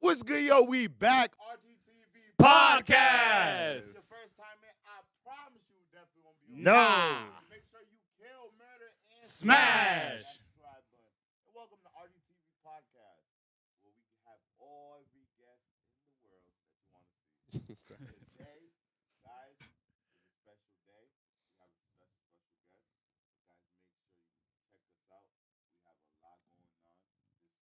What's good, yo? We back. RTTV Podcast. This is your first time in. I promise you definitely won't be No. Make sure you kill, murder, and Smash. That's the subscribe button. And welcome to RTTV Podcast, where we can have all the guests in the world that you want to see. Today, guys, is a special day. We have a special guest. Guys, make sure you check us out. We have a lot going on this week,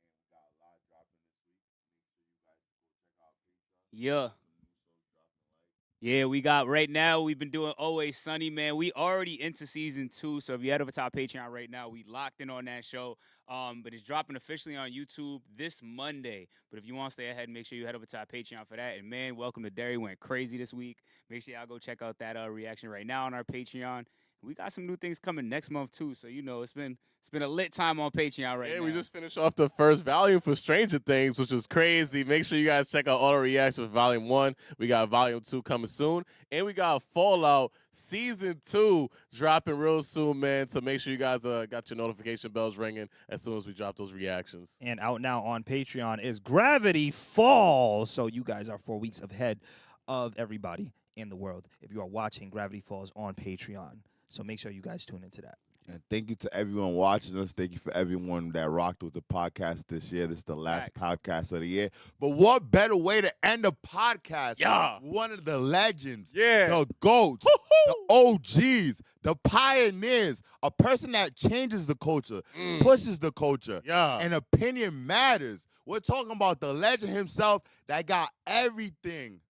and we got a lot dropping this week. Make sure you guys go check out Patreon. Yeah. Some new shows dropping like. Yeah, we got right now, we've been doing Always Sunny, man. We already into season 2. So if you head over to our Patreon right now, we locked in on that show. But it's dropping officially on YouTube this Monday. But if you want to stay ahead, make sure you head over to our Patreon for that. And man, Welcome to Derry went crazy this week. Make sure y'all go check out that reaction right now on our Patreon. We got some new things coming next month too. So you know it's been a lit time on Patreon right now. We just finished off the first volume for Stranger Things, which was crazy. Make sure you guys check out all the reactions for Volume 1. We got Volume 2 coming soon. And we got Fallout Season 2 dropping real soon, man. So make sure you guys got your notification bells ringing as soon as we drop those reactions. And out now on Patreon is Gravity Falls. So you guys are 4 weeks ahead of everybody in the world if you are watching Gravity Falls on Patreon. So make sure you guys tune into that. And thank you to everyone watching us. Thank you for everyone that rocked with the podcast this year. This is the last podcast of the year. But what better way to end a podcast? Yeah. One of the legends, Yeah. the GOATs, the OGs, the pioneers, a person that changes the culture, pushes the culture, Yeah. and opinion matters. We're talking about the legend himself that got everything.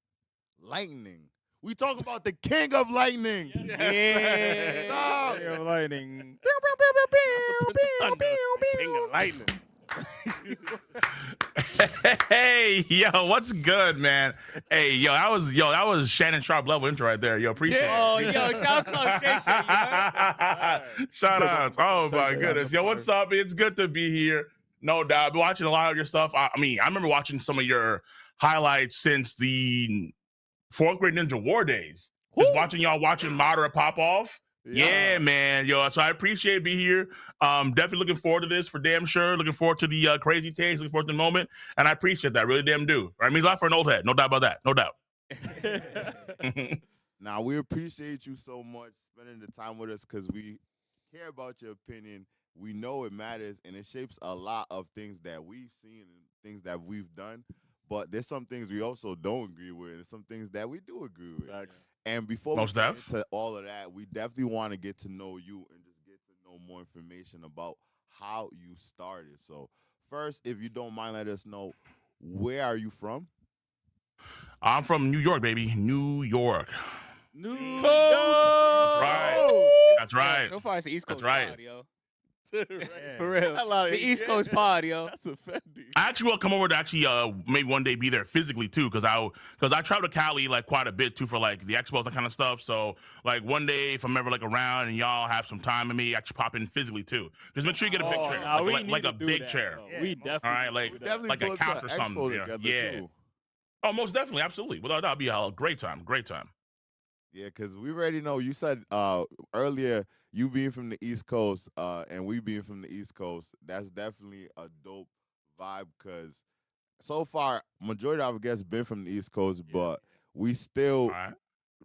Lightning. We talk about the king of lightning. Yeah. Stop. King of Lightning. King of Lightning. Hey, yo, what's good, man? Hey, that was Shannon Sharp level intro right there. Yo, appreciate it. Oh, yo, shout out to Shay Shay. Shout outs. Oh my goodness. Yo, what's up? It's good to be here. No doubt. I've been watching a lot of your stuff. I mean, I remember watching some of your highlights since the 4th grade Ninja War days. Just watching y'all watching Moderate pop off. Yeah, man. Yo, so I appreciate being here. Definitely looking forward to this for damn sure. Looking forward to the crazy takes, looking forward to the moment. And I appreciate that. Really damn do. Right? It means a lot for an old head. No doubt about that. No doubt. Now, we appreciate you so much spending the time with us because we care about your opinion. We know it matters, and it shapes a lot of things that we've seen and things that we've done. But there's some things we also don't agree with, and some things that we do agree with. Facts. And before Most we get def. into all of that, we definitely want to get to know you and just get to know more information about how you started. So first, if you don't mind, let us know, where are you from? I'm from New York, baby. New York. New Coast. That's right. That's right. So far, it's the East Coast That's right. pod, yo. Right. For real. The East Coast pod, yo. That's offending. I actually will come over to actually maybe one day be there physically too, because I travel to Cali like quite a bit too for like the expos, that kind of stuff. So like one day if I'm ever like around and y'all have some time with me, actually pop in physically too. Just make sure you get a big chair, nah, we like need a to do big that, chair. bro. We definitely, All right, like We definitely like a pull up to couch an or something. expo Yeah. together, Yeah. too. Oh, most definitely, absolutely. Without that, it'd be a great time. Great time. Yeah, because we already know. You said earlier you being from the East Coast and we being from the East Coast. That's definitely a dope vibe because so far, majority of our guests been from the East Coast, but we still All right.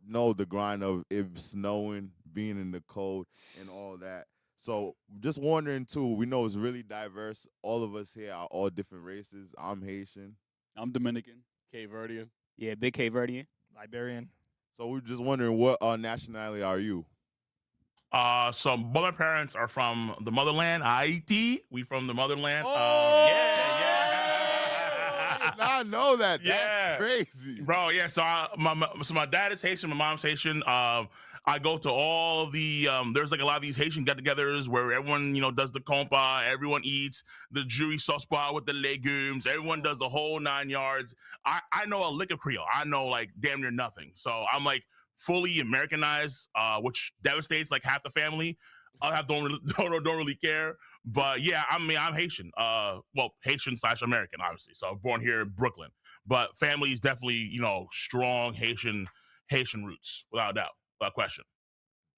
know the grind of it snowing, being in the cold, and all that. So just wondering, too, we know it's really diverse. All of us here are all different races. I'm Haitian. I'm Dominican. Cape Verdean. Yeah, big Cape Verdean. Liberian. So we're just wondering, what nationality are you? So both my parents are from the motherland, Haiti. We from the motherland. I Yeah. did not know that. Yeah. That's crazy. Bro, yeah. So my dad is Haitian, my mom's Haitian. I go to all the there's like a lot of these Haitian get-togethers where everyone does the compa, everyone eats the jury sauce bar with the legumes, everyone does the whole 9 yards. I know a lick of Creole. I know like damn near nothing. So I'm like fully Americanized, which devastates like half the family. I don't really care. But yeah, I mean I'm Haitian. Well, Haitian/American, obviously. So born here in Brooklyn. But family is definitely, strong Haitian roots, without a doubt, without question.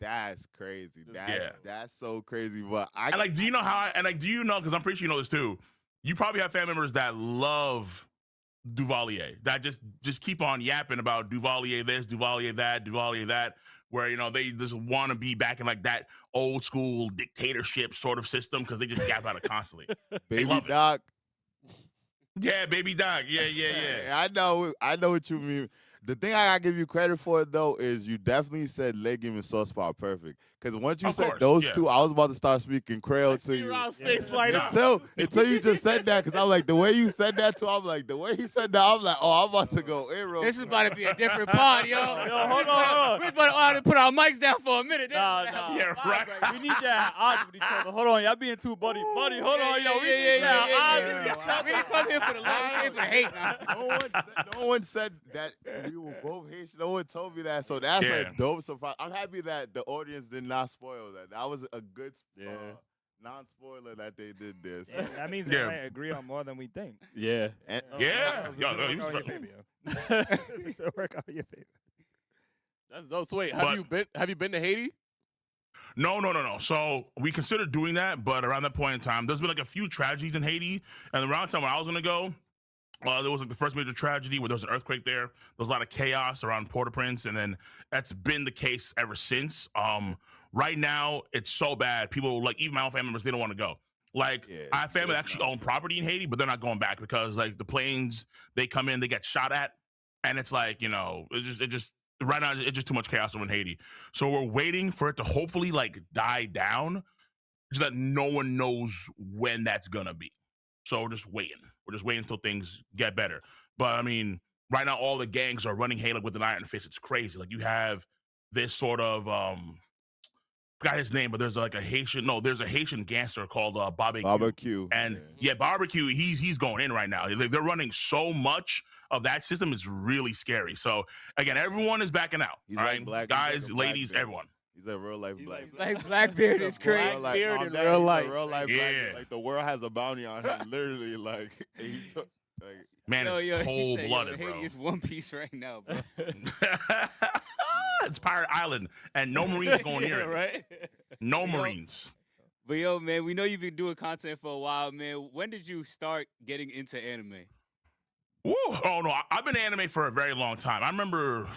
That's crazy. Yeah. That's so crazy. But And like, do you know how? And like, do you know? Because I'm pretty sure you know this too. you probably have family members that love Duvalier, that just keep on yapping about Duvalier this, Duvalier that, where they just want to be back in like that old school dictatorship sort of system because they just yap about it constantly. Baby Doc. Yeah, Baby Doc. Yeah. I know what you mean. The thing I gotta give you credit for though is you definitely said legume and sauce spot perfect. Because once you said those two, I was about to start speaking Creole to you. Until you just said that, because I was like, the way you said that too, I'm like, the way he said that, I'm like, oh, I'm about to go in real This is about to be a different pod, yo. Hold on. We're about to put our mics down for a minute. Nah. Yeah, right. We need to have odds with each other. Hold on, y'all being too buddy. Hold on, yo. We need to have odds. We didn't come here for the love. We came for the hate now. No one said that we were both Haitian. No one told me that. So that's a dope surprise. I'm happy that the audience did not spoil that. That was a good non-spoiler that they did there. So. That means they might agree on more than we think. Yeah. And, So work out your favor. That's dope. So wait, have you been to Haiti? No. So we considered doing that, but around that point in time, there's been like a few tragedies in Haiti, and around the time when I was gonna go, there was like the first major tragedy where there was an earthquake there. There was a lot of chaos around Port-au-Prince, and then that's been the case ever since. Right now, it's so bad. People, like even my own family members, they don't want to go. Like I have family that actually own property in Haiti, but they're not going back because like the planes, they come in, they get shot at, and it's like it just right now it's just too much chaos over in Haiti. So we're waiting for it to hopefully like die down, so that no one knows when that's gonna be. So we're just waiting. We're just waiting until things get better. But I mean, right now all the gangs are running Halo with an iron fist. It's crazy. Like you have this sort of forgot his name, but there's like a Haitian gangster called Barbecue. And Barbecue, he's going in right now. They're running so much of that system, is really scary. So again, everyone is backing out. He's all like right, black, ladies, Blackbeard. everyone. He's a real life black. Like Blackbeard is crazy. Blackbeard in real real life. Blackbeard. Like the world has a bounty on him. Literally, like he took. Man, it's cold-blooded, bro. Haiti is One Piece right now, bro. It's Pirate Island, and no Marines going near it. Right? No Marines. But yo, man, we know you've been doing content for a while, man. When did you start getting into anime? Woo. Oh no, I've been anime for a very long time. I remember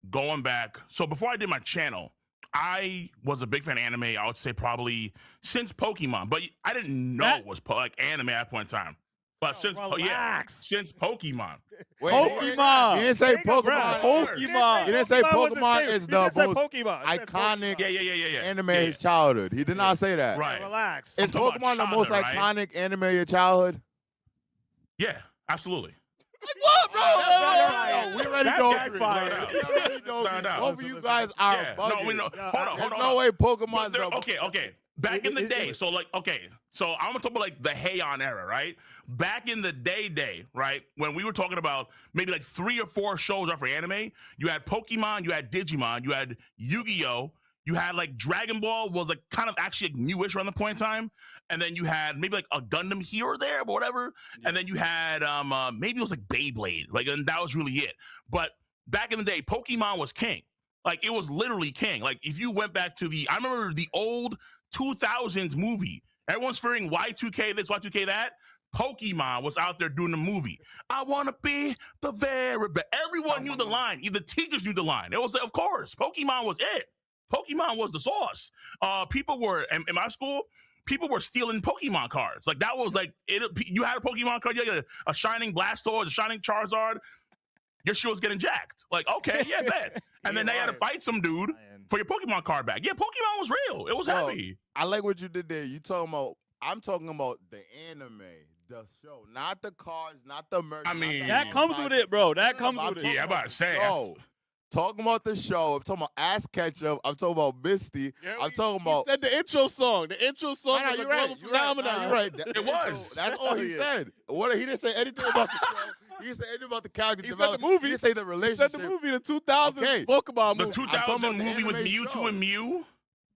going back. So before I did my channel, I was a big fan of anime. I would say probably since Pokemon, but I didn't know it was like anime at that point in time. But since Pokemon. Wait, Pokemon. You didn't say Pokemon. Pokemon. You didn't say Pokemon is the most Pokemon. Yeah. anime of his childhood. He did not say that. Right. Relax. Is talking Pokemon about the most childhood, right? iconic anime of your childhood? Yeah, absolutely. What, bro? We already That know. backfired. We already know. Found out. Both of you guys are Yeah. bugging. No, we know. Hold There's on. no way But Pokemon's okay. Back in the day, so I'm gonna talk about like the Heian era, right? Back in the day, right? When we were talking about maybe like 3 or 4 shows off for anime, you had Pokemon, you had Digimon, you had Yu-Gi-Oh, you had like Dragon Ball was like kind of actually like newish around the point in time, and then you had maybe like a Gundam here or there, but whatever, and then you had maybe it was like Beyblade, like, and that was really it. But back in the day, Pokemon was king. Like it was literally king. Like if you went back to I remember the old 2000s movie. Everyone's fearing Y2K this, Y2K that. Pokemon was out there doing the movie. I want to be the very best. Everyone knew the line. Even the teachers knew the line. It was, of course, Pokemon was it. Pokemon was the sauce. People were, in my school, people were stealing Pokemon cards. Like that was like, you had a Pokemon card, you had a Shining Blastoise, a Shining Charizard, your shit was getting jacked. Like, okay, yeah, bet. And then they had to fight some dude for your Pokemon card back. Yeah, Pokemon was real. It was heavy. I like what you did there. I'm talking about the anime, the show, not the cards, not the merch. I mean, That comes with it, bro. That comes with it. Yeah, I'm about to say. Talking about the show. I'm talking about Ass Ketchup. I'm talking about Misty. I'm talking about. He said the intro song. The intro song was a global phenomenon. You're right. It was. That's all he said. He didn't say anything about the show. He didn't say anything about the character He said development. the movie. He didn't say the He relationship. said the movie, the 2000s Okay. Pokemon The movie. 2000 the movie with anime Mewtwo show. and Mew.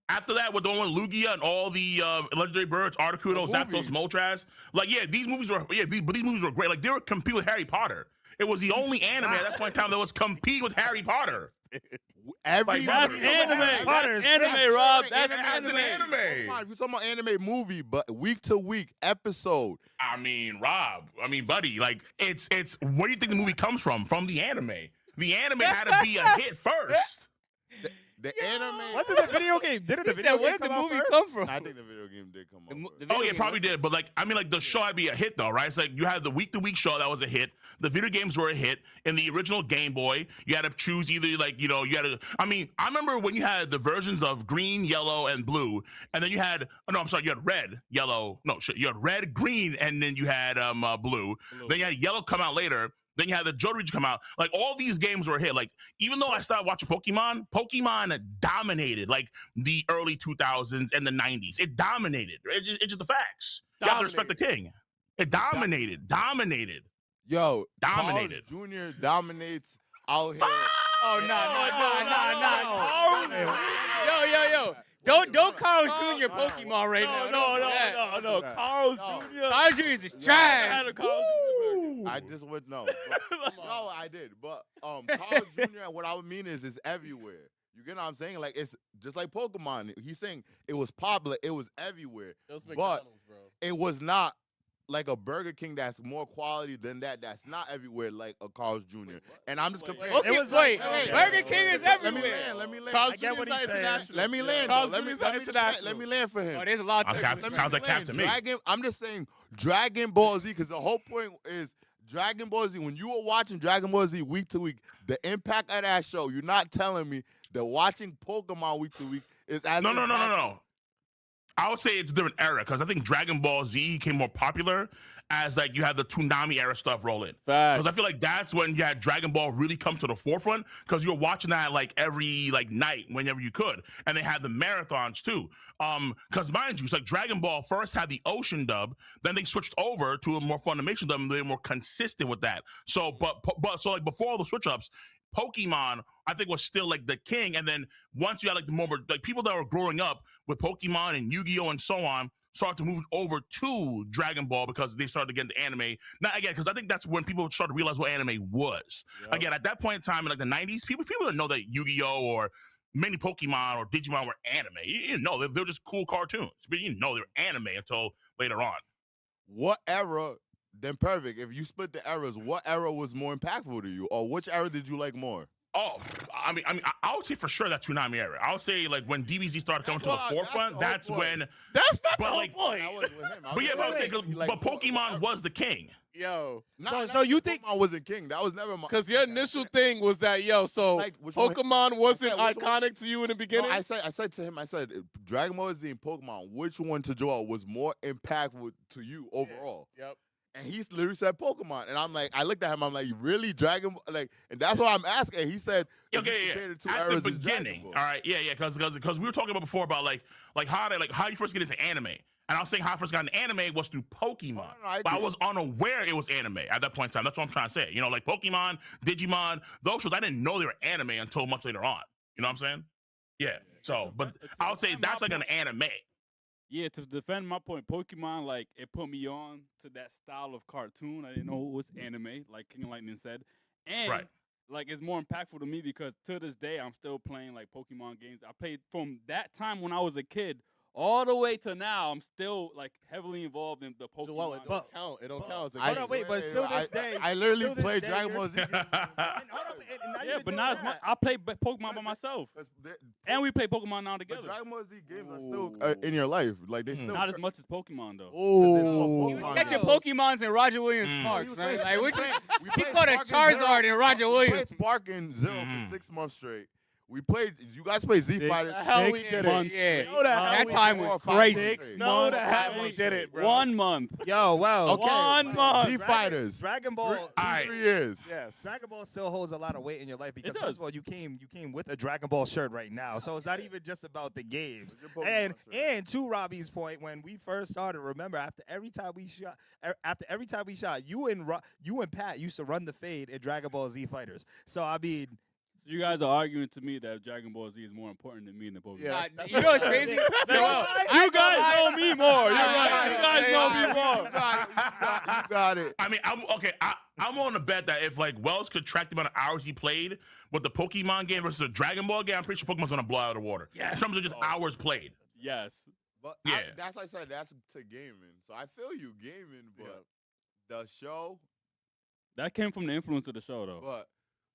After that, with the one with Lugia and all the legendary birds, Articuno, Zapdos, Moltres. Like, yeah, these movies were great. Like, they were competing with Harry Potter. It was the only anime at that point in time that was competing with Harry Potter. Every That's movie- anime. That's That's anime, Rob. That's That's an anime. anime. Come on, you're talking about anime movie, but week to week episode. I mean, Rob. I mean, buddy. Like, it's. Where do you think the movie comes from? From the anime. The anime had to be a hit first. The anime. Wasn't the video game? Didn't the He video said, game where did the come out movie first? come from? I think the video game did come out. The Oh video yeah, game probably was- did. But like, I mean, like the show had to be a hit though, right? It's like you had the week-to-week show that was a hit. The video games were a hit. In the original Game Boy, you had to choose either like you had to. I mean, I remember when you had the versions of green, yellow, and blue, and then you had. Oh, no, I'm sorry, you had red, yellow. No, shit, you had red, green, and then you had blue. Then you had yellow come out later. Then you had the Johto region come out. Like all these games were a hit. Like even though I started watching Pokemon dominated like the early 2000s and the 90s. It dominated. It's just the facts. You have to respect the king. It dominated. Yo, Dominated. Carl's Jr. dominates out here. Oh, No. Yo. Don't Carlos Jr. Pokemon right now. No. Carl's No. Jr. Carlos Jr. is trash. Carl's Jr. I just would know. No, I did. But Carl Jr. What I would mean is it's everywhere. You get what I'm saying? Like it's just like Pokemon. He's saying it was popular. It was everywhere. It was But McDonald's, bro. it was not like a Burger King that's more quality than that. That's not everywhere like a Carl's Jr. And I'm just comparing. Okay, It was wait. like- Burger King is Let me everywhere. land. Let me land. Carl's I get Jr. what is he's not saying. international. Let me land. Carl's though. Jr. is not international. Let me land for him. Oh, there's a lot Okay, to Captain. Sounds like Captain to me. I'm just saying Dragon Ball Z because the whole point is Dragon Ball Z. When you were watching Dragon Ball Z week to week, the impact of that show, you're not telling me that watching Pokemon week to week is as No. impactful. I would say it's a different era because I think Dragon Ball Z became more popular as like you had the Toonami era stuff roll in. Facts. Because I feel like that's when you had Dragon Ball really come to the forefront because you were watching that like every like night whenever you could, and they had the marathons too. Because mind you, it's like Dragon Ball first had the Ocean dub, then they switched over to a more Funimation dub, and they were more consistent with that. So, but so like before all the switch ups, Pokemon, I think, was still like the king. And then once you had like the more like people that were growing up with Pokemon and Yu-Gi-Oh and so on started to move over to Dragon Ball because they started to get into anime. Not again, because I think that's when people started to realize what anime was. Yep. Again, at that point in time in like the 90s, people didn't know that Yu-Gi-Oh or many Pokemon or Digimon were anime. You didn't know. They were just cool cartoons. But you didn't know they were anime until later on. What era? Then perfect. If you split the eras, what era was more impactful to you, or which era did you like more? Oh, I mean, I would say for sure that Toonami era. I would say like when DBZ started coming to the forefront, that's when. That's not the But, whole like- point. I was with him. But yeah, but I was saying, but Pokemon was the king. Yo. So you think- Pokemon wasn't king? That was never my. Because your initial thing was that, so Like, which one? Pokemon wasn't I said, which one? iconic to you in the No, beginning? I said to him, Dragon Ball Z and Pokemon, which one to Joel was more impactful to you overall? Yep. And he literally said Pokemon, and I'm like, I looked at him, I'm like, really, Dragon Ball? Like, and that's why I'm asking. He said, if you Okay, compare the two At eras, the it's Dragon beginning, all Ball. right, because we were talking about before about like how you first get into anime, and I was saying how I first got into anime was through Pokemon, No, I but I agree. was unaware it was anime at that point in time. That's what I'm trying to say. You know, like Pokemon, Digimon, those shows, I didn't know they were anime until much later on. You know what I'm saying? Yeah. So, but I would say that's like an anime. Yeah, to defend my point, Pokemon, like, it put me on to that style of cartoon. I didn't know it was anime, like King Lightning said. And, Right. like, it's more impactful to me because to this day, I'm still playing, like, Pokemon games. I played from that time when I was a kid all the way to now. I'm still, like, heavily involved in the Pokemon. Joel, it don't But- count. It don't but- count. As a Hold game. on, wait, but till this day, I literally till this played day, Dragon you're- Ball Z. And hold on, and not Yeah, even but just now it's that. I play Pokemon by myself. And we play Pokemon now But together. Dragon Ball Z games are still in your life. Like, they still. Not as much as Pokemon, though. Ooh. He was Pokemon. catching Pokemons in Roger Williams Mm. Park, He was son. playing- Like, we which played- we he played caught a Spark and Zero. Charizard in Roger We Williams. played Spark and Zero Mhm. for 6 months straight. We played. You guys played Z Six- Fighters. hell we Six did months it. Yeah. No, the hell That we time did was it. crazy. 6 No, months. the hell we did it, bro. 1 month. Yo, wow. Okay. 1 month. Z Fighters. Dragon Ball. Aight. 3 years. Yes. Dragon Ball still holds a lot of weight in your life because does. first of all, you came with a Dragon Ball shirt right now, so it's not even just about the games. Your Pokemon And shirt. to Robbie's point, when we first started, remember after every time we shot, you and Pat used to run the fade in Dragon Ball Z Fighters. So I mean, You guys are arguing to me that Dragon Ball Z is more important than me in the Pokemon. Yeah, Nah, that's you know what's crazy? You I guys know me more. You're All right. You guys know me more. You got it. I mean, I'm okay. I'm on to bet that if like Wells could track the amount of hours he played with the Pokemon game versus the Dragon Ball game, I'm pretty sure Pokemon's gonna blow out of the water. Yes. In terms of just hours played. Yes. But Yeah. that's like I said. That's to gaming. So I feel you gaming, but the show. That came from the influence of the show, though. But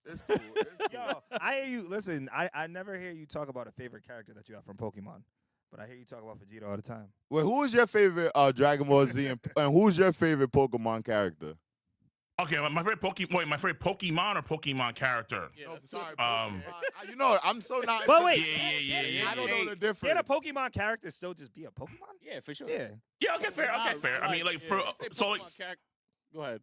it's cool. It's cool. Yo, I hear you. Listen, I never hear you talk about a favorite character that you have from Pokemon, but I hear you talk about Vegeta all the time. Wait, who is your favorite Dragon Ball Z and who's your favorite Pokemon character? Okay, my favorite Pokemon or Pokemon character. Yeah, No, that's sorry, Um, Pokemon. You know, I'm so not. But wait, Yeah. I don't know the Can difference. a Pokemon character still just be a Pokemon? Yeah, for sure. Yeah. Yeah, okay, fair. Okay, fair. I mean, like for so like. Go ahead.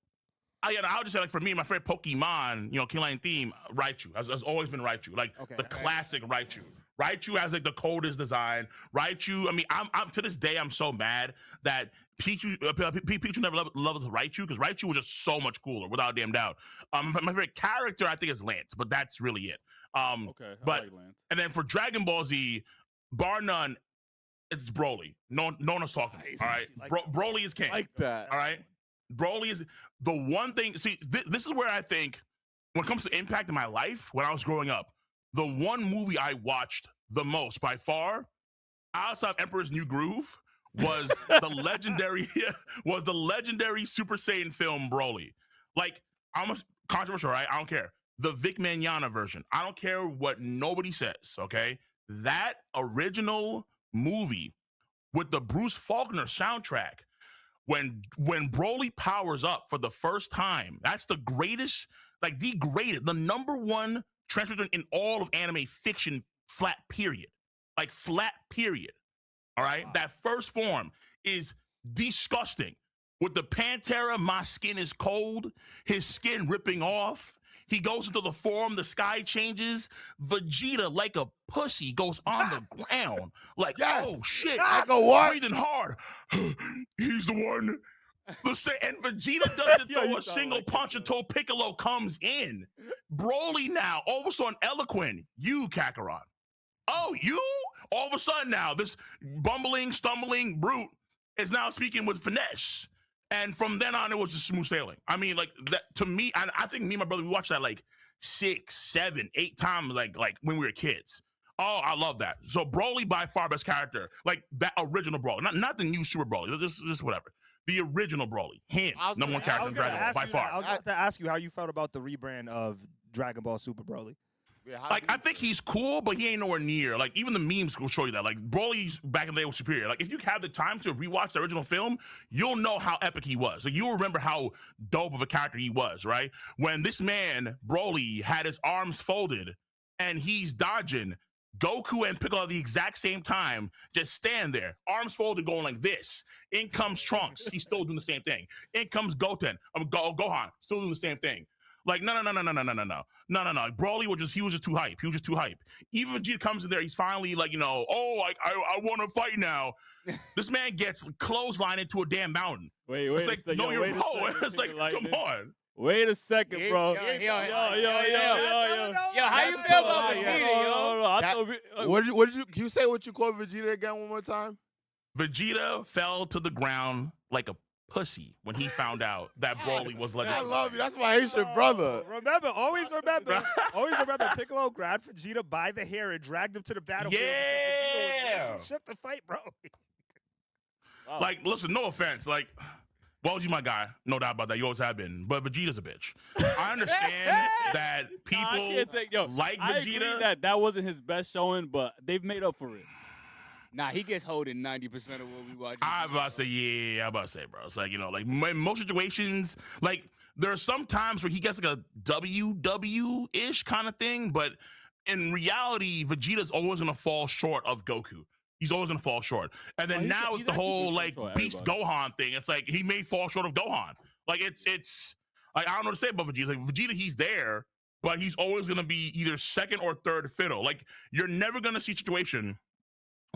I'll just say like for me, my favorite Pokemon, King Lion theme, Raichu has always been Raichu, like Okay. the classic Raichu. Raichu has like the coldest design. Raichu, I mean, I'm to this day I'm so mad that Pichu never loved Raichu because Raichu was just so much cooler, without a damn doubt. My favorite character I think is Lance, but that's really it. Okay. but- I like Lance. And then for Dragon Ball Z, bar none, it's Broly. No one's talking. Nice. All right, Like Broly is king. Like that. All right. Broly is the one thing. See, this is where I think, when it comes to impact in my life, when I was growing up, the one movie I watched the most by far, outside of Emperor's New Groove, was the legendary Super Saiyan film Broly. Like, I'm controversial, right? I don't care. The Vic Mignogna version. I don't care what nobody says. Okay, that original movie with the Bruce Faulkner soundtrack. When Broly powers up for the first time, that's the greatest, like the number one transfer in all of anime fiction, flat period. Like flat period. All right? Wow. That first form is disgusting. With the Pantera, my skin is cold, his skin ripping off. He goes into the form, the sky changes. Vegeta, like a pussy, goes on the ground. Like, Yes. oh shit. Like a what? Breathing hard. He's the one. And Vegeta doesn't Yo, throw you a sound single like punch that, until Piccolo comes in. Broly now, all of a sudden, eloquent. You, Kakarot. Oh, you? All of a sudden now, this bumbling, stumbling brute is now speaking with finesse. And from then on, it was just smooth sailing. I mean, like that to me. I think me and my brother, we watched that like 6, 7, 8 times, like when we were kids. Oh, I love that. So Broly by far best character, like that original Broly, not the new Super Broly. Just whatever. The original Broly, him, number one character in Dragon Ball by far. I was about to ask you how you felt about the rebrand of Dragon Ball Super Broly. Yeah, Like, I think he's cool, but he ain't nowhere near. Like, even the memes will show you that. Like, Broly's back in the day was superior. Like, if you have the time to rewatch the original film, you'll know how epic he was. Like, you'll remember how dope of a character he was, right? When this man, Broly, had his arms folded and he's dodging, Goku and Piccolo at the exact same time just stand there, arms folded, going like this. In comes Trunks. He's still doing the same thing. In comes Goten. Gohan, still doing the same thing. Like, no. Broly was just too hype. He was just too hype. Even when Vegeta comes in there, he's finally like, I want to fight now. This man gets clotheslined into a damn mountain. Wait It's a like, second. know Yo, your wait a role. second, It's like, Lightning. come on. Wait a second, bro. Yo, Yo, how you feel about Vegeta, yo? I thought What did you? Can you say what you called Vegeta again one more time? Vegeta fell to the ground like a pussy when he found out that Broly was I legendary. love you. That's my Haitian brother. Always remember, Piccolo grabbed Vegeta by the hair and dragged him to the battlefield. Yeah. You shook the fight, bro. Like, listen, no offense. Like, you my guy. No doubt about that. You always have been. But Vegeta's a bitch. I understand that people like I agree Vegeta. that wasn't his best showing, but they've made up for it. Nah, he gets hold in 90% of what we watch. I'm about to say, yeah, I'm about to say, bro. It's like, like in most situations, like there are some times where he gets like a WW-ish kind of thing, but in reality, Vegeta's always gonna fall short of Goku. He's always gonna fall short. And then now with the whole like Beast Gohan thing, it's like he may fall short of Gohan. Like it's like I don't know what to say about Vegeta. Like Vegeta, he's there, but he's always gonna be either second or third fiddle. Like you're never gonna see a situation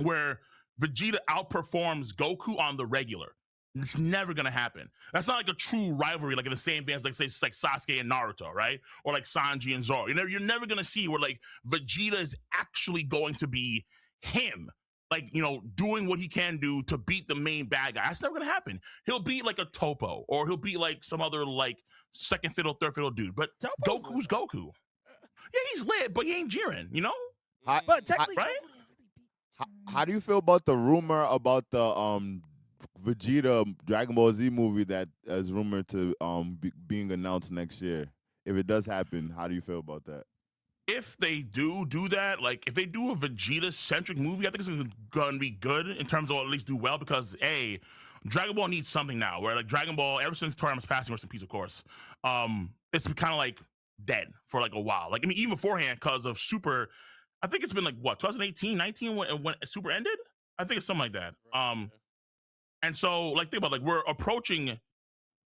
where Vegeta outperforms Goku on the regular. It's never gonna happen. That's not like a true rivalry, like in the same veins, like say it's like Sasuke and Naruto, right? Or like Sanji and Zoro. You're never gonna see where like Vegeta is actually going to be him, like doing what he can do to beat the main bad guy. That's never gonna happen. He'll beat like a Topo, or he'll beat like some other like second fiddle, third fiddle dude. But Topo's Goku's Goku. Yeah, he's lit, but he ain't Jiren, But technically, right? Goku didn't really beat How do you feel about the rumor about the Vegeta Dragon Ball Z movie that is rumored to being announced next year? If it does happen, how do you feel about that? If they do that, like if they do a Vegeta-centric movie, I think it's gonna be good in terms of at least do well because Dragon Ball needs something now. Where like Dragon Ball, ever since Toriyama's passing, rest in peace, of course, it's been kind of like dead for like a while. Like I mean, even beforehand, because of Super, I think it's been like what 2018, 19 when Super ended. I think it's something like that. And so like think about like we're approaching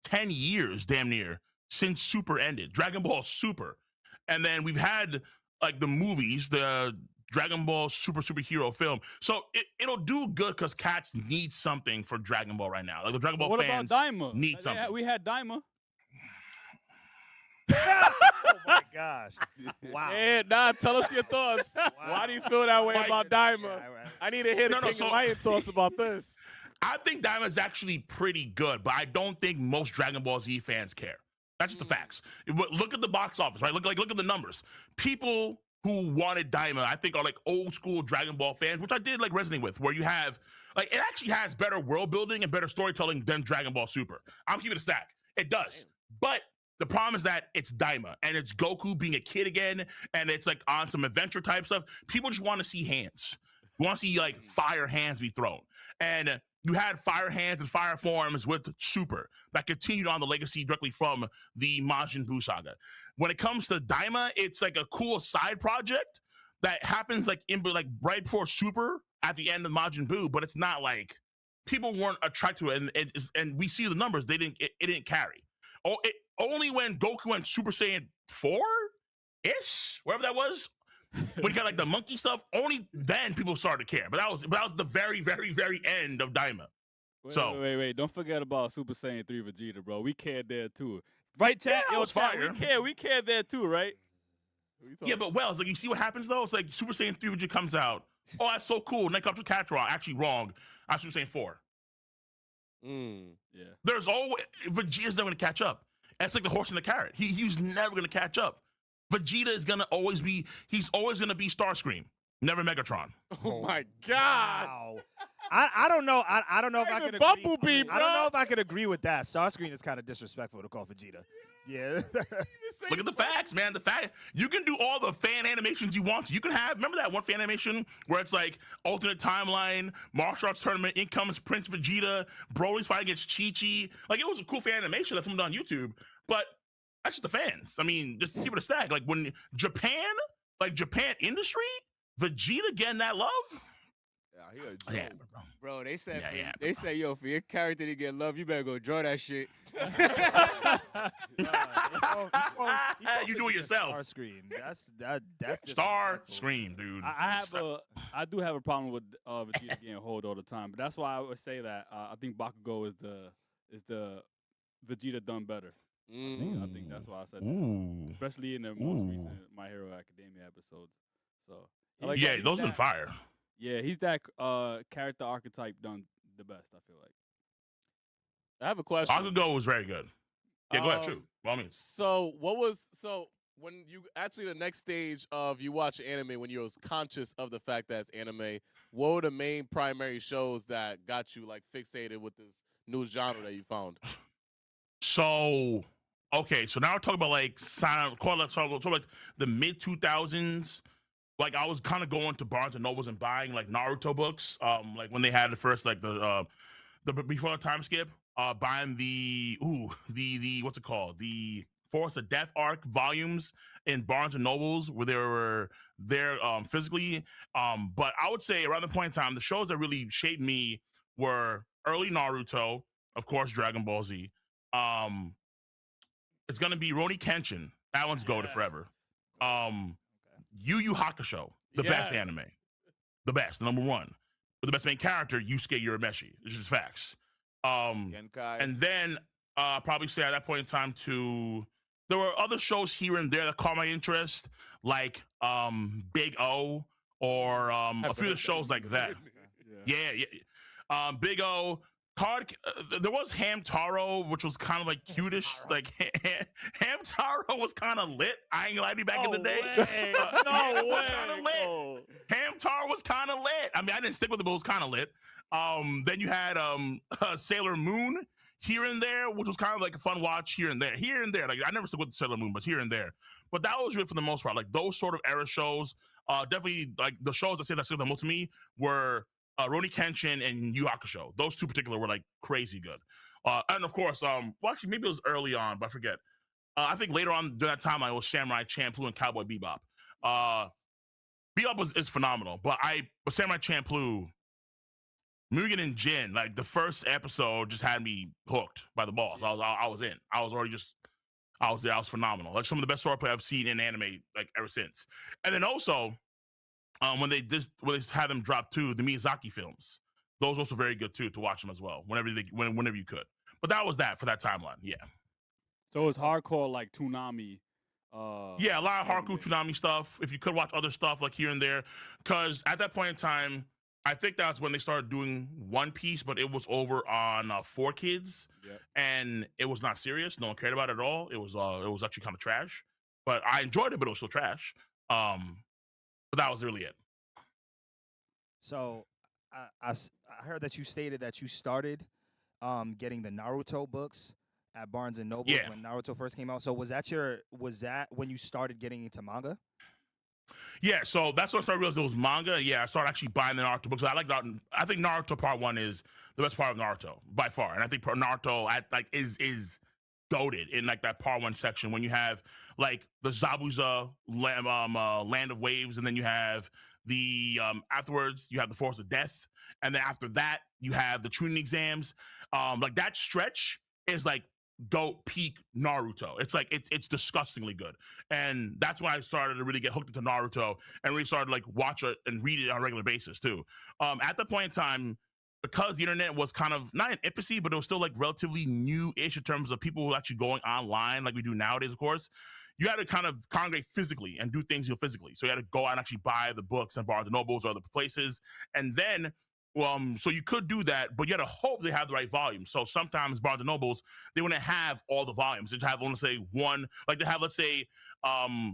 10 years, damn near, since Super ended. Dragon Ball Super. And then we've had like the movies, the Dragon Ball superhero film. So it'll do good because cats need something for Dragon Ball right now. Like the Dragon Ball What fans about Daima? need something. We had Daima. oh my gosh! Wow. And tell us your thoughts. Why do you feel that way about Daima? Yeah, right. I need to hear the King of Lion thoughts about this. I think Daima's actually pretty good, but I don't think most Dragon Ball Z fans care. That's just the facts. Look at the box office, right? Look at the numbers. People who wanted Daima, I think, are like old school Dragon Ball fans, which I did like resonate with, where you have like it actually has better world building and better storytelling than Dragon Ball Super. I'm keeping it a stack. It does. But the problem is that it's Daima and it's Goku being a kid again, and it's like on some adventure type stuff. People just want to see hands. You want to see like fire hands be thrown. And you had fire hands and fire forms with Super that continued on the legacy directly from the Majin Buu saga. When it comes to Daima, it's like a cool side project that happens like right before Super at the end of Majin Buu, but it's not like people weren't attracted to it, and we see the numbers. It didn't carry. Only when Goku went Super Saiyan 4-ish, wherever that was, when he got like the monkey stuff, only then people started to care. But that was the very, very, very end of Daima. Wait. Don't forget about Super Saiyan 3 Vegeta, bro. We cared there too. Right, chat? Yeah, Yo, was chat, fire. we cared there too, right? Yeah, but Wells, like you see what happens though? It's like Super Saiyan 3 Vegeta comes out. Oh, that's so cool. And then comes to Kakarot. Actually wrong. I Super Saiyan 4. Yeah. There's always Vegeta's never gonna catch up. That's like the horse and the carrot. He's never gonna catch up. Vegeta is gonna always be. He's always gonna be Starscream, never Megatron. Oh my God! Wow. I don't know. I don't know if I can agree. Bumblebee, bro. I don't know if I could agree with that. Starscream is kind of disrespectful to call Vegeta. Yeah. Look at the facts, man. The fact you can do all the fan animations you want to. You can have. Remember that one fan animation where it's like alternate timeline, martial arts tournament, in comes Prince Vegeta, Broly's fight against Chi-Chi. Like it was a cool fan animation that's on YouTube, but that's just the fans. I mean, just keep it a stack. Like when Japan industry, Vegeta getting that love. Yeah, Bro, they said Yeah, they say, yo, for your character to get love, you better go draw that shit. You do it yourself. Starscream. That's Starscream, dude. I do have a problem with Vegeta getting hold all the time, but that's why I would say that I think Bakugo is the Vegeta done better. I think that's why I said that, especially in the most recent My Hero Academia episodes. So those been fire. Yeah, he's that character archetype done the best, I feel like. I have a question. Bakugo was very good. Yeah, go ahead, shoot. By all means. So when you actually the next stage of you watch anime when you was conscious of the fact that it's anime, what were the main primary shows that got you like fixated with this new genre that you found? So now we're talking about like the mid 2000s. Like I was kind of going to Barnes and Nobles and buying like Naruto books. Like when they had the first like the before the time skip. Buying the what's it called? The Force of Death arc volumes in Barnes and Nobles where they were there physically. But I would say around the point in time, the shows that really shaped me were early Naruto, of course, Dragon Ball Z. It's gonna be Rurouni Kenshin. That one's goated forever. Yu Yu Hakusho, the best anime, the best, the number one. With the best main character, Yusuke Urameshi. It's just facts. Genkai. And then probably say at that point in time there were other shows here and there that caught my interest, like Big O or a few of the shows like that. Yeah. Big O. There was Ham Taro, which was kind of like cutish. Like Ham Taro was kind of lit. I ain't gonna lie to you, back in the day. No way. Kind of lit. Ham Taro was kind of lit. I mean, I didn't stick with it, but it was kind of lit. Then you had Sailor Moon here and there, which was kind of like a fun watch here and there. Here and there. Like I never stuck with Sailor Moon, but here and there. But that was really for the most part. Like those sort of era shows, definitely like the shows that stood the most to me were Rurouni Kenshin and Yu Yu Hakusho. Those two particular were like crazy good. And of course, well actually maybe it was early on, but I forget. I think later on during that timeline it was Samurai Champloo and Cowboy Bebop. Bebop is phenomenal, but Samurai Champloo, Mugen and Jin, like the first episode just had me hooked by the balls. I was in. I was there. I was phenomenal. Like some of the best swordplay I've seen in anime like ever since. And then also, when they had them drop too, the Miyazaki films, those also very good too to watch them as well whenever you could. But that was that for that timeline. Yeah. So it's hardcore like Toonami. Yeah, a lot of hardcore Toonami stuff. If you could watch other stuff like here and there, because at that point in time, I think that's when they started doing One Piece, but it was over on 4Kids, and it was not serious. No one cared about it at all. It was actually kind of trash, but I enjoyed it, but it was still trash. But that was really it. So I heard that you stated that you started getting the Naruto books at Barnes and Noble when Naruto first came out. So was that when you started getting into manga? Yeah, so that's when I started realizing it was manga. Yeah, I started actually buying the Naruto books. I think Naruto Part 1 is the best part of Naruto by far, and I think Naruto is goated in like that Part 1 section when you have like the Zabuza Land of Waves, and then you have the afterwards you have the Force of Death, and then after that you have the Chunin exams. Like that stretch is like GOAT peak Naruto. It's like it's disgustingly good, and that's when I started to really get hooked into Naruto and really started to like watch it and read it on a regular basis too. At the point in time, because the internet was kind of not in infancy, but it was still like relatively new-ish in terms of people actually going online like we do nowadays. Of course, you had to kind of congregate physically and do things physically. So you had to go out and actually buy the books and Barnes and Nobles or other places, and then. So you could do that, but you had to hope they have the right volume. So sometimes Barnes and Nobles, they wouldn't have all the volumes. They'd have, let's say, one, like they have, let's say, 5,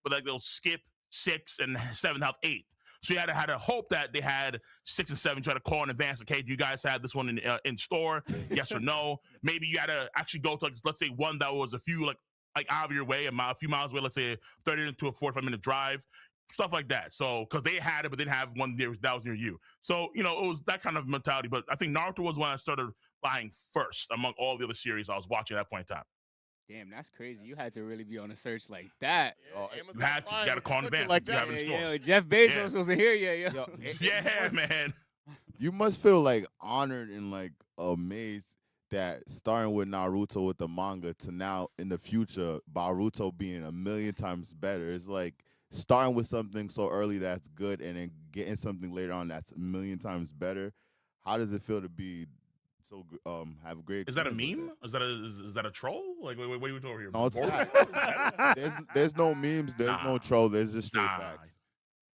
but like they'll skip 6 and 7 have 8. So you had to hope that they had 6 and 7. Try to call in advance. Okay, do you guys have this one in store? Yes or no? Maybe you had to actually go to, like, let's say, one that was a few like out of your way, a few miles away. Let's say 30 to a 45-minute drive. Stuff like that. So, because they had it, but didn't have one there that was near you. So, it was that kind of mentality. But I think Naruto was when I started buying first among all the other series I was watching at that point in time. Damn, that's crazy. You had to really be on a search like that. You had to. You got to call in advance. Like you have it in store. Yo, Jeff Bezos wasn't here yet. Yo. Yeah, man. You must feel like honored and like amazed that starting with Naruto with the manga to now in the future, Boruto being a million times better. It's like starting with something so early that's good and then getting something later on that's a million times better. How does it feel to be so have a great? Is that a meme? Is that a troll? Like what are we talking here? No, it's fact. there's no memes. There's no troll. There's just straight facts.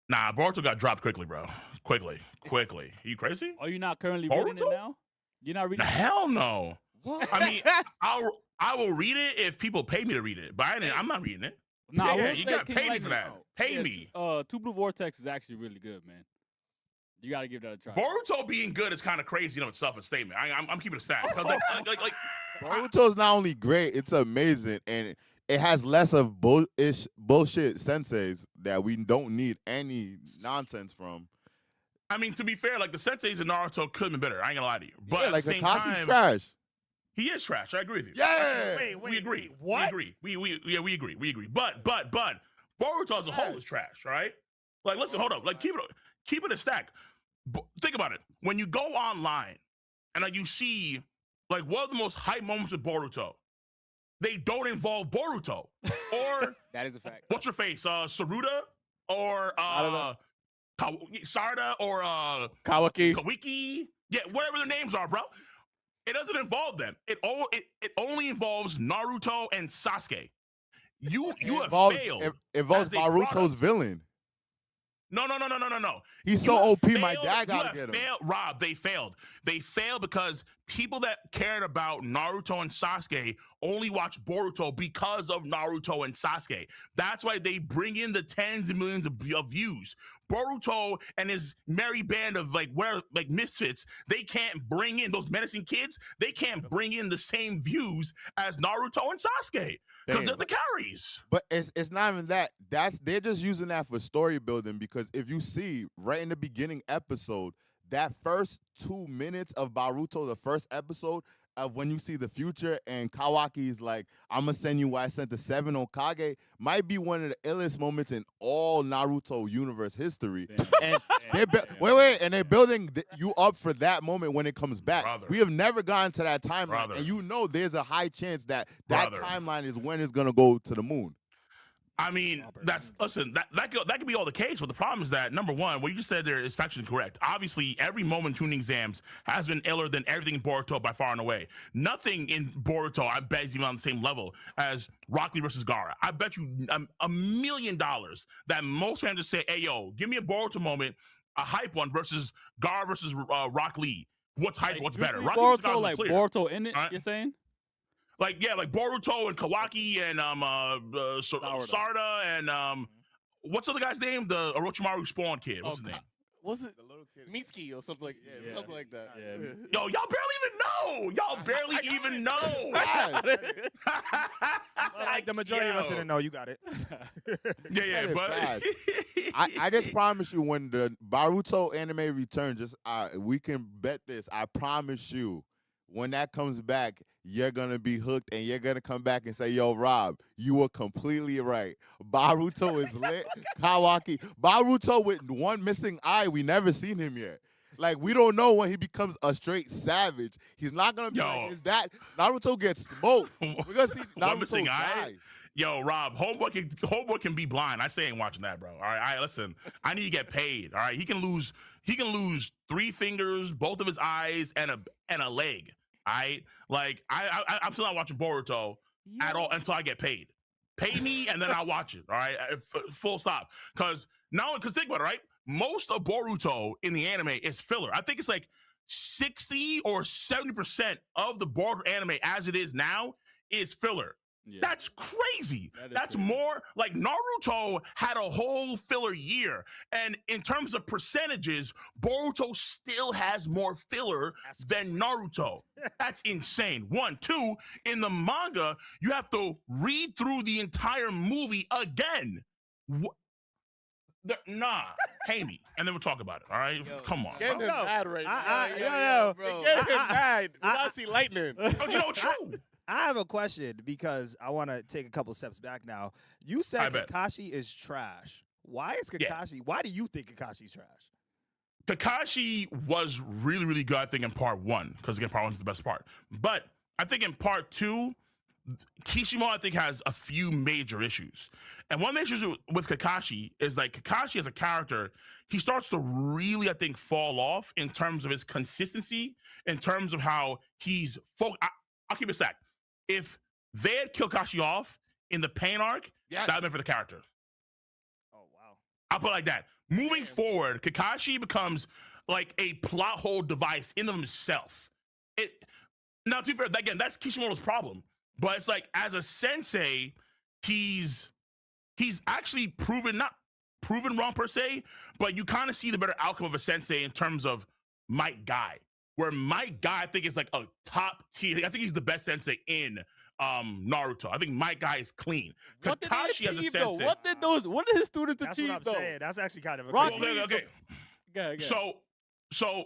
Nah, Boruto got dropped quickly, bro. Quickly. Are you crazy? Are you not currently reading it now? You're not reading? Hell no. What? I mean, I will read it if people pay me to read it, but I'm not reading it. Nah, you got to pay me for that. Pay me. Two Blue Vortex is actually really good, man. You got to give that a try. Boruto being good is kind of crazy in itself, a statement. I'm keeping it sad. Like Boruto's not only great, it's amazing, and it has less of bullshit senseis that we don't need any nonsense from. I mean, to be fair, like the senseis in Naruto could have been better. I ain't gonna lie to you. But yeah, at like the same Kakashi's time, trash. He is trash. I agree with you. Yeah. We agree. What? We agree. We agree. But Boruto as a whole is trash, right? Like, listen, hold up. Like, keep it a stack. Think about it. When you go online and like you see like one of the most hype moments of Boruto, they don't involve Boruto or that is a fact. What's your face? Saruda or Sarada or Kawaki. Kawiki. Yeah, whatever their names are, bro. It doesn't involve them. It only involves Naruto and Sasuke. You have failed. It involves as a product. Baruto's villain. No. He's so OP. My dad gotta get him. Rob, they failed. They failed because people that cared about Naruto and Sasuke only watch Boruto because of Naruto and Sasuke. That's why they bring in the tens of millions of views. Boruto and his merry band of misfits, they can't bring in those menacing kids. They can't bring in the same views as Naruto and Sasuke because they're the carries. But it's not even that. They're just using that for story building, because if you see right in the beginning episode, that first 2 minutes of Baruto, the first episode of when you see the future and Kawaki's like, I'm gonna send you what I sent the 7 Hokage, might be one of the illest moments in all Naruto universe history. And they're building you up for that moment when it comes back. Brother. We have never gotten to that timeline, Brother. and you know there's a high chance that timeline is when it's gonna go to the moon. I mean, that could be all the case, but the problem is that, number one, what you just said there is factually correct. Obviously, every moment tuning exams has been iller than everything in Boruto by far and away. Nothing in Boruto, I bet, is even on the same level as Rock Lee versus Gaara. I bet you $1 million that most fans just say, hey, yo, give me a Boruto moment, a hype one, versus Gaara versus Rock Lee. What's hype, what's better? Rock Lee versus Gaara is clear. Boruto in it, right? You're saying? Like Boruto and Kawaki and Sarda and what's the other guy's name? The Orochimaru Spawn kid. What's his name? Was it The little kid. Mitsuki or something like that? Something like that. Yeah. Yo, y'all barely even know. Y'all barely even know. Well, like the majority of us didn't know. You got it. Yeah, but I just promise you, when the Baruto anime returns, we can bet this. I promise you, when that comes back, you're going to be hooked, and you're going to come back and say, yo, Rob, you were completely right. Baruto is lit. Kawaki. Baruto with one missing eye, we never seen him yet. Like, we don't know when he becomes a straight savage. He's not going to be like his dad. Naruto gets smoked. We're going to see Naruto die. Yo, Rob, homeboy can be blind. I say ain't watching that, bro. All right, listen. I need to get paid. All right, he can lose 3 fingers, both of his eyes, and a leg. All right, like I'm still not watching Boruto at all until I get paid. Pay me, and then I'll watch it. All right, full stop. Because think about it, right? Most of Boruto in the anime is filler. I think it's like 60 or 70% of the Boruto anime as it is now is filler. Yeah. That's crazy. That's crazy. More like Naruto had a whole filler year. And in terms of percentages, Boruto still has more filler than Naruto. That's insane. 1, 2, in the manga, you have to read through the entire movie again. Pay me, and then we'll talk about it. All right, come on. Getting mad right now. bro. Getting mad. I see lightning. Don't you know it's true? I have a question, because I want to take a couple steps back now. You said Kakashi is trash. Why is Kakashi? Why do you think Kakashi's trash? Kakashi was really, really good, I think, in part 1, because again, part 1 is the best part. But I think in part 2, Kishimoto, I think, has a few major issues. And one of the issues with Kakashi is, like, Kakashi as a character, he starts to really, I think, fall off in terms of his consistency, in terms of how he's I'll keep it a sec. If they had killed Kakashi off in the Pain arc, that would have been for the character. Oh, wow. I'll put it like that. Moving forward, Kakashi becomes like a plot hole device in of himself. Now, to be fair, again, that's Kishimoto's problem. But it's like, as a sensei, he's actually not proven wrong per se, but you kind of see the better outcome of a sensei in terms of Might Guy. Where Might Guy, I think, is like a top tier. I think he's the best sensei in Naruto. I think Might Guy is clean. What did Kakashi as a sensei. What did his students achieve? That's what I'm saying. That's actually kind of a Rock crazy. Okay. Go. So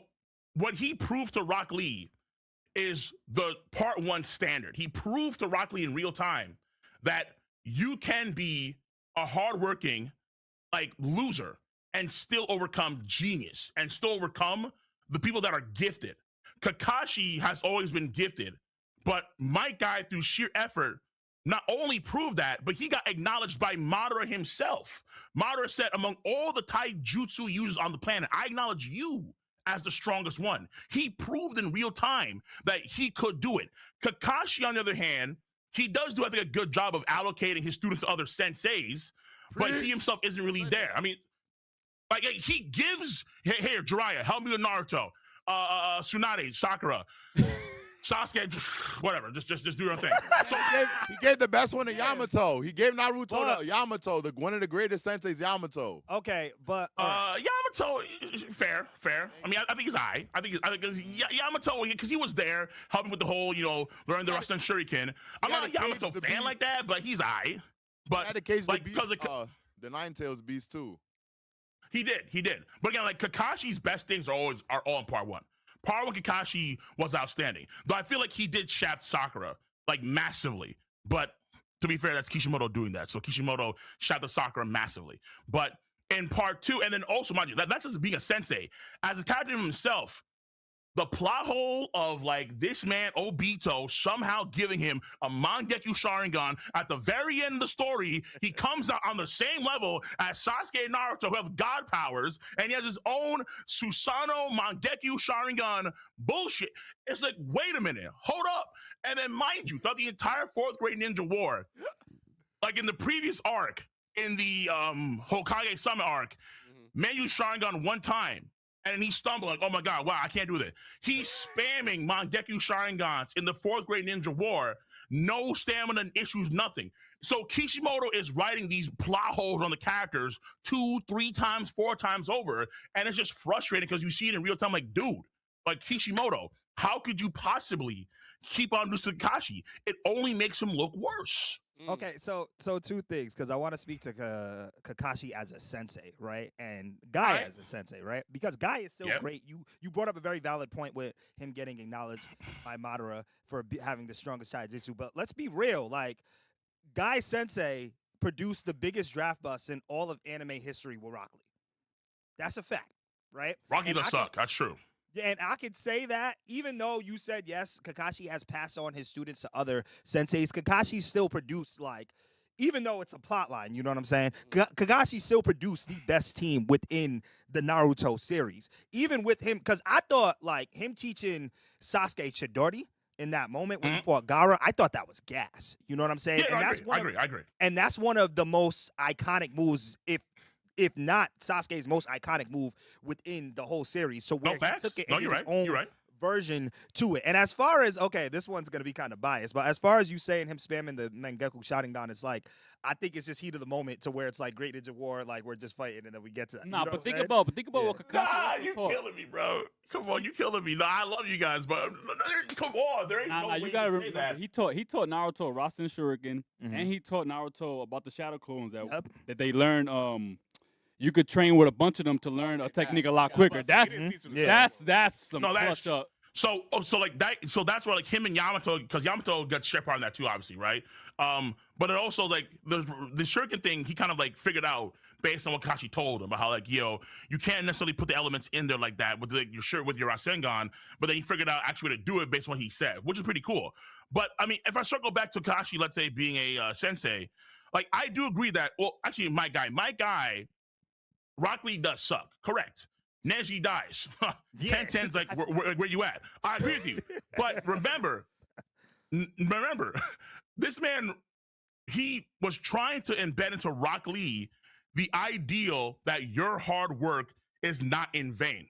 what he proved to Rock Lee is the part 1 standard. He proved to Rock Lee in real time that you can be a hardworking, like, loser and still overcome genius and still overcome the people that are gifted. Kakashi has always been gifted, but Might Guy, through sheer effort, not only proved that, but he got acknowledged by Madara himself. Madara said, among all the taijutsu users on the planet, I acknowledge you as the strongest one. He proved in real time that he could do it. Kakashi, on the other hand, he does do, I think, a good job of allocating his students to other senseis, but he himself isn't really there. I mean, like he gives, here, Jiraiya, help me with Naruto. Tsunade, Sakura, Sasuke, whatever. Just do your thing. So he gave the best one to Yamato. He gave Naruto to Yamato, one of the greatest senseis, Yamato. Okay, but Yamato, fair. I mean, I think he's I think Yamato, because he was there helping with the whole, learn the Rasen Shuriken. I'm not a Yamato fan like that, but he's But like because of the Nine Tails beast too. He did. But again, like Kakashi's best things are all in part one. Part one, Kakashi was outstanding. Though I feel like he did shaft Sakura like massively. But to be fair, that's Kishimoto doing that. So Kishimoto shafted Sakura massively. But in part two, and then also, mind you, that's just being a sensei. As a character himself, the plot hole of like this man Obito somehow giving him a Mangekyo Sharingan at the very end of the story, he comes out on the same level as Sasuke and Naruto, who have god powers, and he has his own Susanoo Mangekyo Sharingan bullshit. It's like, wait a minute, hold up. And then mind you, throughout the entire 4th grade ninja war, like in the previous arc, in the Hokage Summit arc, man used Sharingan one time. And he's stumbling, like, oh my God, wow, I can't do that. He's spamming Mangekyo Sharingans in the 4th grade ninja war. No stamina issues, nothing. So Kishimoto is writing these plot holes on the characters 2, 3 times, 4 times over. And it's just frustrating because you see it in real time, like, dude, like Kishimoto, how could you possibly keep on losing to Kakashi? It only makes him look worse. Okay, so 2 things, because I want to speak to Kakashi as a sensei, right? And Guy as a sensei, right? Because Guy is still great. You brought up a very valid point with him getting acknowledged by Madara for having the strongest taijutsu. But let's be real, like, Guy Sensei produced the biggest draft bust in all of anime history with Rock Lee. That's a fact, right? Rocky does suck. That's true. And I could say that even though you said, yes, Kakashi has passed on his students to other senseis, Kakashi still produced, like, even though it's a plot line, you know what I'm saying? Kakashi still produced the best team within the Naruto series. Even with him, because I thought, like, him teaching Sasuke Chidori in that moment when he fought Gaara, I thought that was gas. You know what I'm saying? Yeah, And I agree. And that's one of the most iconic moves, if not Sasuke's most iconic move within the whole series. So where he took it and did his own version to it. And as far as, okay, this one's going to be kind of biased, but as far as you saying him spamming the Mangekyo Sharingan, it's like, I think it's just heat of the moment to where it's like Great Ninja War, like we're just fighting and then we get to that. Nah, you know but think about what Kakashi you killing me, bro. Come on, you killing me. No, I love you guys, but come on, there ain't no way you gotta to say remember, that. he taught Naruto Rasen Shuriken, and he taught Naruto about the Shadow Clones that they learned. You could train with a bunch of them to learn a technique a lot quicker. That's some clutch up. So like that. So that's where like him and Yamato, because Yamato got share part in that too, obviously, right? But it also like the shuriken thing, he kind of like figured out based on what Kashi told him about how like, you can't necessarily put the elements in there like that with your Rasengan, but then he figured out actually to do it based on what he said, which is pretty cool. But I mean, if I circle back to Kashi, let's say being a sensei, like I do agree that. Well, actually, my guy. Rock Lee does suck, correct. Neji dies. 10-10's like, where you at? I agree with you. But remember, this man, he was trying to embed into Rock Lee the ideal that your hard work is not in vain.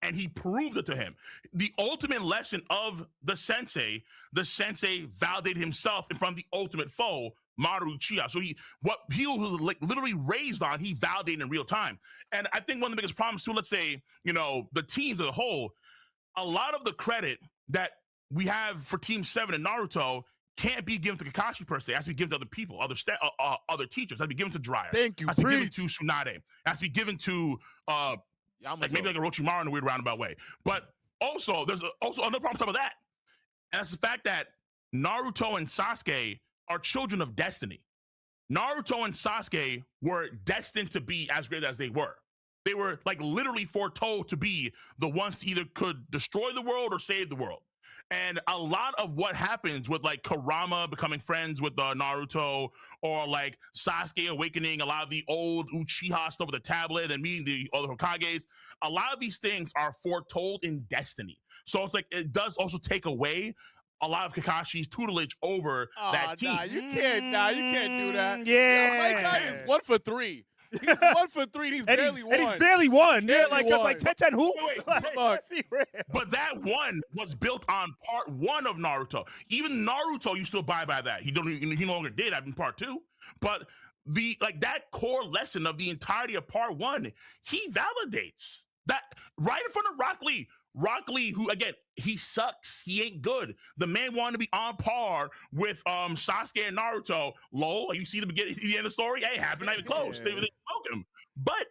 And he proved it to him. The ultimate lesson of the sensei validated himself in front of the ultimate foe, Maru Uchiha. So what he was like literally raised on, he validated in real time. And I think one of the biggest problems too, let's say, the teams as a whole, a lot of the credit that we have for Team 7 and Naruto can't be given to Kakashi per se. It has to be given to other people, other teachers. It has to be given to Jiraiya. Thank you. It has to be given to Tsunade. It has to be given to like maybe like a Orochimaru in a weird roundabout way. But also, there's also another problem on top of that. And that's the fact that Naruto and Sasuke are children of destiny. Naruto and Sasuke were destined to be as great as they were. They were like literally foretold to be the ones to either could destroy the world or save the world. And a lot of what happens with like Kurama becoming friends with Naruto, or like Sasuke awakening a lot of the old Uchiha stuff with the tablet and meeting the other Hokages, a lot of these things are foretold in destiny. So it's like it does also take away a lot of Kakashi's tutelage over that team. You can't do that. Yeah. My guy is 1 for 3. He's 1 for 3. He's barely won. And he's barely won. Yeah, Barely it's won. like 10-10 who? Wait, Like, let's be real. But that one was built on part 1 of Naruto. Even Naruto used to abide by that. He no longer did in part 2. But that core lesson of the entirety of part 1, he validates that right in front of Rock Lee. Rock Lee, who again, he sucks. He ain't good. The man wanted to be on par with Sasuke and Naruto. Lol, you see the beginning, the end of the story? It ain't happened, not even close. They smoke him. But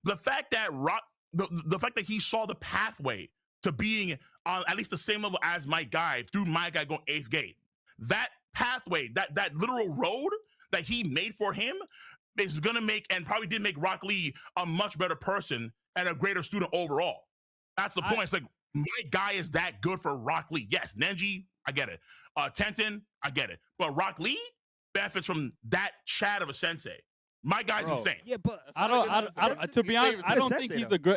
the fact that the fact that he saw the pathway to being on at least the same level as my guy through my guy going 8th gate, that pathway, that literal road that he made for him is gonna make, and probably did make, Rock Lee a much better person and a greater student overall. That's the point. It's like, my guy is that good for Rock Lee. Yes, Nenji, I get it. Tenten, I get it. But Rock Lee benefits from that chat of a sensei. My guy's insane. Yeah, but to be honest, I don't think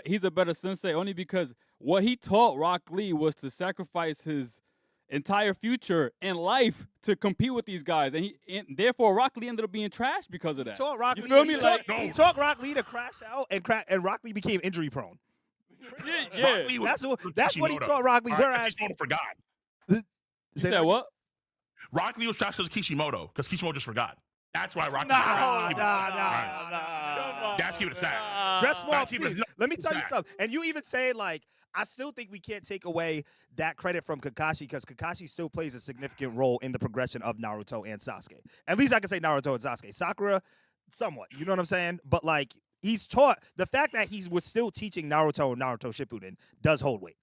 he's a better sensei, only because what he taught Rock Lee was to sacrifice his entire future and life to compete with these guys, and therefore Rock Lee ended up being trash because of that. He taught Rock you Lee, feel me? He taught Rock Lee to crash out, and Rock Lee became injury prone. Yeah. That's what he taught Rock Lee. Whereas Kishimoto forgot. You said what? Rock Lee was trash because Kishimoto just forgot. That's why Rock Lee. Nah. That's keep it sad. Dress small, please. Let me tell you something. And you even say, like, I still think we can't take away that credit from Kakashi, because Kakashi still plays a significant role in the progression of Naruto and Sasuke. At least I can say Naruto and Sasuke. Sakura, somewhat. You know what I'm saying? But, like, he's taught, the fact that he was still teaching Naruto and Naruto Shippuden does hold weight.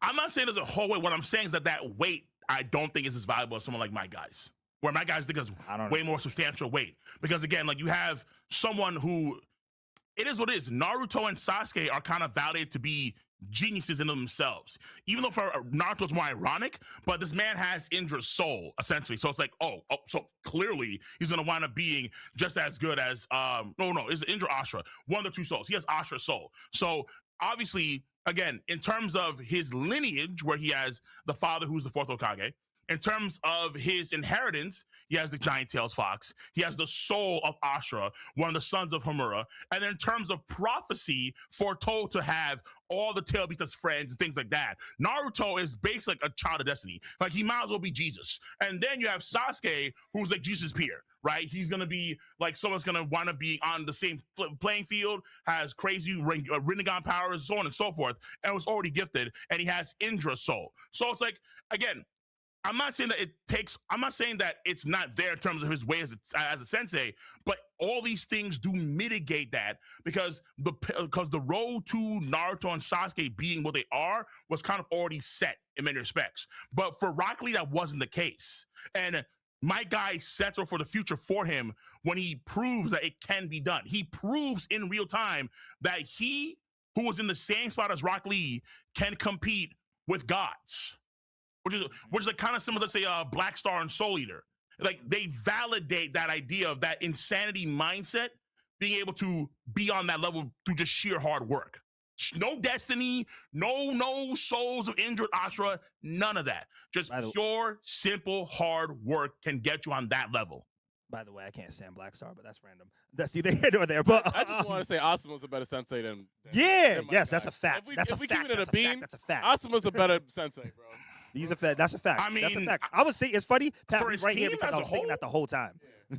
I'm not saying there's a whole weight. What I'm saying is that weight, I don't think is as valuable as someone like my guys. Where my guys think is way more substantial weight. Because again, like, you have someone who, it is what it is. Naruto and Sasuke are kind of validated to be geniuses in themselves. Even though for Naruto's more ironic, but this man has Indra's soul, essentially. So it's like, so clearly he's going to wind up being just as good as, is Indra Ashura? One of the two souls. He has Ashura's soul. So obviously, again, in terms of his lineage, where he has the father who's the 4th Hokage, in terms of his inheritance, he has the giant tails fox. He has the soul of Ashura, one of the sons of Homura. And in terms of prophecy, foretold to have all the tail beasts as friends and things like that. Naruto is basically like a child of destiny. Like, he might as well be Jesus. And then you have Sasuke, who's like Jesus' peer, right? He's going to be like someone's going to want to be on the same playing field, has crazy Rinnegan powers, so on and so forth, and was already gifted. And he has Indra's soul. So it's like, again, I'm not saying that it's not there in terms of his way as a sensei, but all these things do mitigate that, because the road to Naruto and Sasuke being what they are was kind of already set in many respects. But for Rock Lee, that wasn't the case. And my guy sets up for the future for him when he proves that it can be done. He proves in real time that he, who was in the same spot as Rock Lee, can compete with gods. Which is like kind of similar to, say, Black Star and Soul Eater. Like, they validate that idea of that insanity mindset, being able to be on that level through just sheer hard work. No destiny, no souls of Indra, Ashura, none of that. Just pure, simple, hard work can get you on that level. By the way, I can't stand Black Star, but that's random. That's neither here nor there. But I just want to say Asuma's a better sensei than yes, that's a fact. If we keep it in a beam, that's a fact. Asuma's a better sensei, bro. He's a fact. That's a fact. I mean, that's a fact. I would say it's funny, Pat, right here, team because I was thinking that the whole time. Yeah.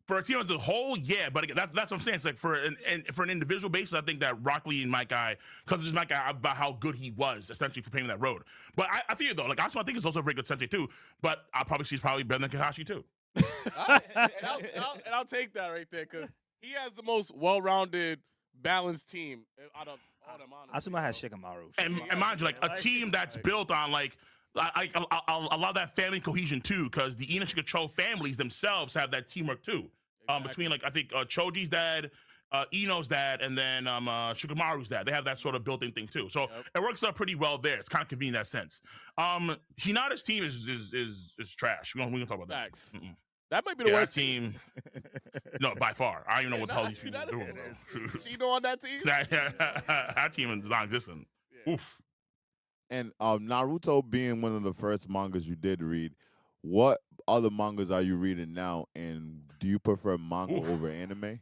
For a team as a whole, yeah, but that's what I'm saying. It's like for an individual basis, I think that Rock Lee and my guy, because it's my guy about how good he was, essentially, for paving that road. But I feel though, like, Asuma, I think is also a very good sensei too. But she's probably better than Kakashi too. And I'll take that right there, because he has the most well-rounded, balanced team out of all them. Asuma has Shikamaru. And mind you, like, a team that's built on like a lot of that family cohesion too, because the Ina Shikacho families themselves have that teamwork too. Between, like, I think Choji's dad Ino's dad, and then Shikamaru's dad. They have that sort of built-in thing too. So it works out pretty well there. It's kind of convenient in that sense. Hinata's team is trash. We don't talk about that. Facts. That might be the worst team. No, by far. I don't even know what the hell these people are doing. Shino on that team? That team is non-existent. Yeah. Oof. And Naruto being one of the first mangas you did read, what other mangas are you reading now? And do you prefer manga over anime?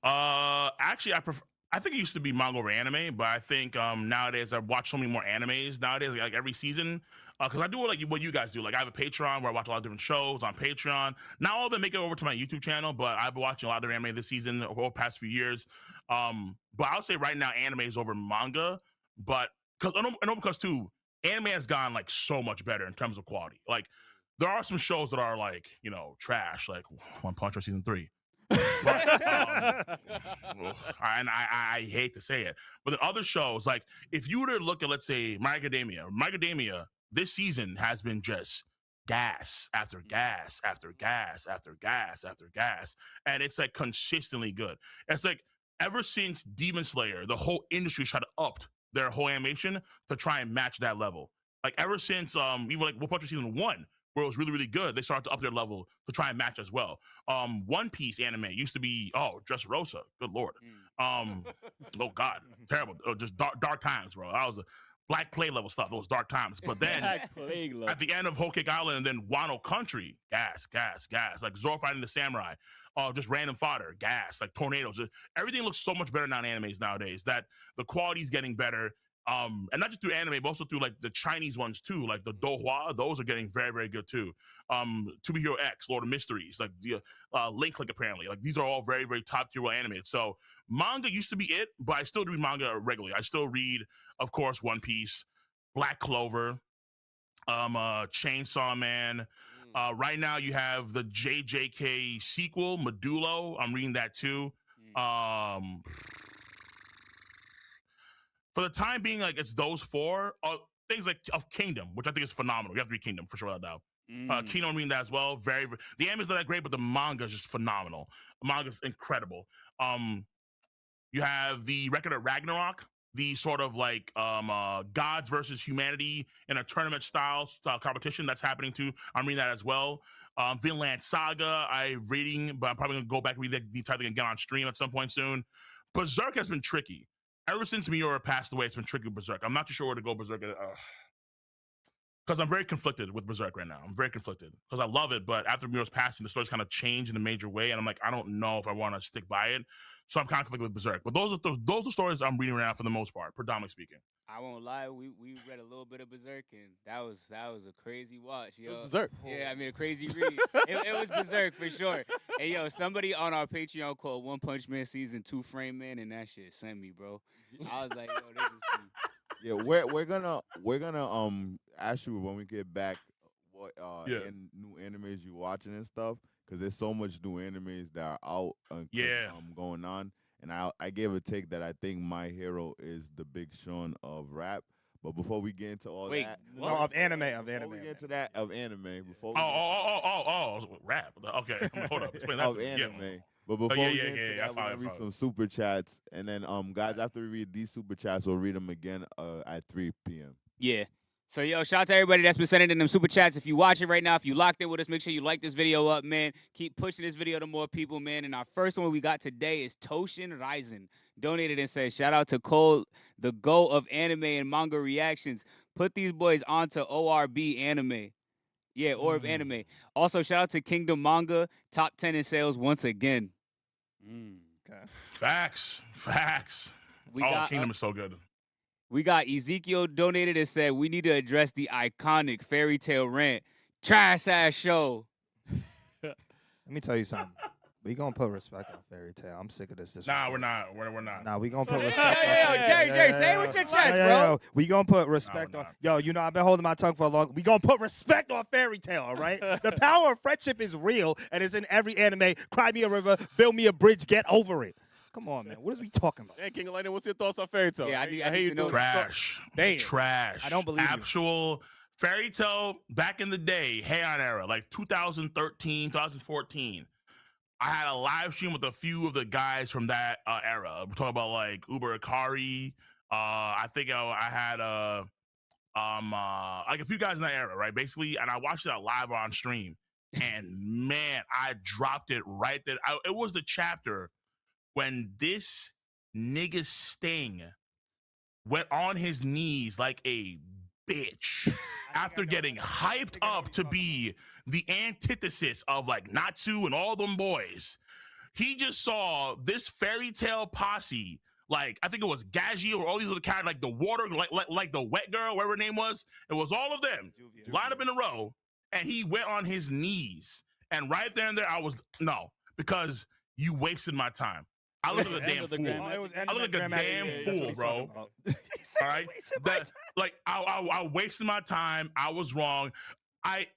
Actually, I think it used to be manga over anime, but I think nowadays I watch so many more animes nowadays, like every season. Because I do like what you guys do. Like I have a Patreon where I watch a lot of different shows on Patreon. Not all of them make it over to my YouTube channel, but I've been watching a lot of anime this season over the past few years. But I would say right now anime is over manga. But because too, anime has gone like so much better in terms of quality. Like there are some shows that are like trash, like One Punch Man season 3. But, and I hate to say it, but then other shows, like if you were to look at, let's say, My Academia this season has been just gas after gas after gas after gas after gas, and it's like consistently good. It's like ever since Demon Slayer, the whole industry tried to up their whole animation to try and match that level. Like ever since even like One Punch Man season 1, where it was really, really good, they started to up their level to try and match as well. One Piece anime used to be, Dressrosa. Good Lord. Oh, God. Terrible. Just dark times, bro. That was a Black Plague level stuff. It was dark times. But then at the end of Whole Cake Island and then Wano Country, gas. Like Zoro fighting the samurai. Just random fodder, gas, like tornadoes. Everything looks so much better now in animes nowadays that the quality's getting better. And not just through anime, but also through like the Chinese ones too, like the Dohua. Those are getting very, very good too. To Be Hero X, Lord of Mysteries, like the Link apparently. Like these are all very, very top tier animated. So manga used to be it, but I still read manga regularly. I still read, of course, One Piece, Black Clover, Chainsaw Man. Right now you have the JJK sequel, Medulo. I'm reading that too. For the time being, like it's those 4 things like of Kingdom, which I think is phenomenal. You have to read Kingdom for sure, without doubt. Kingdom, I'm reading that as well. Very, very, the anime is not that great, but the manga is just phenomenal. The manga is incredible. You have the Record of Ragnarok, the sort of like gods versus humanity in a tournament style competition that's happening too. I'm reading that as well. Vinland Saga, I'm reading, but I'm probably gonna go back and read the entire thing again on stream at some point soon. Berserk has been tricky. Ever since Miura passed away, it's been tricky with Berserk. I'm not too sure where to go Berserk. Because I'm very conflicted with Berserk right now. I'm very conflicted because I love it, but after Miura's passing, the story's kind of changed in a major way, and I'm like, I don't know if I want to stick by it. So I'm kind of conflicted with Berserk. But those are stories I'm reading right now for the most part, predominantly speaking. I won't lie, we read a little bit of Berserk, and that was a crazy watch, yo. It was Berserk. Yeah, I mean a crazy read. it was Berserk for sure. And yo, somebody on our Patreon called One Punch Man season 2 Frame Man, and that shit sent me, bro. I was like, yo, this is Yeah, we're gonna ask you when we get back what new animes you watching and stuff, because there's so much new animes that are out going on. And I gave a take that I think My Hero is the Big Sean of rap. But before we get into all that, of anime. Before we get into that of anime, rap. Okay, hold up. Explain that of anime. Yeah. But before we get into that, we're gonna read some super chats, and then guys, after we read these super chats, we'll read them again at 3 p.m. Yeah. So, yo, shout out to everybody that's been sending in them super chats. If you watch it right now, if you locked in with us, make sure you like this video up, man. Keep pushing this video to more people, man. And our first one we got today is Toshin Ryzen. Donated and said, shout out to Cole, the GO of anime and manga reactions. Put these boys onto ORB anime. Yeah, Orb anime. Also, shout out to Kingdom Manga, top 10 in sales once again. Okay. Facts. Kingdom is so good. We got Ezekiel donated and said, we need to address the iconic fairy tale rant. Trash ass show. Let me tell you something. We gonna put respect on fairy tale. I'm sick of this. Nah, we're not. We're not. Nah, we gonna put respect on Jerry, say it with your chest, bro. We gonna put respect on. Yo, you know I've been holding my tongue for a long. We gonna put respect on fairy tale, all right? The power of friendship is real and it's in every anime. Cry me a river, build me a bridge, get over it. Come on, man. What is we talking about? Hey, King of Lightning, what's your thoughts on fairy tale? Yeah, I hate to know. Trash. Trash. I don't believe Actual fairy tale back in the day, Heian era, like 2013, 2014. I had a live stream with a few of the guys from that era. We're talking about like Uber Akari. I think I had like a few guys in that era, right? Basically, and I watched it live on stream. And man, I dropped it right there. It was the chapter when this nigga Sting went on his knees like a bitch after getting hyped up to be the antithesis of like Natsu and all them boys. He just saw this fairy tale posse, like I think it was Gaji or all these other characters, like the water, like the wet girl, whatever her name was. It was all of them lined up in a row, and he went on his knees. And right there and there, I was because you wasted my time. I look like a damn fool. I look like a damn fool, bro. All right, like I wasted my time. I was wrong.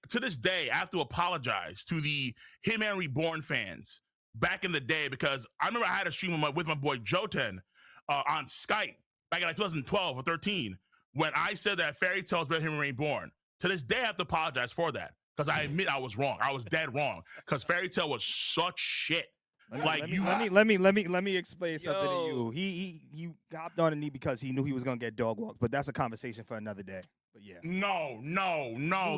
To this day, I have to apologize to the Hitman Reborn fans back in the day, because I remember I had a stream with my boy Joten on Skype back in like 2012 or 13 when I said that Fairy Tail is better than Hitman Reborn. To this day, I have to apologize for that, because I admit I was wrong. I was dead wrong, because Fairy Tail was such shit. Let me explain something to you. He hopped on a knee because he knew he was gonna get dog walked, but that's a conversation for another day. But yeah, no.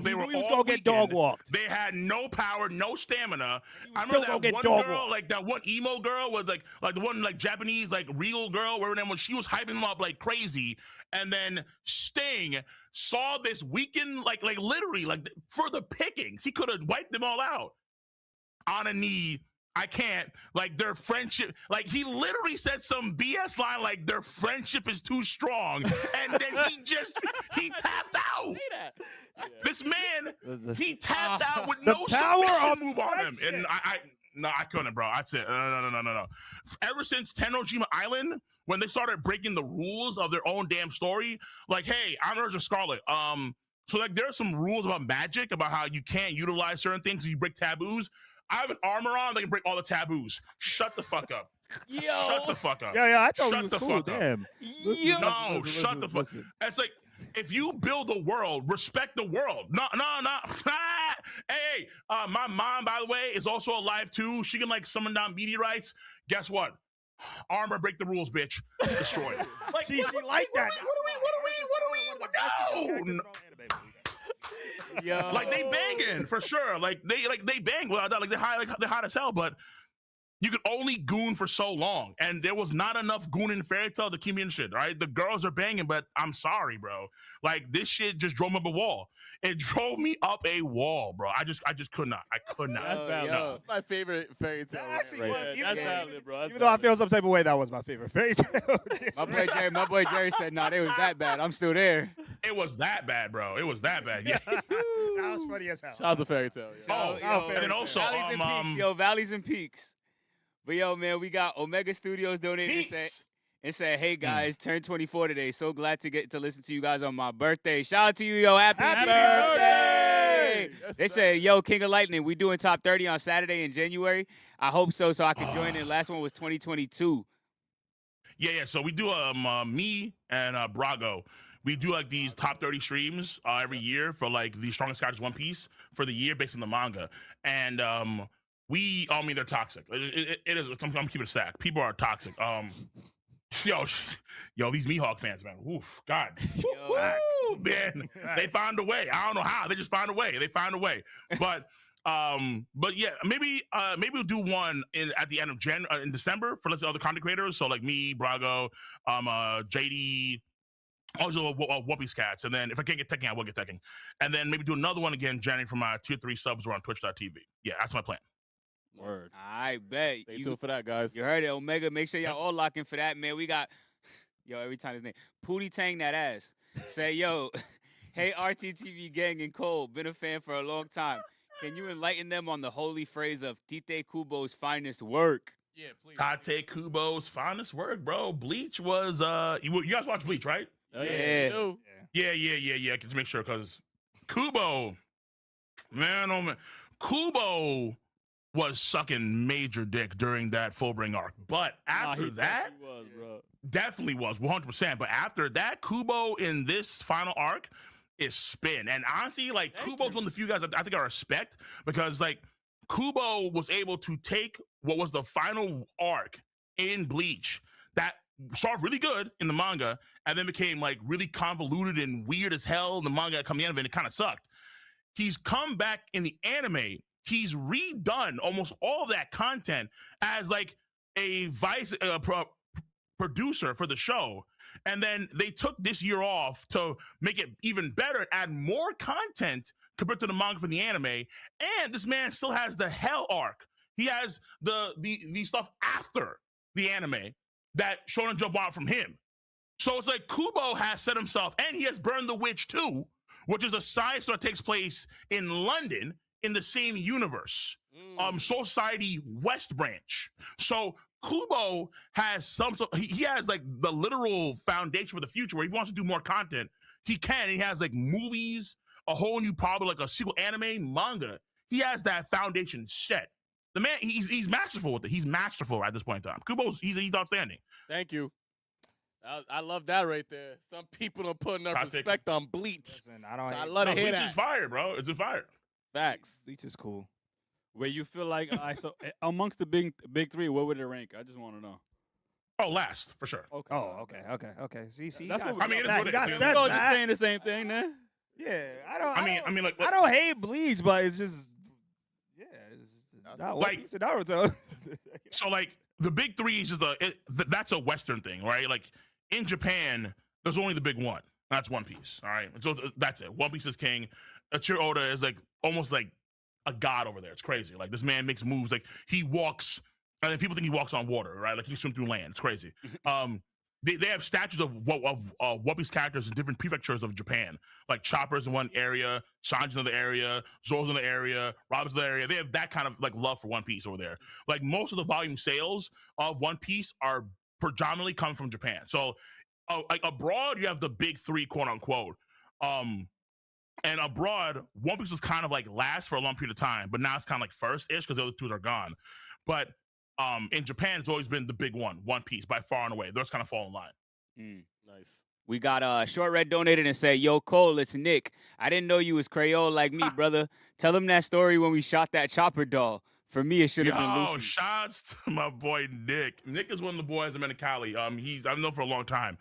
They were he was gonna get dog walked. They had no power, no stamina. I remember that one girl, walked. Like that one emo girl was like the one like Japanese like real girl, where then when she was hyping him up like crazy, and then Sting saw this weekend like literally like for the pickings. He could have wiped them all out on a knee. I can't, like, their friendship, like, he literally said some BS line, like, their friendship is too strong, and then he tapped out. This man, he tapped out with no submission move on him, and I couldn't, bro. That's it. No. Ever since Tenojima Island, when they started breaking the rules of their own damn story, like, hey, I'm Ursa Scarlet, so, like, there are some rules about magic, about how you can't utilize certain things if you break taboos. I have an armor on that can break all the taboos. Shut the fuck up. Yo. Shut the fuck up. Yeah, I thought he was cool. Damn. Shut the fuck up. It's like, if you build a world, respect the world. No. Hey, my mom, by the way, is also alive too. She can like summon down meteorites. Guess what? Armor, break the rules, bitch. Destroy it. Like, she like that. What do we? No. Yo. Like they banging for sure. Like they bang without that. Like they're hot as hell, but you could only goon for so long, and there was not enough goon in Fairy Tail to keep me in shit. Right, the girls are banging, but I'm sorry, bro. Like this shit just drove me up a wall. It drove me up a wall, bro. I just could not. I could not. That's valid. That's my favorite Fairy Tail. That actually right was. That's valid, bro. Even though I feel some type of way, that was my favorite Fairy Tail. My boy Jerry said, "Nah, it was that bad. I'm still there." It was that bad, bro. It was that bad. Yeah. That was funny as hell. Shout out to Fairy Tail. Yeah. And then also Valleys and peaks, Valleys and peaks. But yo, man, we got Omega Studios donating and said, "Hey guys, turned 24 today. So glad to get to listen to you guys on my birthday. Shout out to you, yo. Happy birthday!" Yes, They sir. said, "Yo, King of Lightning, we doing top 30 on Saturday in January. I hope so I can join in. Last one was 2022." Yeah. So we do me and Brago. We do like these top 30 streams every year for like the strongest characters One Piece for the year based on the manga. And they're toxic. It is. I'm keeping it stacked. People are toxic. Yo, these Mihawk fans, man. Oof, God. Woo, man. They found a way. I don't know how. They just found a way. They found a way. But yeah, maybe we'll do one at the end of in December for let's say other content creators. So like me, Brago, JD. Also, One Piece cats, and then if I can't get Tekken, I will get Tekken, and then maybe do another one again, January for my tier 3 subs. We're on Twitch.tv. Yeah, that's my plan. Word. I bet. Stay tuned for that, guys. You heard it, Omega. Make sure y'all all lock in for that, man. We got, every time his name, Pootie Tang that ass. Say, yo, hey, RTTV gang and Cole, been a fan for a long time. Can you enlighten them on the holy phrase of Tite Kubo's finest work? Yeah, please. Tate Kubo's finest work, bro. Bleach was, you guys watch Bleach, right? Yeah. Yeah. Just make sure, because Kubo, man, oh man, Kubo was sucking major dick during that Fullbring arc. But after that, definitely was 100%. But after that, Kubo in this final arc is spin. And honestly, like, Kubo's one of the few guys I think I respect, because, like, Kubo was able to take what was the final arc in Bleach that started really good in the manga and then became like really convoluted and weird as hell in the manga coming in, and it kind of sucked. He's come back in the anime. He's redone almost all of that content as like a producer for the show. And then they took this year off to make it even better, add more content compared to the manga from the anime. And this man still has the Hell arc. He has the stuff after the anime that Shonen Jump wanted from him. So it's like Kubo has set himself, and he has Burn the Witch too, which is a side story that takes place in London in the same universe. Soul Society West Branch. So Kubo has he has like the literal foundation for the future where if he wants to do more content, he can. He has like movies, a whole new probably like a sequel anime, manga. He has that foundation set. The man, he's masterful with it. He's masterful at this point in time. Kubo's he's outstanding. Thank you. I love that right there. Some people don't put enough respect on Bleach. Listen, I love to hear Bleach that. is fire, bro. It's fire. Facts. Bleach is cool. Where you feel like so amongst the big three, where would it rank? I just want to know. Oh, last for sure. Okay. Oh, okay. See, That's what I mean, you it got is. sense, Just man. saying the same thing, then. Yeah, I mean, like, I don't hate Bleach, but it's just, yeah, it's just not like- One Piece and Naruto. So like the big three is just that's a Western thing, right? Like in Japan, there's only the big one. That's One Piece. All right, so that's it. One Piece is king. Ichiro Oda is like almost like a god over there. It's crazy. Like this man makes moves. Like he walks, and then people think he walks on water, right? Like he swims through land. It's crazy. They have statues of One Piece characters in different prefectures of Japan. Like Chopper's in one area, Sanji's in another area, Zoro's in the area, Robin's in the area. They have that kind of like love for One Piece over there. Like most of the volume sales of One Piece are predominantly coming from Japan. So like abroad, you have the big three, quote unquote. And abroad, One Piece was kind of like last for a long period of time, but now it's kind of like first-ish because the other two are gone. But in Japan, it's always been the big one, One Piece, by far and away. Those kind of fall in line. Nice. We got Short Red donated and said, "Yo, Cole, it's Nick. I didn't know you was Creole like me, brother. Tell him that story when we shot that Chopper doll. For me, it should have been Luffy." Shots to my boy Nick. Nick is one of the boys in Cali. I've known for a long time.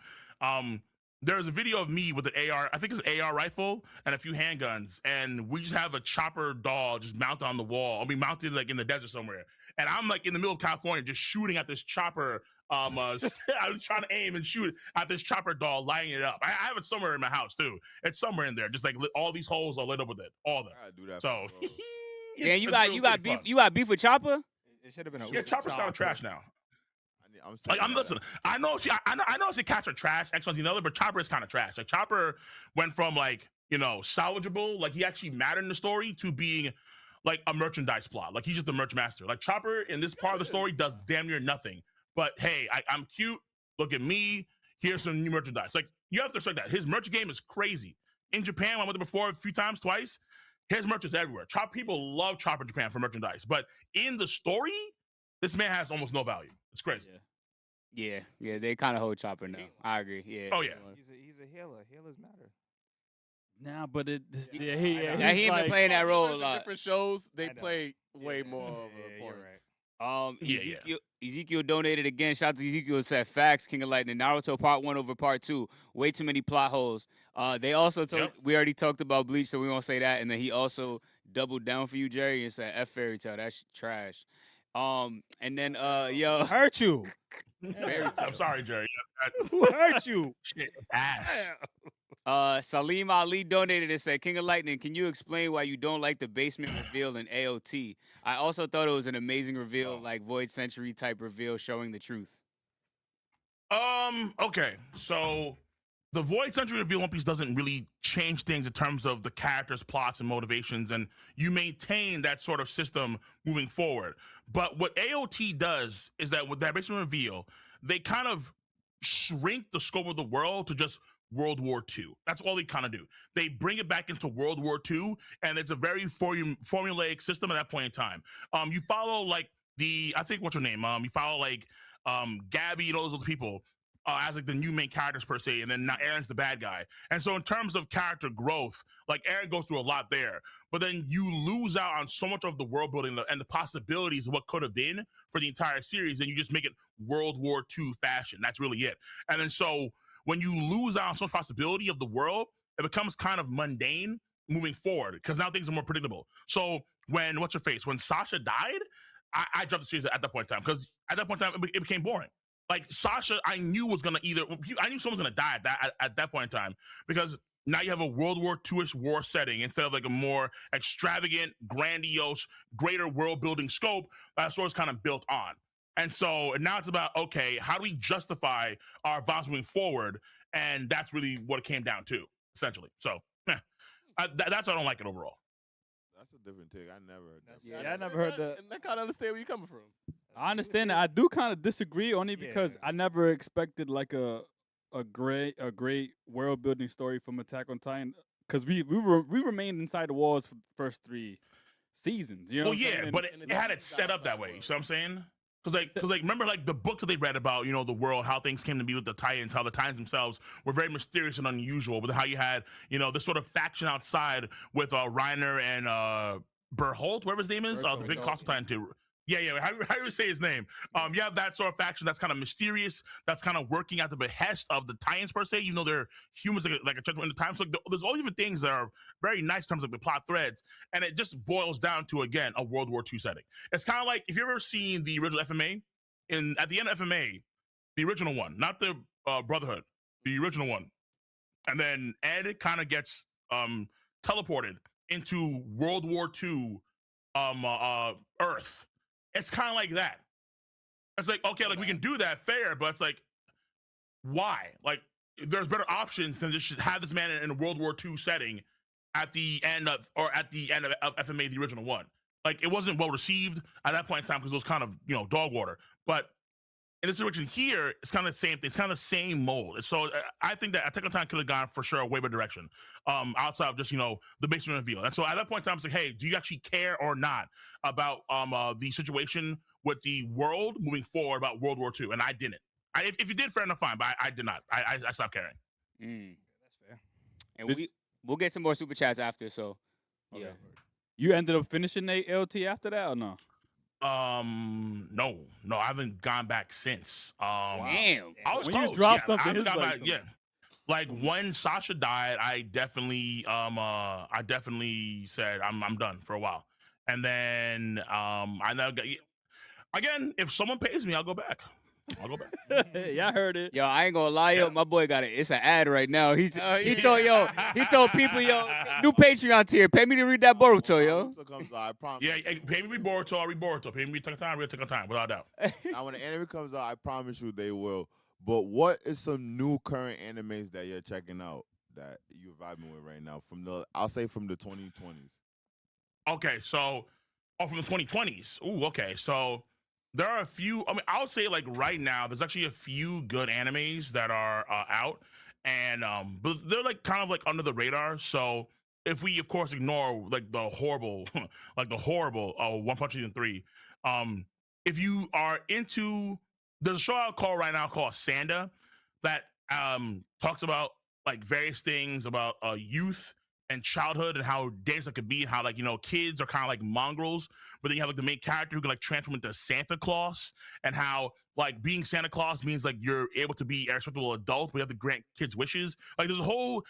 There's a video of me with an AR, I think it's an AR rifle and a few handguns, and we just have a Chopper doll just mounted on the wall. Mounted like in the desert somewhere, and I'm like in the middle of California just shooting at this Chopper. I was trying to aim and shoot at this Chopper doll, lighting it up. I have it somewhere in my house too. It's somewhere in there, just like all these holes are lit up with it, all of them. I do that. So, Yeah, you got beef. You got beef with Chopper? It should have been a yeah, Chopper's kind of trash now. I'm listen. I know it's a catch or trash, X1 another, but Chopper is kind of trash. Like Chopper went from like salvageable, like he actually mattered in the story, to being like a merchandise plot. Like he's just the merch master. Like Chopper in this part of the story does damn near nothing. But hey, I'm cute. Look at me. Here's some new merchandise. Like you have to respect that. His merch game is crazy. In Japan, I went there before a few times, twice. His merch is everywhere. People love Chopper in Japan for merchandise, but in the story, this man has almost no value. It's crazy. Yeah, they kind of hold Chopper now. I agree. Yeah. Oh yeah. He's a healer. Healers matter. Nah, but he he ain't ain't been playing that role a In lot. different shows, they I know. play way Yeah. more of Yeah, a you're point. right. Ezekiel donated again. Shout out to Ezekiel. Said facts. King of Lightning. Naruto Part 1 over Part 2. Way too many plot holes. They also we already talked about Bleach, so we won't say that. And then he also doubled down for you, Jerry, and said F Fairy Tail. That's trash. And then Who hurt you? I'm sorry, Jerry. Who hurt you? Shit, ass. Salim Ali donated and said, King of Lightning, can you explain why you don't like the basement reveal in AOT? I also thought it was an amazing reveal, like Void Century type reveal showing the truth. Okay. So the Void Century reveal One Piece doesn't really change things in terms of the characters, plots, and motivations, and you maintain that sort of system moving forward. But what AOT does is that with that basement reveal, they kind of shrink the scope of the world to just World War II. That's all they kind of do. They bring it back into World War II, and it's a very formulaic system at that point in time. You follow like I think what's her name? You follow like Gabby and all those other people. as like the new main characters per se, and then now Aaron's the bad guy. And so in terms of character growth, like Aaron goes through a lot there, but then you lose out on so much of the world building and the possibilities of what could have been for the entire series, and you just make it World War II fashion. That's really it. And then so when you lose out on so much possibility of the world, it becomes kind of mundane moving forward because now things are more predictable. So when when Sasha died, I dropped the series at that point in time because at that point in time it became boring. Like Sasha, I knew was gonna I knew someone was gonna die at that point in time because now you have a World War II-ish war setting instead of like a more extravagant, grandiose, greater world building scope that story's kind of built on. And so now it's about, okay, how do we justify our violence moving forward? And that's really what it came down to, essentially. So that's why I don't like it overall. That's a different take. I never heard that. Yeah, I never heard that. And I kind of understand where you're coming from. I understand that. I do kind of disagree only because I never expected like a great world building story from Attack on Titan because we remained inside the walls for the first 3 seasons. You know? Well, yeah, but it had it set up that way. You see what I'm saying? Because remember like the books that they read about, you know, the world, how things came to be with the Titans, how the Titans themselves were very mysterious and unusual, with how you had, you know, this sort of faction outside with Reiner and Berholt, whatever his name is, the big Costa Titan too. Yeah. How do you say his name? You have that sort of faction that's kind of mysterious, that's kind of working at the behest of the Titans per se, even though they're humans like a judgment in the time. So there's all different things that are very nice in terms of the plot threads, and it just boils down to, again, a World War II setting. It's kind of like if you've ever seen the original FMA, at the end of FMA, the original one, not the Brotherhood, the original one, and then Ed kind of gets teleported into World War II Earth. It's kind of like that. It's like, okay, like we can do that, fair, but it's like, why? Like, there's better options than just have this man in a World War II setting at the end of FMA, the original one. Like, it wasn't well received at that point in time because it was kind of, you know, dog water. But in this situation here, it's kind of the same thing. It's kind of the same mold. So I think that Attack on Titan could have gone for sure a way better direction, outside of just, you know, the basement reveal. And so at that point in time, it's like, hey, do you actually care or not about the situation with the world moving forward about World War II? And I didn't. If you did, fair enough, fine. But I did not. I stopped caring. That's fair. And we'll get some more super chats after. So yeah. You ended up finishing the LT after that or no? No, I haven't gone back since. Damn. I was when close. you drop I something, haven't it's gone like back. Yeah, like when Sasha died, I definitely said I'm done for a while, and then I now again, if someone pays me, I'll go back. Yeah, I heard it. Yo, I ain't gonna lie, yo. My boy got it. It's an ad right now. He told people, yo, new Patreon tier. Pay me to read that Boruto, yo. Comes out, I promise. Yeah, pay me Boruto, I'll read Boruto. Pay me take time, without a doubt. Now, when the anime comes out, I promise you they will. But what is some new current animes that you're checking out that you're vibing with right now? I'll say from the 2020s. Okay, so from the 2020s. Ooh, okay, so. There are a few. I mean, I would say like right now, there's actually a few good animes that are out, and but they're like kind of like under the radar. So if we, of course, ignore like the horrible, One Punch Season 3, if you are into, there's a show out right now called Sanda that talks about like various things about youth and childhood and how dangerous it could be, and how, like, you know, kids are kind of like mongrels, but then you have like the main character who can like transform into Santa Claus, and how like being Santa Claus means like you're able to be a respectable adult, but you have to grant kids wishes. Like there's a whole,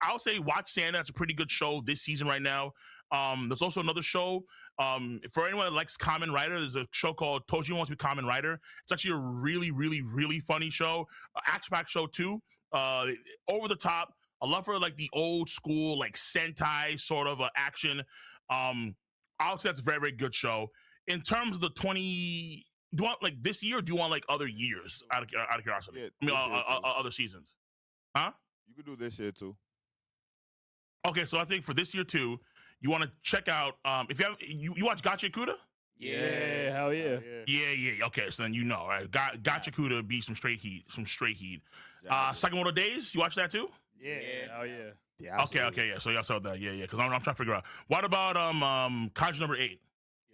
I would say watch Santa. It's a pretty good show this season right now. There's also another show for anyone that likes Kamen Rider. There's a show called Toji Wants to Be Kamen Rider. It's actually a really, really, really funny show, action-packed show too. Over the top. I love for like the old school, like Sentai sort of action. I would say that's a very, very good show. In terms of the do you want like this year, or do you want like other years out of curiosity? Yeah, I mean, other seasons. Huh? You could do this year too. Okay, so I think for this year too, you want to check out if you have you watch Gacha Kuda? Yeah, hell yeah. Yeah. Okay, so then you know, right? Gacha Kuda be some straight heat. Sakamoto Days, you watch that too? Yeah, hell yeah. Yeah. Okay, yeah. So y'all saw that, yeah. Because I'm trying to figure out what about Kaiju number 8?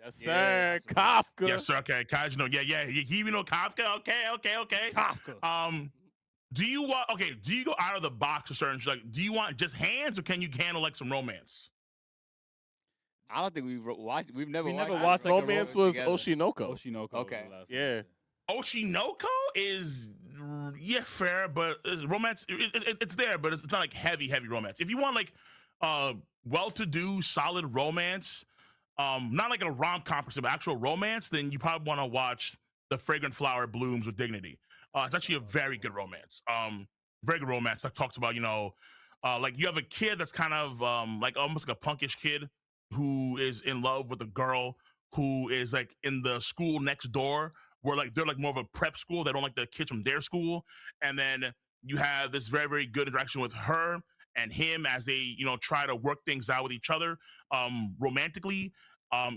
Yes, sir. Kafka. Yes, sir. Okay, Kaiju. Yeah. Hibino Kafka. Okay. Kafka. Do you want? Okay, do you go out of the box for certain? Like, do you want just hands, or can you handle like some romance? I don't think we've watched. We've never We never watched. watched, like, a Romance was together. Oshinoko. Oshinoko. Okay. Was the last Yeah. one. Oshinoko is fair, but romance it's there, but it's not like heavy romance. If you want like well-to-do solid romance, not like a rom-com per se, but actual romance, then you probably want to watch The Fragrant Flower Blooms with Dignity. It's actually a very good romance. Very good romance that talks about like you have a kid that's kind of like almost like a punkish kid who is in love with a girl who is like in the school next door, where like they're like more of a prep school. They don't like the kids from their school. And then you have this very, very good interaction with her and him as they, try to work things out with each other romantically,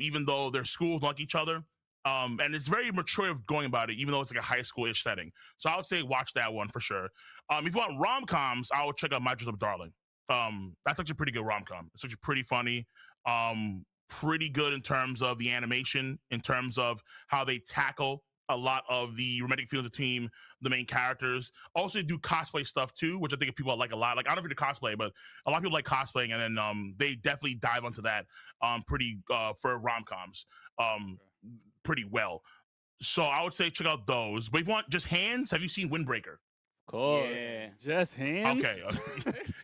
even though their schools don't like each other. And it's very mature of going about it, even though it's like a high school-ish setting. So I would say watch that one for sure. If you want rom-coms, I would check out My Dress Up Darling. That's actually a pretty good rom-com. It's actually pretty funny. Pretty good in terms of the animation, in terms of how they tackle a lot of the romantic feelings between the main characters. Also do cosplay stuff too, which I think people like a lot. Like, I don't know if you do cosplay, but a lot of people like cosplaying, and then they definitely dive onto that pretty for rom-coms pretty well. So I would say check out those. But if you want just hands, have you seen Windbreaker? Of course. Yeah. Just hands. Okay.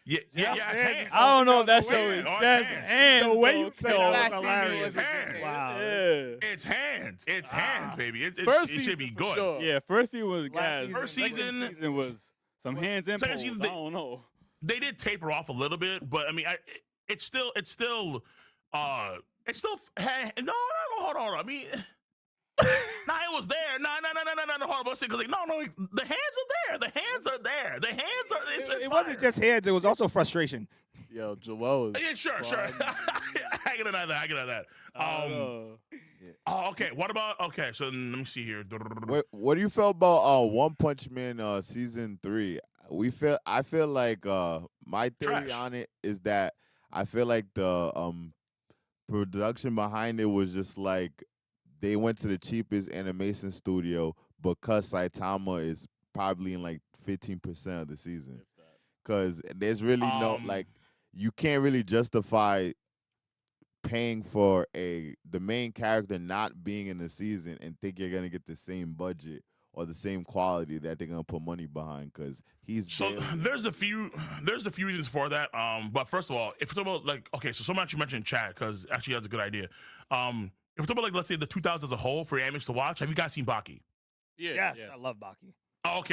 yeah, Just it's hands. hands. I don't know if that Oh, show yeah. is Oh, just hands. hands. The way though, you said Kel. that Last was season hilarious. was just hands. Wow. Yeah. It's hands. It's hands, baby. It First should season be for good. sure. Yeah, first season was Last gas. season- First Second season- season was some hands and Second poles. season, I don't know. They did taper off a little bit, but I mean, it's still hey, no, hold on. I mean, nah, it was there. No, hold on, because like, no, the hands are there. The hands are there. The hands are. It's It wasn't fire. just hands. It was also frustration. Yo, Joel is Yeah, sure. fun. I can deny that. I don't know. Oh, okay. What about? Okay, so let me see here. What do you feel about One Punch Man season 3? I feel like my theory Trash. on it is that I feel like the production behind it was just like they went to the cheapest animation studio because Saitama is probably in like 15% of the season. Because there's really no like you can't really justify paying for the main character not being in the season and think you're gonna get the same budget or the same quality that they're gonna put money behind, because he's So barely- there's a few reasons for that. But first of all, if we're talking about like, okay, so someone actually mentioned chat, because actually that's a good idea. If we're talking about like, let's say the 2000s as a whole for animes to watch, have you guys seen Baki? Yeah. Yes, I love Baki. Oh, okay.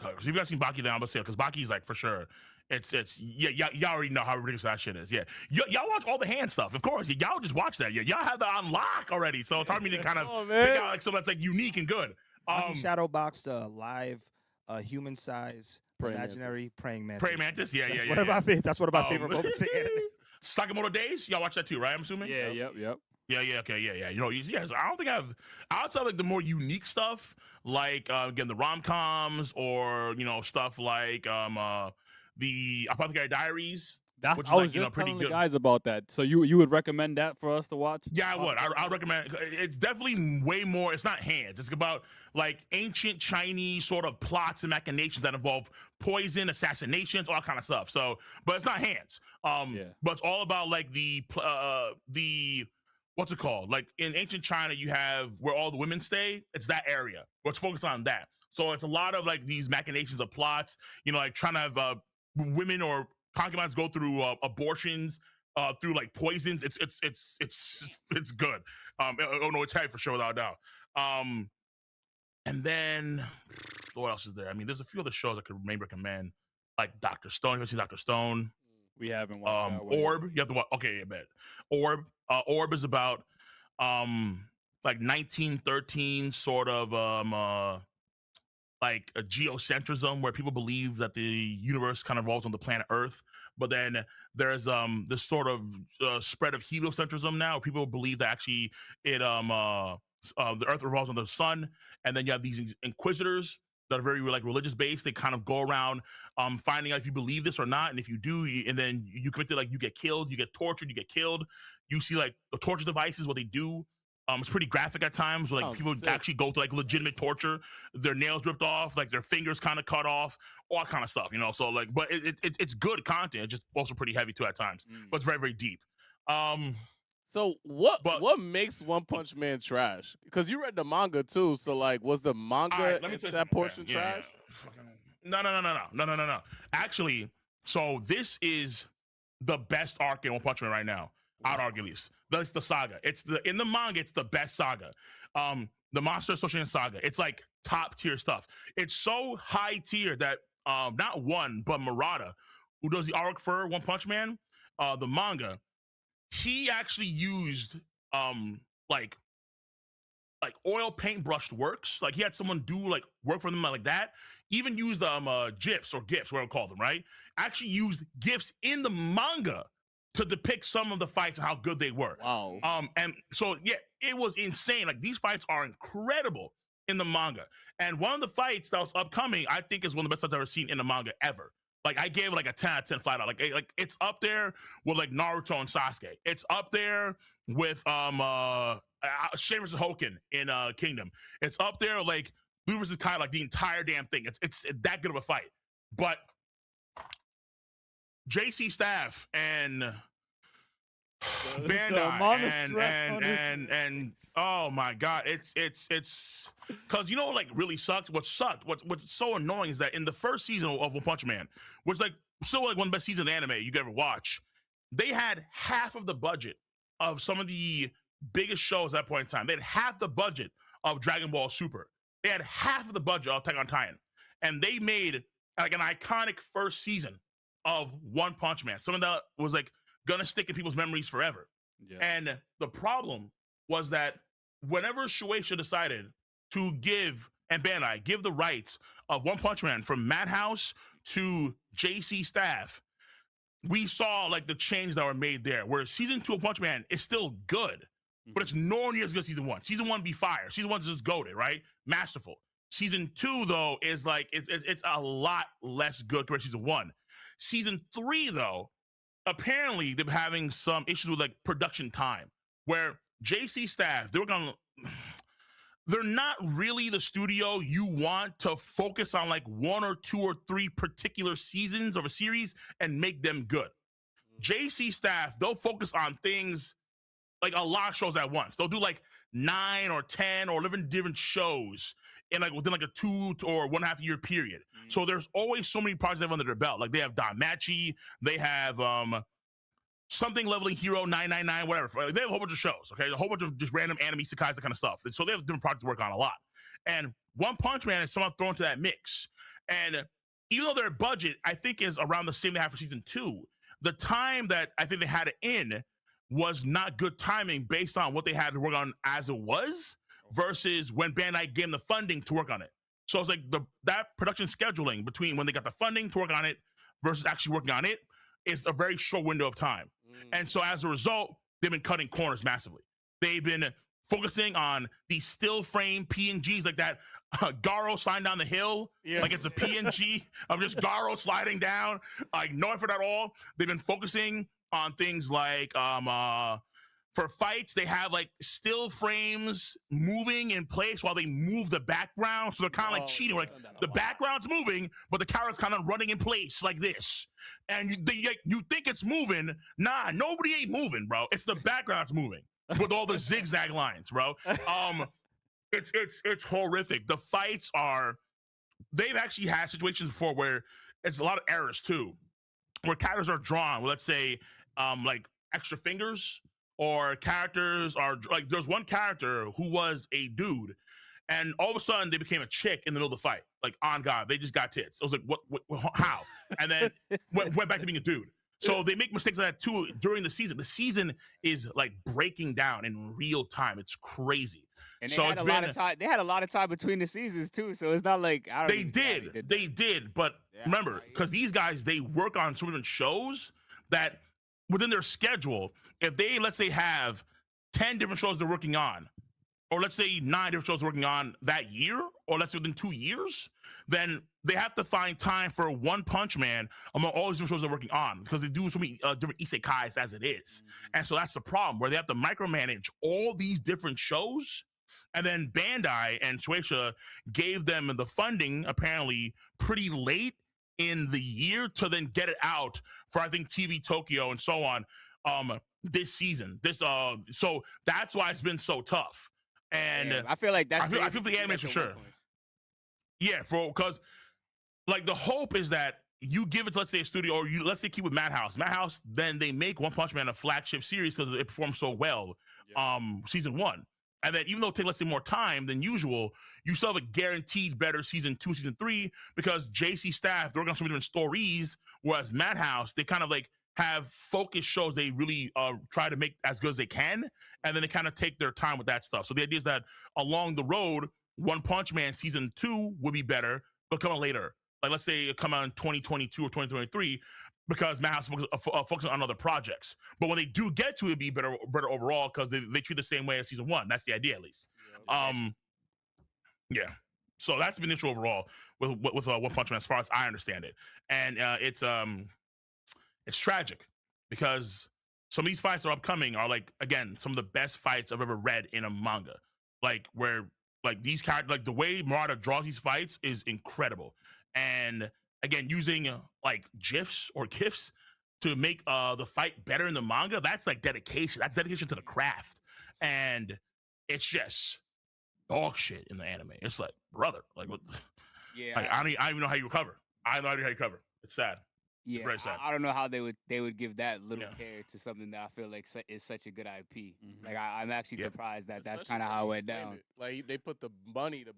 So if you guys seen Baki, then I'm gonna say, because Baki's like for sure. It's y'all already know how ridiculous that shit is. Yeah, y'all watch all the hand stuff, of course. Y'all just watch that. Y'all have the unlock already, so it's hard for me to kind of Oh, pick man. out like something that's like unique and good. Baki shadow boxed a live human size Praying imaginary praying mantis. Praying Mantis, yeah. That's one of my favorite moments in anime. Sakamoto Days, y'all watch that too, right? I'm assuming. Yeah, yep. Yeah, okay, yeah. So I don't think outside like the more unique stuff, like again the rom-coms or stuff like the Apothecary Diaries. That's Which is I was like, just pretty telling the good. guys about that. So you would recommend that for us to watch? Yeah, I would. I would recommend. It's definitely way more. It's not hands. It's about like ancient Chinese sort of plots and machinations that involve poison, assassinations, all kind of stuff. So, but it's not hands. But it's all about like the what's it called? Like in ancient China, you have where all the women stay. It's that area. Let's focus on that. So it's a lot of like these machinations of plots. Like trying to have women or concubines go through abortions, through like poisons. It's good. Oh no, it's heavy for sure, without a doubt. And then what else is there? I mean, there's a few other shows I could maybe recommend, like Dr. Stone. You ever see Dr. Stone? We haven't watched that one. Orb. You have to watch. Okay, yeah, bet. Orb. Orb is about like 1913 sort of like a geocentrism, where people believe that the universe kind of revolves on the planet Earth. But then there's this sort of spread of heliocentrism now. People believe that actually the Earth revolves on the sun. And then you have these inquisitors that are very like religious based. They kind of go around finding out if you believe this or not. And if you do, and then you commit to, like, you get killed, you get tortured, you get killed. You see like the torture devices, what they do It's pretty graphic at times. Like Sounds people sick. actually go to like legitimate torture, their nails ripped off, like their fingers kind of cut off, all that kind of stuff. So like, but it's good content. It's just also pretty heavy too at times, but it's very very deep. So what But- makes One Punch Man trash? Because you read the manga too. So like, was the manga All right, let me tell you that something. portion Yeah, trash? yeah. No. Actually, so this is the best arc in One Punch Man right now. I'd argue at least. That's the saga. In the manga, it's the best saga. The Monster Association saga. It's like top tier stuff. It's so high tier that not one, but Murata, who does the arc for One Punch Man, the manga, he actually used like oil paintbrushed works. Like he had someone do like work for them like that. Even used GIFs or GIFs, whatever we call them, right? Actually used GIFs in the manga to depict some of the fights and how good they were. Wow. And so yeah, it was insane. Like these fights are incredible in the manga. And one of the fights that was upcoming, I think, is one of the best fights I've ever seen in the manga ever. Like I gave it like a 10 out of 10 flat out. Like it's up there with like Naruto and Sasuke. It's up there with Shin versus Hoken in Kingdom. It's up there like Blue versus Kai, like the entire damn thing. It's that good of a fight. But JC Staff and Bandai and oh my god, it's because like really sucked. What's so annoying is that in the first season of One Punch Man, which like still like one of the best seasons of anime you could ever watch, they had half of the budget of some of the biggest shows at that point in time. They had half the budget of Dragon Ball Super. They had half of the budget of Attack on Titan, and they made like an iconic first season of One Punch Man. Something that was like gonna stick in people's memories forever. Yeah. And the problem was that whenever Shueisha decided to give and Bandai give the rights of One Punch Man from Madhouse to JC Staff, we saw like the change that were made there. Where season 2 of Punch Man is still good, but it's nowhere near as good as season 1. Season 1 be fire. Season 1's just goated, right? Masterful. Season 2 though is like it's a lot less good compared to season 1. Season 3 though, apparently they're having some issues with like production time, where JC Staff, they're not really the studio you want to focus on like 1 or 2 or 3 particular seasons of a series and make them good. JC Staff, they'll focus on things like a lot of shows at once. They'll do like 9 or 10 or 11 different shows in like within like a 2 or 1.5 year period. So there's always so many projects they have under their belt. Like they have Danmachi, they have something leveling hero 999, whatever. They have a whole bunch of shows, okay? A whole bunch of just random anime isekais, that kind of stuff. So they have different projects to work on a lot. And One Punch Man is somehow thrown into that mix. And even though their budget, I think, is around the same they have for season 2, the time that I think they had it in was not good timing based on what they had to work on as it was versus when Bandai gave them the funding to work on it. So it's like that production scheduling between when they got the funding to work on it versus actually working on it is a very short window of time. And so as a result, they've been cutting corners massively. They've been focusing on these still frame PNGs like that Garo sliding down the hill. Yeah. Like it's a PNG of just Garo sliding down, like no effort at all. They've been focusing on things like for fights, they have like still frames moving in place while they move the background. So they're kind of like cheating. Like the background's moving, but the character's kind of running in place like this. And you think it's moving. Nah, nobody ain't moving, bro. It's the background's moving with all the zigzag lines, bro. It's horrific. The fights they've actually had situations before where it's a lot of errors too, where characters are drawn with, let's say, like extra fingers, or characters are like, there's one character who was a dude and all of a sudden they became a chick in the middle of the fight. Like, on God, they just got tits. I was like, what how? And then went back to being a dude. So they make mistakes like that too during the season. The season is like breaking down in real time. It's crazy. And they had a lot of time. They had a lot of time between the seasons too. So it's not like they did. But remember, because these guys, they work on so many shows that within their schedule, if they, let's say, have 10 different shows they're working on, or let's say 9 different shows working on that year, or let's say within 2 years, then they have to find time for One Punch Man among all these different shows they're working on, because they do so many different isekais as it is. And so that's the problem, where they have to micromanage all these different shows. And then Bandai and Shueisha gave them the funding apparently pretty late in the year to then get it out for, I think, TV Tokyo and so on this season. So that's why it's been so tough. And I feel like that's I feel the anime for sure. Yeah, because like the hope is that you give it to, let's say, a studio, or let's say keep with Madhouse. Madhouse, then they make One Punch Man a flagship series because it performed so well season 1. And then even though it takes, let's say, more time than usual, you still have a guaranteed better season 2, season 3, because JC staff, they're working on so many different stories, whereas Madhouse, they kind of like have focused shows they really try to make as good as they can, and then they kind of take their time with that stuff. So the idea is that along the road, One Punch Man season 2 would be better, but come out later. Like, let's say it come out in 2022 or 2023, because Madhouse focuses on other projects. But when they do get to it, be better overall, because they treat the same way as season 1. That's the idea, at least. Yeah. So that's been the issue overall with One Punch Man, as far as I understand it. And it's tragic, because some of these fights that are upcoming are, like, again, some of the best fights I've ever read in a manga. Like, where, like, these characters, like, the way Murata draws these fights is incredible. And again, using like GIFs or GIFs to make the fight better in the manga, that's like dedication. That's dedication to the craft. And it's just dog shit in the anime. It's like, brother, like, what? Yeah, like, I don't even know how you recover. I don't know how you recover. It's sad. Yeah, very sad. I don't know how they would give that little care to something that I feel like is such a good IP. Like, I'm actually surprised that that's kind of how it went down. Like, they put the budget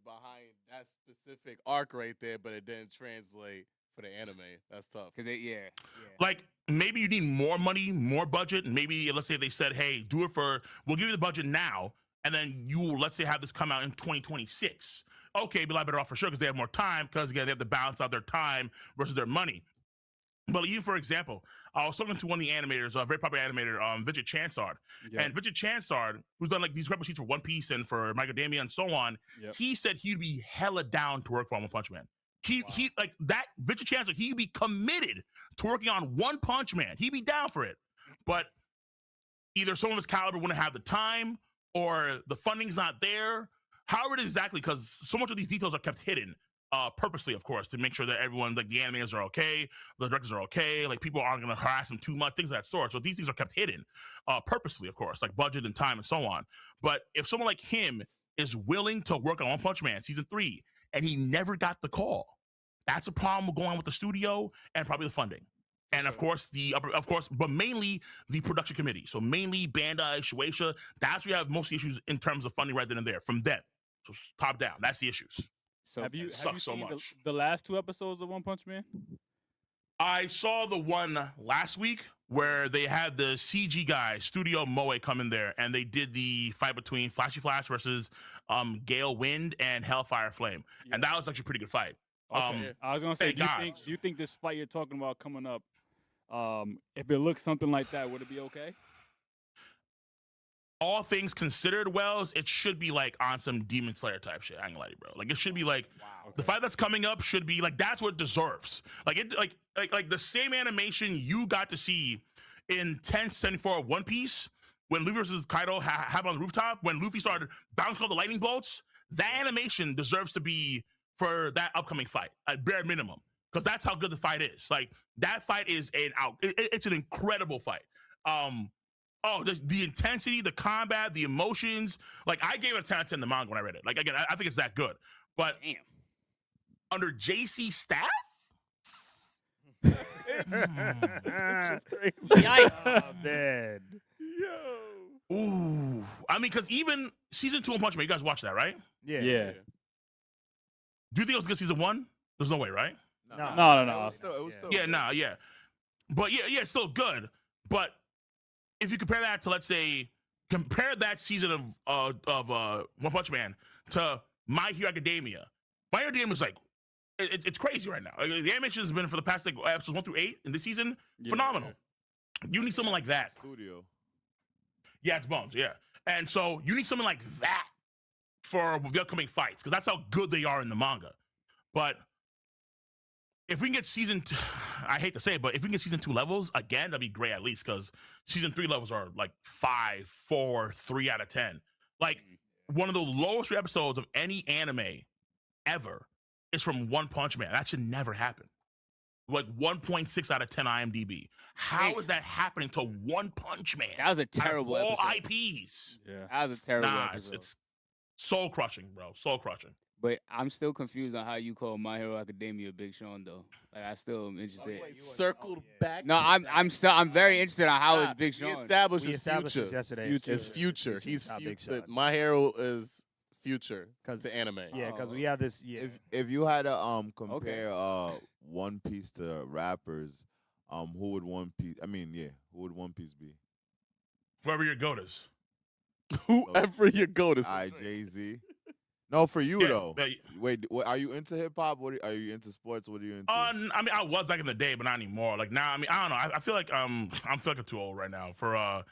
behind that specific arc right there, but it didn't translate for the anime. That's tough. Like, maybe you need more money, more budget. Maybe, let's say they said, hey, we'll give you the budget now, and then you will, let's say, have this come out in 2026. Okay, be a lot better off for sure, because they have more time, because again, they have to balance out their time versus their money. But even, for example, I was talking to one of the animators, a very popular animator, Vijay Chansard. And Vijay Chansard, who's done like these incredible sheets for One Piece and for My Academia and so on, he said he'd be hella down to work for One Punch Man. He like that Vijay Chansard, he'd be committed to working on One Punch Man. He'd be down for it. But either someone of his caliber wouldn't have the time, or the funding's not there. However it is exactly, because so much of these details are kept hidden. Purposely, of course, to make sure that everyone, like the animators are okay, the directors are okay, like people aren't going to harass them too much, things of that sort. So these things are kept hidden, purposely, of course, like budget and time and so on. But if someone like him is willing to work on One Punch Man season 3, and he never got the call, that's a problem going on with the studio and probably the funding. And of course, but mainly the production committee. So mainly Bandai, Shueisha, that's where you have most of the issues in terms of funding right then and there from them. So top down, that's the issues. So have you so seen much. The last 2 episodes of One Punch Man? I saw the one last week where they had the CG guy, Studio Moe, come in there, and they did the fight between Flashy Flash versus Gale Wind and Hellfire Flame. And that was actually a pretty good fight. Okay. I was gonna say, do you think this fight you're talking about coming up, if it looks something like that, would it be okay? All things considered, Wells, it should be like on some Demon Slayer type shit. I ain't gonna lie to you, bro. Like, it should be like the fight that's coming up should be like, that's what it deserves. Like, it like the same animation you got to see in 1074 of One Piece when Luffy versus Kaido happened on the rooftop, when Luffy started bouncing off the lightning bolts. That animation deserves to be for that upcoming fight at bare minimum, because that's how good the fight is. Like, that fight is it's an incredible fight. The intensity, the combat, the emotions. Like, I gave it a 10 out of 10 in the manga when I read it. Like, again, I think it's that good. But under JC staff? Yikes. Oh, man. Yo. Ooh. I mean, because even season 2 of Punch Man, you guys watched that, right? Yeah. Do you think it was good season 1? There's no way, right? No. It was still Yeah. But yeah, it's still good. But if you compare that to, let's say, compare that season of One Punch Man to My Hero Academia. My Hero Academia is like, it's crazy right now. Like, the animation has been for the past like episodes 1 through 8 in this season, phenomenal. You need someone like that. Studio. Yeah, it's bones. Yeah, And so you need something like that for the upcoming fights, because that's how good they are in the manga. But if we can get season 2, I hate to say it, but if we can get season 2 levels again, that'd be great at least, because season 3 levels are like 5, 4, 3 out of 10. Like one of the lowest episodes of any anime ever is from One Punch Man. That should never happen. Like 1.6 out of 10 IMDb. How is that happening to One Punch Man? That was a terrible all episode. IPs. Yeah. That was a terrible Nah, episode. it's soul crushing, bro. Soul crushing. But I'm still confused on how you call My Hero Academia Big Sean though. Like I still am interested. Circled back. No, I'm very interested on how it's Big We Sean. established We his established future. this yesterday. Future. It's future. Future, He's not Big future. Sean. My hero is future 'Cause- to anime. Yeah, because we have this. Yeah. If you had to compare One Piece to rappers, who would One Piece? I mean, yeah, who would One Piece be? Whoever your goat is. Whoever you go to. I Jay-Z. No, for you Yeah, though. yeah. Wait, are you into hip hop? Are you into sports? What are you into? I mean, I was back in the day, but not anymore. Like now, I mean, I don't know. I feel like I'm too old right now for I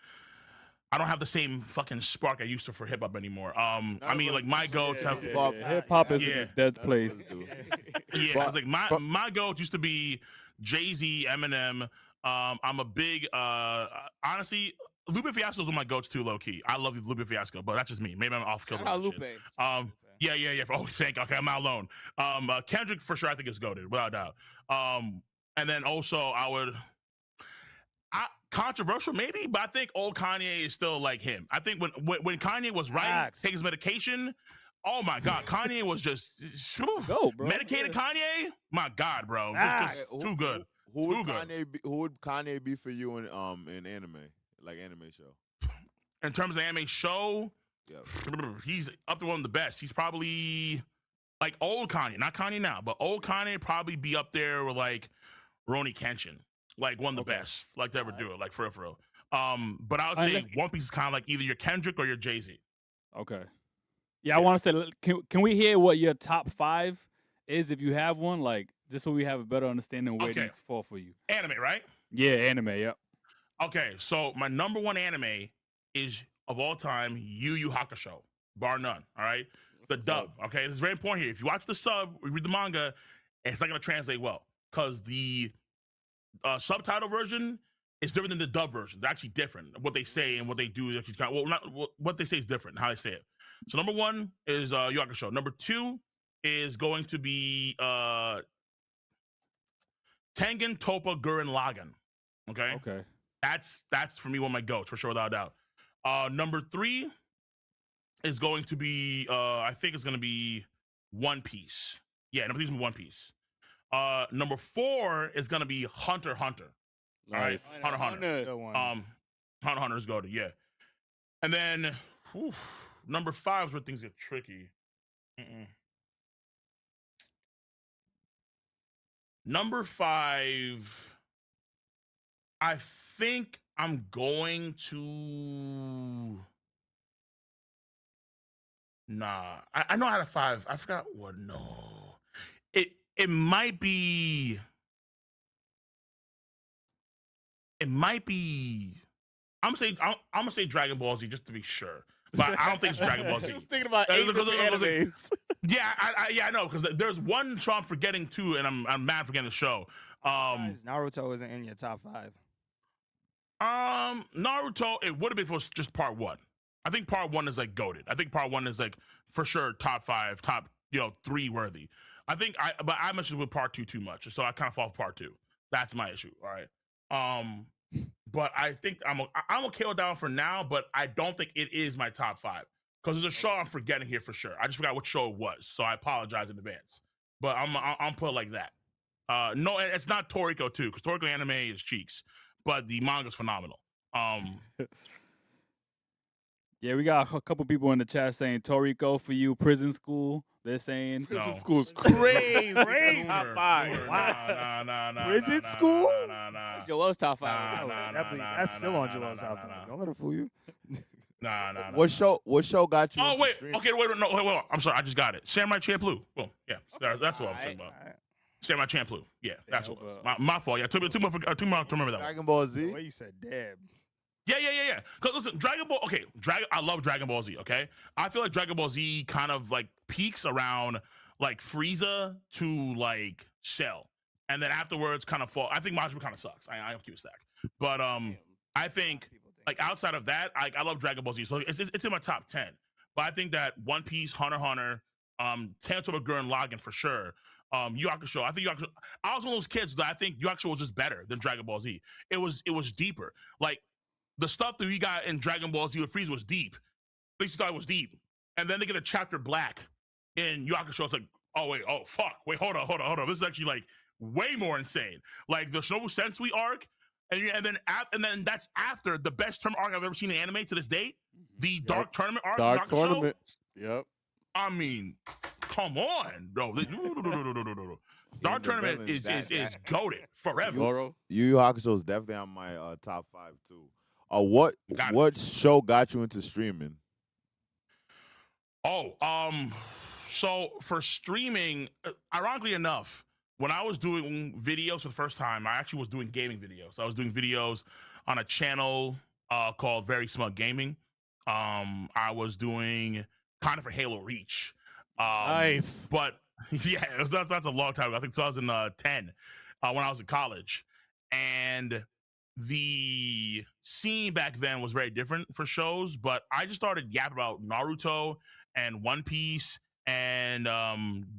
don't have the same fucking spark I used to for hip hop anymore. I mean, like my goats have. Hip hop is in Yeah. a dead place. Yeah, But- it's like my goats used to be Jay-Z, Eminem. I'm a big honestly, Lupe Fiasco's one of my goats too, low key. I love Lupe Fiasco, but that's just me. Maybe I'm off kilter. Shout out Lupe. Yeah. Oh, thank. Okay, I'm not alone. Kendrick for sure, I think is goated without a doubt. And then also controversial maybe, but I think old Kanye is still like him. I think when Kanye was right, Facts. take his medication. Oh my God, Kanye was just Go, bro. medicated. Kanye, my God, bro, it's Facts. just too good. Who would Too good. Kanye be? Who would Kanye be for you in anime, like anime show? In terms of anime show, Yeah. he's up to one of the best. He's probably like old Kanye, not Kanye now, but old Kanye probably be up there with like Roni Kenshin, like one of the best, like to ever do it, like for real. But I would All right, say let's- One Piece is kind of like either your Kendrick or your Jay-Z. Okay. Yeah, I want to say, can we hear what your top 5 is if you have one? Like, just so we have a better understanding of where Okay. these fall for you. Anime, right? Yeah, anime, yep. Okay, so my number one anime is of all time Yu Yu Hakusho, bar none. All right, the dub. Okay, this is very important here. If you watch the sub, or read the manga, it's not gonna translate well because the subtitle version is different than the dub version. They're actually different. What they say and what they do is actually kind of, what they say is different. How they say it. So number one is Yu Yu Hakusho. Number two is going to be Tengen Toppa Gurren Lagann. Okay. Okay. That's for me one of my goats for sure, without a doubt. Number 3 is going to be I think it's gonna be One Piece. Yeah, number 3 is gonna be One Piece. Number 4 is gonna be Hunter x Hunter. Nice. All right, Hunter. Good one. Hunter x Hunter is goated, yeah. And then number 5 is where things get tricky. Number 5. I think I'm going to. Nah, I know out of 5. I forgot what. No, it might be. It might be. I'm gonna say Dragon Ball Z just to be sure, but I don't think it's Dragon Ball Z. I was thinking about Uh, 8 look, different look, look, animes. Yeah, I know because there's one show I'm forgetting too, and I'm mad forgetting the show. Guys, Naruto isn't in your top 5. Naruto, it would have been if it was just part 1. I think part 1 is like goated. I think part 1 is like for sure top 5, top 3 worthy. But I mentioned with part 2 too much, so I kind of fall for part 2. That's my issue. All right. But I think I'm okay with that one for now. But I don't think it is my top 5 because there's a show I'm forgetting here for sure. I just forgot what show it was, so I apologize in advance. But I'm put it like that. No, it's not Toriko too, because Toriko anime is cheeks, but the manga's phenomenal. Yeah, we got a couple people in the chat saying Toriko for you, prison school. They're saying No. Prison school's crazy. Crazy. Top 5. Nah. Prison school? Nah. Joel's top 5. Nah, Oh, nah, definitely. nah, That's nah, still nah, on nah, Joel's nah, top nah, 5. nah. Don't let it fool you. Nah. What show got you? Oh into wait, stream? okay, wait. I'm sorry, I just got it. Samurai Champloo. Boom. Yeah, that's what I'm saying about. Alright. Samurai Champloo. Yeah, that's what it over- was. My fault. Yeah, took me two more to remember that one. Dragon Ball The Z. way you said dab. Yeah. Because listen, Dragon Ball. Okay, I love Dragon Ball Z. Okay, I feel like Dragon Ball Z kind of like peaks around like Frieza to like Cell, and then afterwards kind of fall. I think Majin Buu kind of sucks. I don't keep a stack, but I think like outside of that, I love Dragon Ball Z. So it's in my top 10. But I think that One Piece, Hunter x Hunter, Tanto Gurren Lagann for sure. Yu Hakusho. I think Yu Hakusho. I was one of those kids that I think Yu Hakusho was just better than Dragon Ball Z. It was deeper. Like the stuff that we got in Dragon Ball Z with Frieza was deep. At least you thought it was deep. And then they get a chapter black in Yu Hakusho. It's like, fuck. Wait, hold on. This is actually like way more insane. Like the Shinobu Sensui arc, and then that's after the best tournament arc I've ever seen in anime to this date. The Dark Tournament arc. Dark Tournament. Yep. I mean, come on, bro. No. Dark Tournament is goated forever. Yu Yu Hakusho is definitely on my top 5 too. What show got you into streaming? So for streaming, ironically enough, when I was doing videos for the first time, I actually was doing gaming videos. I was doing videos on a channel called Very Smug Gaming. I was doing kind of for Halo Reach. Nice. But yeah, that's a long time ago. I think 2010 when I was in college. And the scene back then was very different for shows, but I just started yapping about Naruto and One Piece and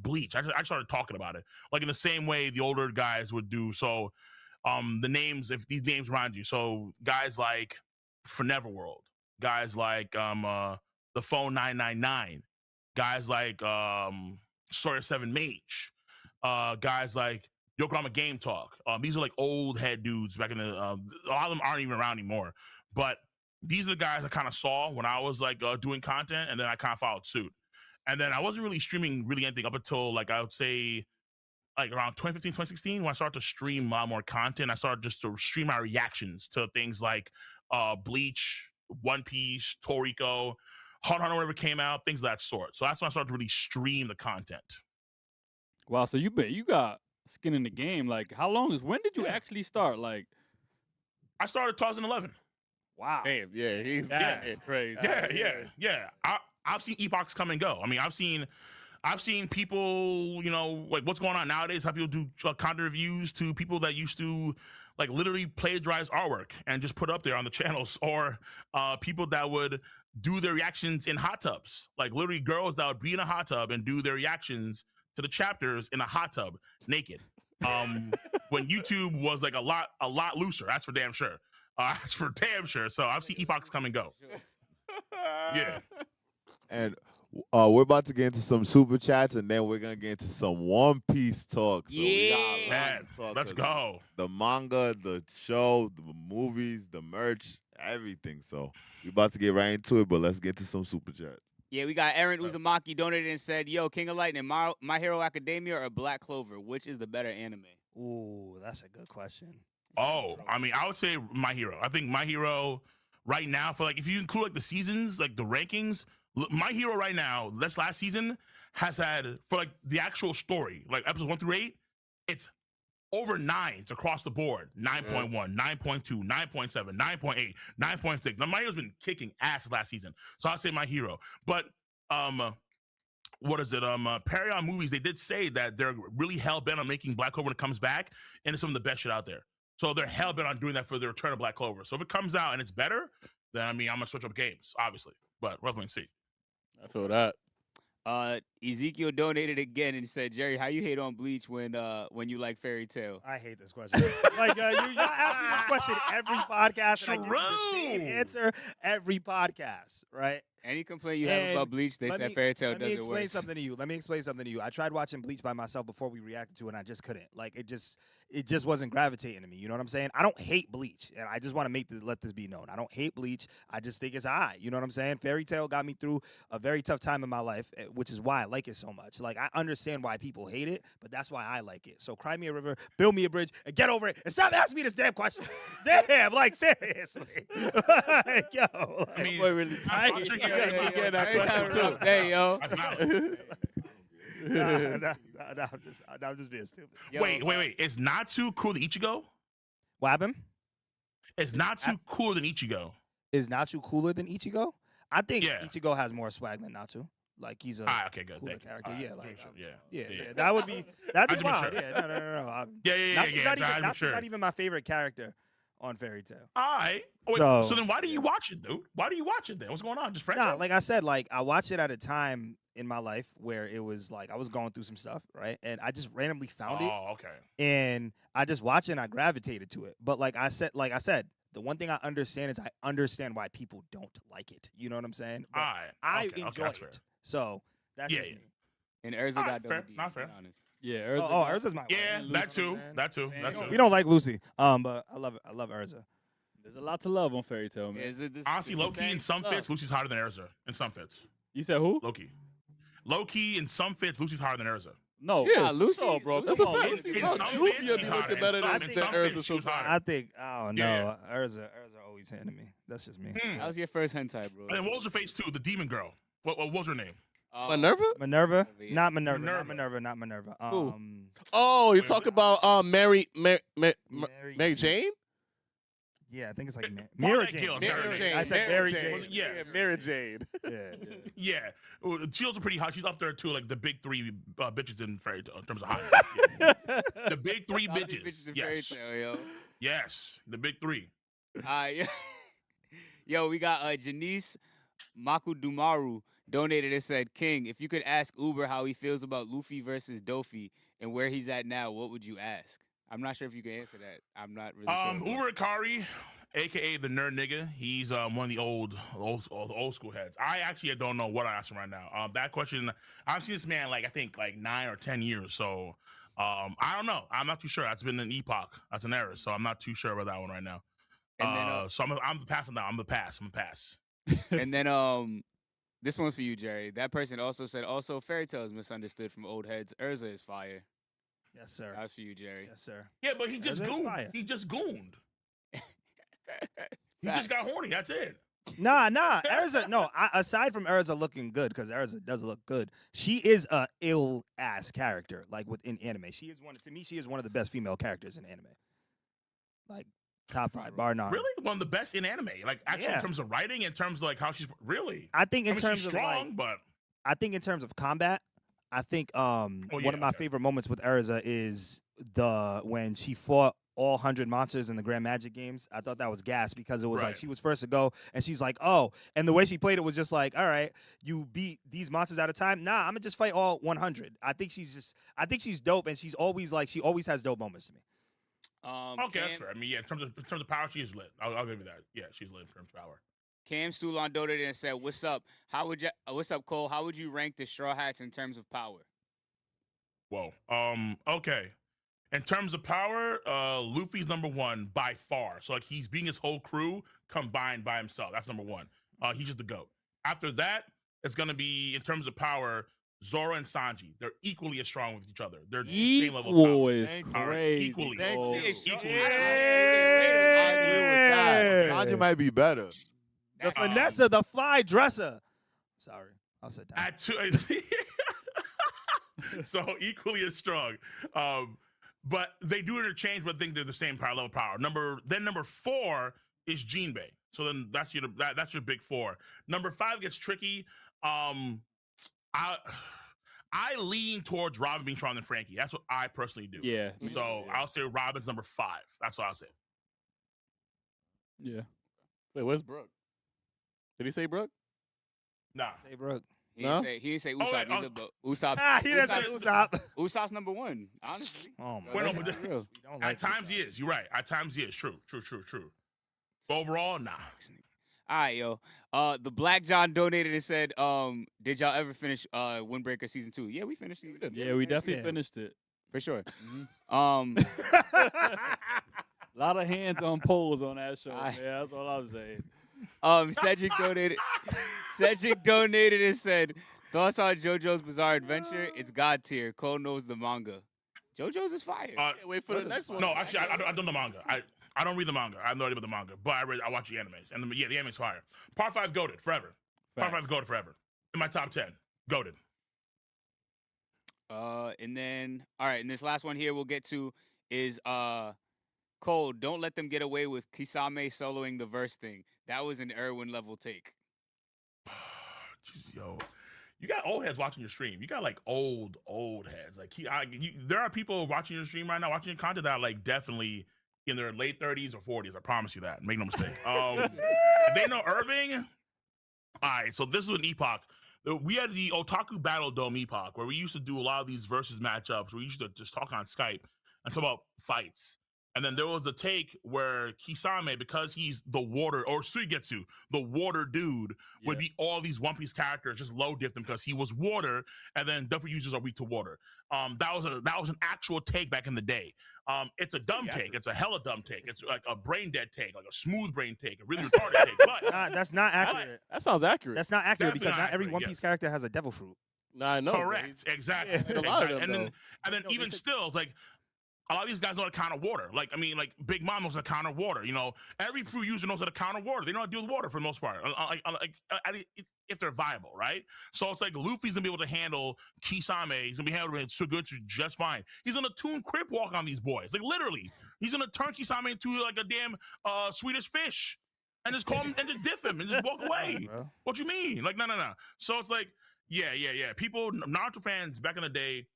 Bleach. I started talking about it like in the same way the older guys would do. So the names, if these names remind you, so guys like Forever World, guys like the Phone 999, guys like Sawyer 7 Mage, guys like Yokohama Game Talk. These are like old head dudes back in the. A lot of them aren't even around anymore. But these are the guys I kind of saw when I was like doing content, and then I kind of followed suit. And then I wasn't really streaming really anything up until like I would say like around 2015, 2016 when I started to stream a lot more content. I started just to stream my reactions to things like Bleach, One Piece, Toriko, Hunter x Hunter, whatever came out, things of that sort. So that's when I started to really stream the content. Wow, so you got skin in the game. Like, when did you actually start? Like, I started 2011. Wow. Damn, yeah, he's crazy. Yeah. I've seen epochs come and go. I mean, I've seen people, you know, like what's going on nowadays, how people do content reviews to people that used to like literally plagiarize artwork and just put up there on the channels, or people that would do their reactions in hot tubs, like literally girls that would be in a hot tub and do their reactions to the chapters in a hot tub naked. When YouTube was like a lot looser, that's for damn sure. That's for damn sure. So I've seen epochs come and go. Yeah. And we're about to get into some super chats, and then we're gonna get into some One Piece talk. So we got a lot to talk, let's go. The manga, the show, the movies, the merch, everything. So we're about to get right into it, but let's get to some super chats. Yeah, we got Aaron Uzumaki donated and said, "Yo, King of Lightning, My Hero Academia, or Black Clover? Which is the better anime?" Ooh, that's a good question. Oh, I mean, I would say My Hero. I think My Hero right now, for like if you include like the seasons, like the rankings, My Hero right now, this last season has had for like the actual story, like episodes 1 through 8, it's over 9s across the board. 9.1, 9.2, 9.7, 9.8, 9.6. Now, My Hero's been kicking ass last season, so I'd say My Hero. But what is it? Paragon Movies, they did say that they're really hell bent on making Black Clover when it comes back, and it's some of the best shit out there. So they're hell bent on doing that for the return of Black Clover. So if it comes out and it's better, then I mean I'm gonna switch up games, obviously. But we'll have to see. I feel that. Ezekiel donated again and said, "Jerry, how you hate on Bleach when you like Fairy Tail?" I hate this question. Like y'all ask me this question every podcast, and I give you the same answer every podcast, right? Any complaint you have about Bleach, they said Fairy Tail does it worse. Let me explain something to you. I tried watching Bleach by myself before we reacted to it, and I just couldn't. Like it just wasn't gravitating to me. You know what I'm saying? I don't hate Bleach, and I just want to let this be known. I don't hate Bleach. I just think it's high. You know what I'm saying? Fairy Tail got me through a very tough time in my life, which is why I like it so much. Like I understand why people hate it, but that's why I like it. So cry me a river, build me a bridge, and get over it, and stop asking me this damn question. Damn, like seriously. Like, yo, like, I mean, really tight. I'm sure you get that question too. Hey, yo. I'm just being stupid. Wait. Is Natsu cool to Ichigo? What happened? Is Natsu cooler than Ichigo? Is Natsu cooler than Ichigo? I think Yeah. Ichigo has more swag than Natsu. Like he's a Okay, good. cooler Thank you. character. All right, Yeah, like sure, yeah. That would be that'd be I wild. sure. Yeah, no. Yeah. Natsu's not even my favorite character on Fairy Tail. All right. Wait, So- so then why do you watch it, dude? Why do you watch it then? What's going on? Just friends? Nah, like I said, like I watched it at a time in my life where it was like I was going through some stuff, right? And I just randomly found it, Oh, okay. and I just watched it and I gravitated to it. But like I said, the one thing I understand is I understand why people don't like it. You know what I'm saying? But All right. I okay, enjoy that's fair. it. So that's Yeah, just yeah. me. And Urza Alright, got fair, double D. not to be fair. honest. Yeah, Urza. Oh, Urza's my Yeah, wife. that too. We don't like Lucy. But I love Urza. There's a lot to love on Fairy Tail, man. Is it this? Honestly, this low key in thing? some Love. fits, Lucy's hotter than Urza. In some fits, You said who? low key. Low key in some fits, Lucy's hotter than Urza. No. Yeah, Nah, Lucy. No, bro. That's come a on, fact. Lucy, In bro. some Juvia fits, be she's looking hotter. better In than- some than fits, Urza she was sometimes. hotter. I think I don't know. Yeah. Urza always handing me. That's just me. That was your first hentai, bro. And then what was her face too? The demon girl. What was her name? Minerva? Minerva? Yeah. Not Minerva. Minerva. Not Minerva. Who? Oh, you talk about Mary Jane? Yeah, I think it's like Well, Mary that Jane. girl, Mary Jane. I said Mary Jane. Yeah. Mary Jane. Yeah. Yeah, she was pretty hot. She's up there too, like the big three bitches in Fairy Tail in terms of hotness. Yeah. The big three All these bitches. in Fairy Yes, Tail, yo. yes, the big three. Yo, we got Janice Makudumaru donated and said, King, if you could ask Uber how he feels about Luffy versus Dofi and where he's at now, what would you ask? I'm not sure if you can answer that. I'm not really sure. Uber Ikari, aka the nerd nigga. He's one of the old school heads. I actually don't know what I asked him right now. That question, I've seen this man like I think like 9 or 10 years. So I don't know. I'm not too sure. That's been an epoch. That's an era. So I'm not too sure about that one right now. And then, so I'm the pass on that. I'm the pass. and then this one's for you, Jerry. That person also said, also Fairy Tail is misunderstood from old heads. Urza is fire. Yes, sir. That's for you, Jerry. Yes, sir. Yeah, but he just Urza's gooned. fire. He just gooned. He just got Facts. horny. That's it. Nah. Urza, no. Aside from Urza looking good, because Urza does look good, she is a ill ass character. Like within anime, she is one. To me, she is one of the best female characters in anime. Like top 5, bar none. Really, one of the best in anime. Like actually, Yeah. in terms of writing, in terms of like how she's really. I think in I mean, terms she's of strong, like, but I think in terms of combat, I think one yeah, of my okay. favorite moments with Urza is when she fought all 100 monsters in the Grand Magic games. I thought that was gas because it was like Right. she was first to go and she's like, oh, and the way she played it was just like, all right, you beat these monsters at a time. Nah, I'm gonna just fight all 100. I think she's dope, and she always has dope moments to me. okay, that's fair. I mean, yeah, in terms of power, she is lit. I'll give you that. Yeah, she's lit in terms of power. Cam Stulon donated and said, "What's up? What's up, Cole? How would you rank the Straw Hats in terms of power?" Whoa. Okay. In terms of power, Luffy's number 1 by far. So like he's beating his whole crew combined by himself. That's number 1. He's just the GOAT. After that, it's gonna be in terms of power, Zoro and Sanji. They're equally as strong with each other. They're the same level of Equal power. is Thank you. All right, crazy. equally. Thank bro. you. Equally. I agree with that. Sanji might be better. The Vanessa, the fly dresser. Sorry, I'll sit down. At 2, so equally as strong. But they do interchange, but I think they're the same power level power. Number 4 is Jinbei. So then that's your big 4. Number 5 gets tricky. I lean towards Robin being stronger than Frankie. That's what I personally do. Yeah. So I'll say Robin's number 5. That's what I'll say. Yeah. Wait, where's Brooke? Did he say Brooke? Nah. Say Brooke. He No? didn't say Oh, wait, Usopp oh. either, but Usopp. He didn't say Usopp. Usopp's number 1, honestly. Oh my Well, no, Let's but be real. We don't At like times Usopp. he is. You're right. At times he is. True. But overall, nah. All right, yo. The Black John donated and said, "Did y'all ever finish Windbreaker season 2?" Yeah, we finished it. Yeah, we definitely it. finished it. for sure. A lot of hands on poles on that show. I- Yeah, that's all I'm saying. Cedric donated. Cedric donated and said, "Thoughts on JoJo's Bizarre Adventure? It's God tier. Cole knows the manga. JoJo's is fire. Can't wait for the next one. No, actually, I don't know the manga. I don't read the manga. I have no idea about the manga, but I watch the animes. And the anime's fire. Part 5 goated forever. Part 5 goated forever. In my top 10. Goated. And then all right, and this last one here we'll get to is Cole, don't let them get away with Kisame soloing the verse thing. That was an Irwin level take. Jeez, yo. You got old heads watching your stream. You got like old heads. Like there are people watching your stream right now, watching your content that are like definitely in their late 30s or 40s. I promise you that. Make no mistake. If they know Irving. All right, so this is an epoch. We had the Otaku Battle Dome epoch where we used to do a lot of these versus matchups. We used to just talk on Skype and talk about fights. And then there was a take where Kisame, because he's the water, or Suigetsu, the water dude, would be all these One Piece characters, just low dip them because he was water, and then different users are weak to water. That was an actual take back in the day. It's a dumb take. It's a hella dumb take. It's like a brain dead take, like a smooth brain take, a really retarded take. But that's not accurate. That sounds accurate. That's not accurate Definitely because not every accurate, One Piece character has a devil fruit. No, I know. Correct. Exactly. A lot of them, and then even still, it's like a lot of these guys know how to counter water. Like Big Mom knows how to counter water. You know, every fruit user knows how to counter water. They know how to deal with water for the most part. If they're viable, right? So it's like Luffy's gonna be able to handle Kisame. He's gonna be handling Suigetsu just fine. He's gonna tune Crip Walk on these boys. Like literally, he's gonna turn Kisame into like a damn Swedish fish and just call him and just diff him and just walk away. What you mean? Like no. So it's like yeah. People, Naruto fans back in the day,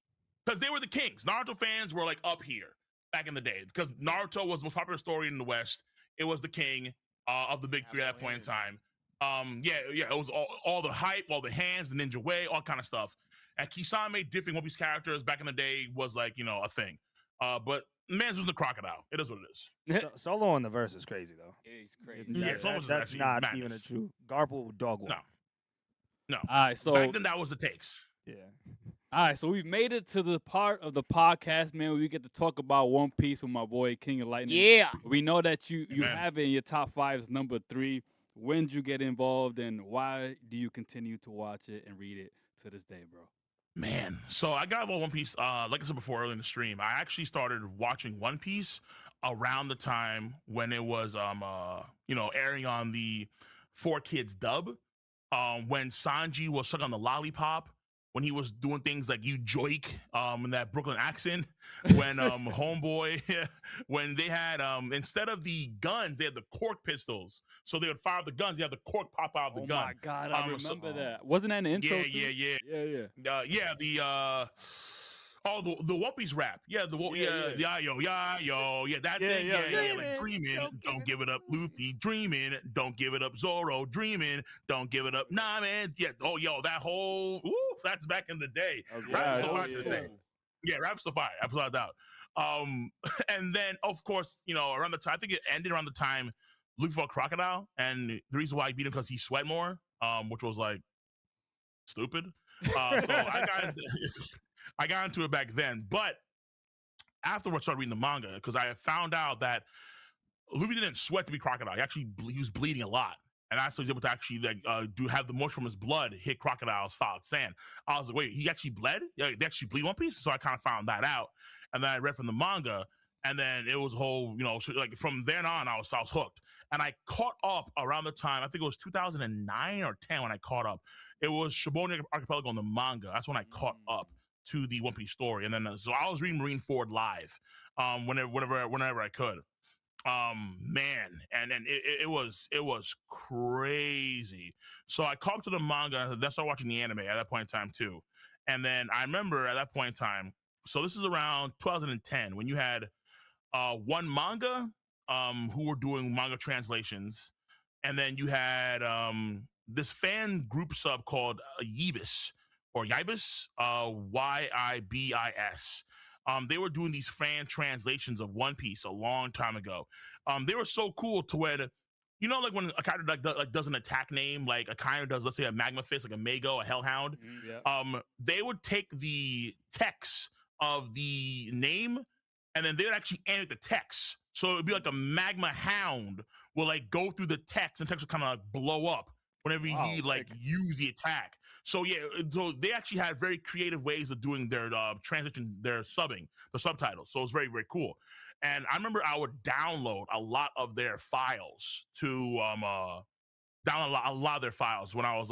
because they were the kings. Naruto fans were like up here back in the day because Naruto was the most popular story in the West. It was the king of the big three at that point in time. It was all the hype, all the hands, the ninja way, all kind of stuff. And Kisame diffing One Piece characters back in the day was like, a thing. But man's was the crocodile. It is what it is. Solo on the verse is crazy though. It's crazy. That's not even a true Garble dog walk. No. All right, so back then that was the takes. Yeah. All right, so we've made it to the part of the podcast, man, where we get to talk about One Piece with my boy King of Lightning. Yeah. We know that you have it in your top 5 as number 3. When did you get involved, and why do you continue to watch it and read it to this day, bro? Man, so I got about One Piece, like I said before earlier in the stream, I actually started watching One Piece around the time when it was, airing on the 4Kids dub, when Sanji was stuck on the lollipop, when he was doing things like you joik in that Brooklyn accent, when Homeboy, when they had instead of the guns, they had the cork pistols. So they would fire the guns, they had the cork pop out of the gun. Oh my God, I remember that. Wasn't that an intro? Yeah. The One Piece rap. That thing. Like dreaming, don't give it up, Luffy. Dreaming, don't give it up, Zoro. Dreaming, don't give it up, Nami. Yeah. That whole. That's back in the day. Rap's the fire. Without doubt. And then of course, around the time, I think it ended around the time Luffy fought Crocodile, and the reason why I beat him because he sweat more, which was like stupid. So I got into it back then, but afterwards started reading the manga because I found out that Luffy didn't sweat to be Crocodile. He was bleeding a lot, and actually was able to actually have the moisture from his blood hit Crocodile's solid sand. I was like, wait, he actually bled? Yeah, they actually bleed One Piece? So I kind of found that out, and then I read from the manga, and then it was a whole, from then on, I was hooked. And I caught up around the time, I think it was 2009 or 10 when I caught up. It was Shibone Archipelago on the manga. That's when I caught up to the One Piece story. And then, so I was reading Marineford live whenever I could. Man, and then it was crazy. So I caught up to the manga, then started watching the anime at that point in time too. And then I remember at that point in time, so this is around 2010 when you had one manga who were doing manga translations, and then you had this fan group sub called Yibis or Yibis, Yibis. They were doing these fan translations of One Piece a long time ago. They were so cool to where, like when a character does an attack name, like a kind of does, let's say a Magma Fist, like a Mago, a Hellhound. They would take the text of the name, and then they would actually animate the text. So it would be like a Magma Hound will like go through the text, and text will kind of like blow up whenever he use the attack. So so they actually had very creative ways of doing their transition, their subbing, the subtitles. So it was very, very cool. And I remember I would download a lot of their files to download a lot of their files when I was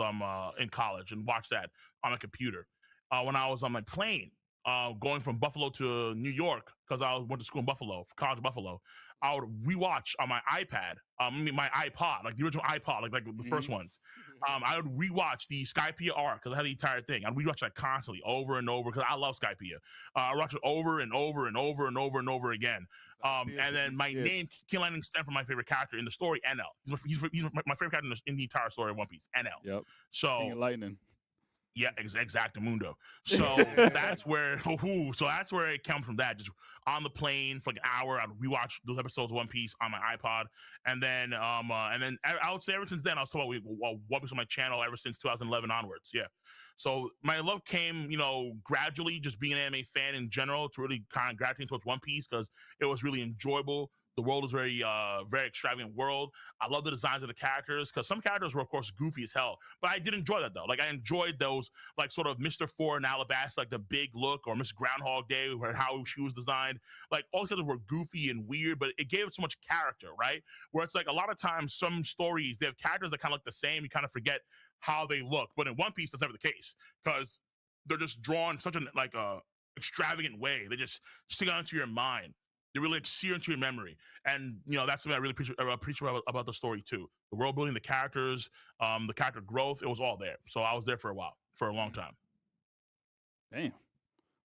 in college and watch that on a computer. When I was on my plane, going from Buffalo to New York because I went to school in Buffalo, college in Buffalo. I would rewatch on my iPad, my iPod, like the original iPod, like the first ones. I would rewatch the Skypiea arc because I had the entire thing. I'd rewatch that constantly, over and over, because I love Skypiea. I watch it over and over and over and over and over again. And then my name, King Lightning, stemmed from my favorite character in the story, NL. He's my favorite character in the entire story of One Piece, NL. Yep. So King of Lightning. Yeah, exactamundo. So that's where it comes from. That just on the plane for like an hour, I'd rewatch those episodes of One Piece on my iPod, and then I would say ever since then I was talking about One Piece on my channel ever since 2011 onwards. Yeah, so my love came, gradually, just being an anime fan in general, to really kind of gravitating towards One Piece because it was really enjoyable. The world is very extravagant world. I love the designs of the characters because some characters were, of course, goofy as hell. But I did enjoy that, though. Like, I enjoyed those, like, sort of Mr. Four and Alabasta, like the big look, or Miss Groundhog Day, or how she was designed. Like, all these others were goofy and weird, but it gave it so much character, right? Where it's like a lot of times some stories, they have characters that kind of look the same. You kind of forget how they look. But in One Piece, that's never the case because they're just drawn in such a extravagant way. They just stick out into your mind. They really sear into your memory, and that's something I really appreciate about the story too. The world building, the characters, the character growth, it was all there. So I was there for a long time. Damn,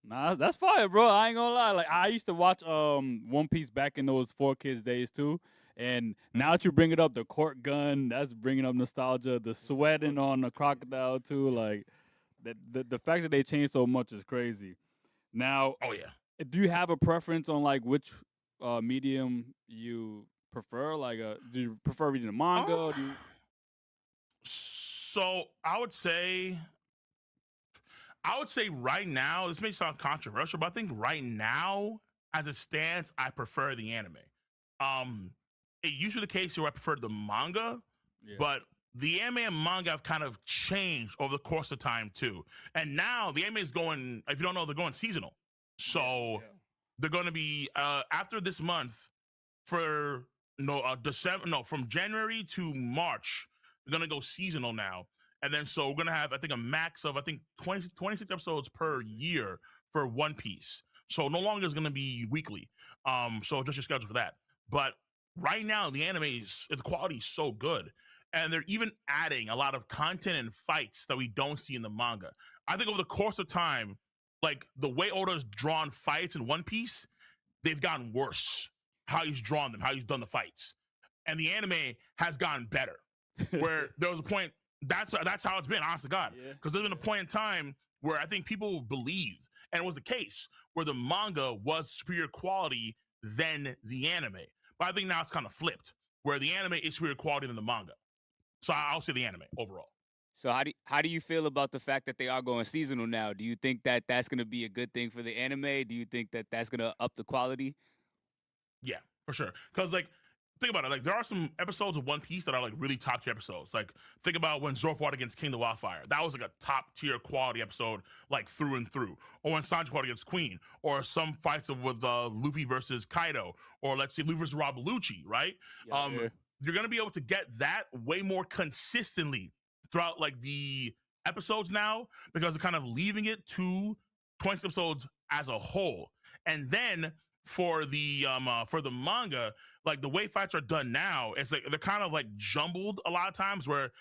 nah, that's fire, bro. I ain't gonna lie. Like, I used to watch One Piece back in those 4Kids days too, and now that you bring it up, the court gun, that's bringing up nostalgia. The sweating on the crocodile too, like the fact that they changed so much is crazy. Now, oh yeah. Do you have a preference on like which medium you prefer? Like, do you prefer reading the manga? So I would say right now, this may sound controversial, but I think right now, as it stands, I prefer the anime. It used to be the case where I preferred the manga, but the anime and manga have kind of changed over the course of time too. And now the anime is going, if you don't know, they're going seasonal. So they're going to be after this month from January to March, they're going to go seasonal now. And then so we're going to have, I think, a max of 26 episodes per year for One Piece. So no longer is going to be weekly. So just your schedule for that. But right now the anime the quality is so good. And they're even adding a lot of content and fights that we don't see in the manga. I think over the course of time, like the way Oda's drawn fights in One Piece, they've gotten worse. How he's drawn them, how he's done the fights, and the anime has gotten better. Where there was a point, that's how it's been, honest to God. Because there's been a point in time where I think people believed, and it was the case, where the manga was superior quality than the anime. But I think now it's kind of flipped, where the anime is superior quality than the manga. So I'll say the anime overall. So how do you feel about the fact that they are going seasonal now? Do you think that that's going to be a good thing for the anime? Do you think that that's going to up the quality? Yeah, for sure. Because like, think about it. Like, there are some episodes of One Piece that are like really top tier episodes. Like, think about when Zoro fought against King the Wildfire. That was like a top tier quality episode, like through and through. Or when Sanji fought against Queen. Or some fights with Luffy versus Kaido. Or let's say Luffy versus Rob Lucci, right? You're gonna be able to get that way more consistently throughout like the episodes now, because they're kind of leaving it to 20 episodes as a whole. And then for the manga, like the way fights are done now, it's like they're kind of like jumbled a lot of times, where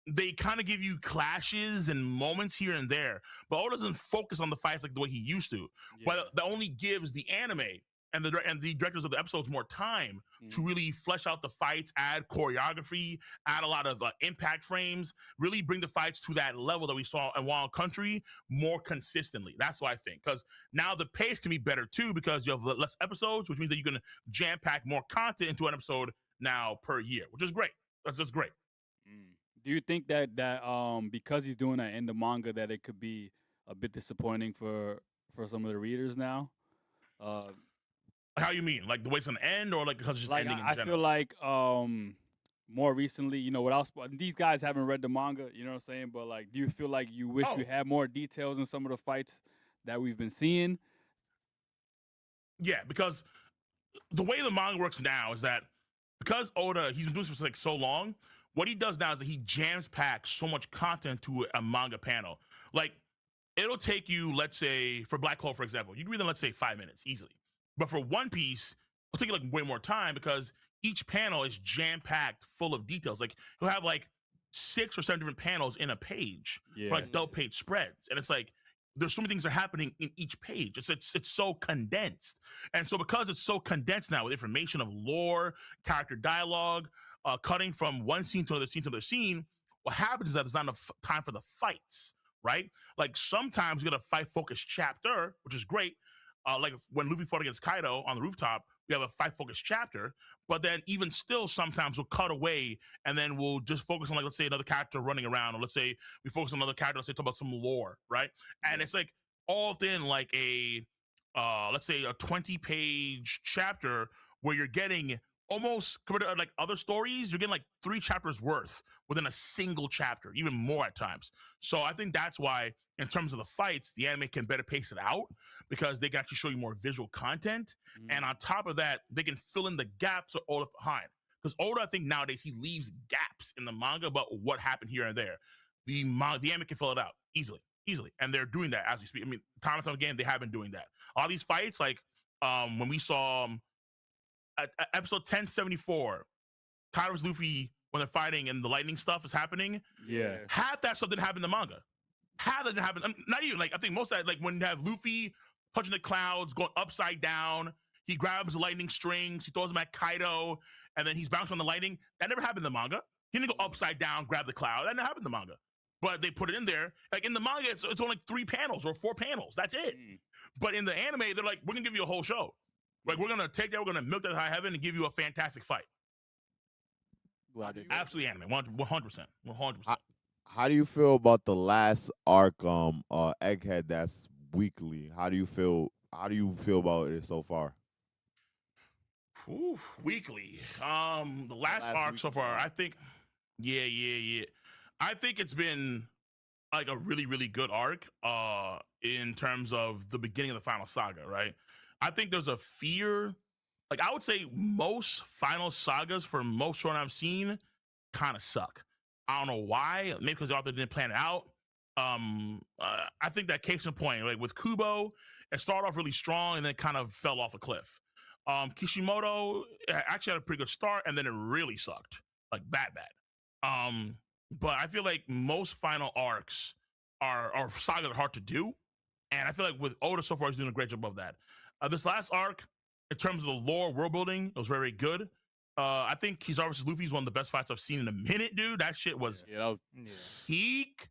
they kind of give you clashes and moments here and there, but Oda doesn't focus on the fights like the way he used to. But that only gives the anime and the directors of the episodes more time to really flesh out the fights, add choreography, add a lot of impact frames, really bring the fights to that level that we saw in Wild Country more consistently. That's what I think. Because now the pace can be better too, because you have less episodes, which means that you can jam pack more content into an episode now per year, which is great. That's just great. Do you think that because he's doing that in the manga, that it could be a bit disappointing for some of the readers now? How you mean? Like the way it's gonna end, or like because it's just like ending in I general? feel like more recently, without these guys haven't read the manga, you know what I'm saying? But like, do you feel like you wish you had more details in some of the fights that we've been seeing? Yeah, because the way the manga works now is that because Oda, he's been doing this for like so long, what he does now is that he jams packs so much content to a manga panel. Like, it'll take you, let's say, for Black Hole, for example, you can read them, let's say, 5 minutes easily. But for One Piece, it'll take you like way more time because each panel is jam-packed full of details. Like you'll have like 6 or 7 different panels in a page, for like double page spreads, and it's like there's so many things that are happening in each page. It's so condensed, and so because it's so condensed now with information of lore, character dialogue, cutting from one scene to another scene to another scene, what happens is that there's not enough time for the fights, right? Like sometimes you get a fight focused chapter, which is great. Like when Luffy fought against Kaido on the rooftop, we have a fight focused chapter. But then even still, sometimes we'll cut away and then we'll just focus on, like, let's say another character running around, or let's say we focus on another character, let's say talk about some lore, right? And it's like all within like a let's say a 20-page chapter where you're getting almost compared to like other stories, you're getting like 3 chapters worth within a single chapter, even more at times. So I think that's why, in terms of the fights, the anime can better pace it out because they can actually show you more visual content. And on top of that, they can fill in the gaps that Oda left behind. Because Oda, I think nowadays, he leaves gaps in the manga about what happened here and there. The anime can fill it out easily. And they're doing that as we speak. I mean, time and time again, they have been doing that. All these fights, like when we saw at episode 1074, Kaido vs. Luffy, when they're fighting and the lightning stuff is happening, half that stuff didn't happen in the manga. Half that didn't happen. Not even, like, I think most of that, like when you have Luffy touching the clouds, going upside down, he grabs the lightning strings, he throws them at Kaido, and then he's bouncing on the lightning. That never happened in the manga. He didn't go upside down, grab the cloud. That never happened in the manga. But they put it in there. Like in the manga, it's only like 3 panels or 4 panels. That's it. But in the anime, they're like, we're gonna give you a whole show. Like we're gonna take that, we're gonna milk that high heaven and give you a fantastic fight. Absolutely anime, 100%. How do you feel about the last arc, Egghead, that's weekly? How do you feel about it so far? Ooh, weekly. The last arc so far, I think. Yeah. I think it's been like a really, really good arc. In terms of the beginning of the final saga, right? I think there's a fear. Like I would say, most final sagas for most shonen I've seen kind of suck. I don't know why. Maybe because the author didn't plan it out. I think that case in point, like with Kubo, it started off really strong and then kind of fell off a cliff. Kishimoto actually had a pretty good start and then it really sucked, like bad. But I feel like most final arcs are sagas are hard to do, and I feel like with Oda so far, he's doing a great job of that. This last arc, in terms of the lore world building, it was very, very good. I think Kizaru vs. Luffy is one of the best fights I've seen in a minute, dude. That shit was peak.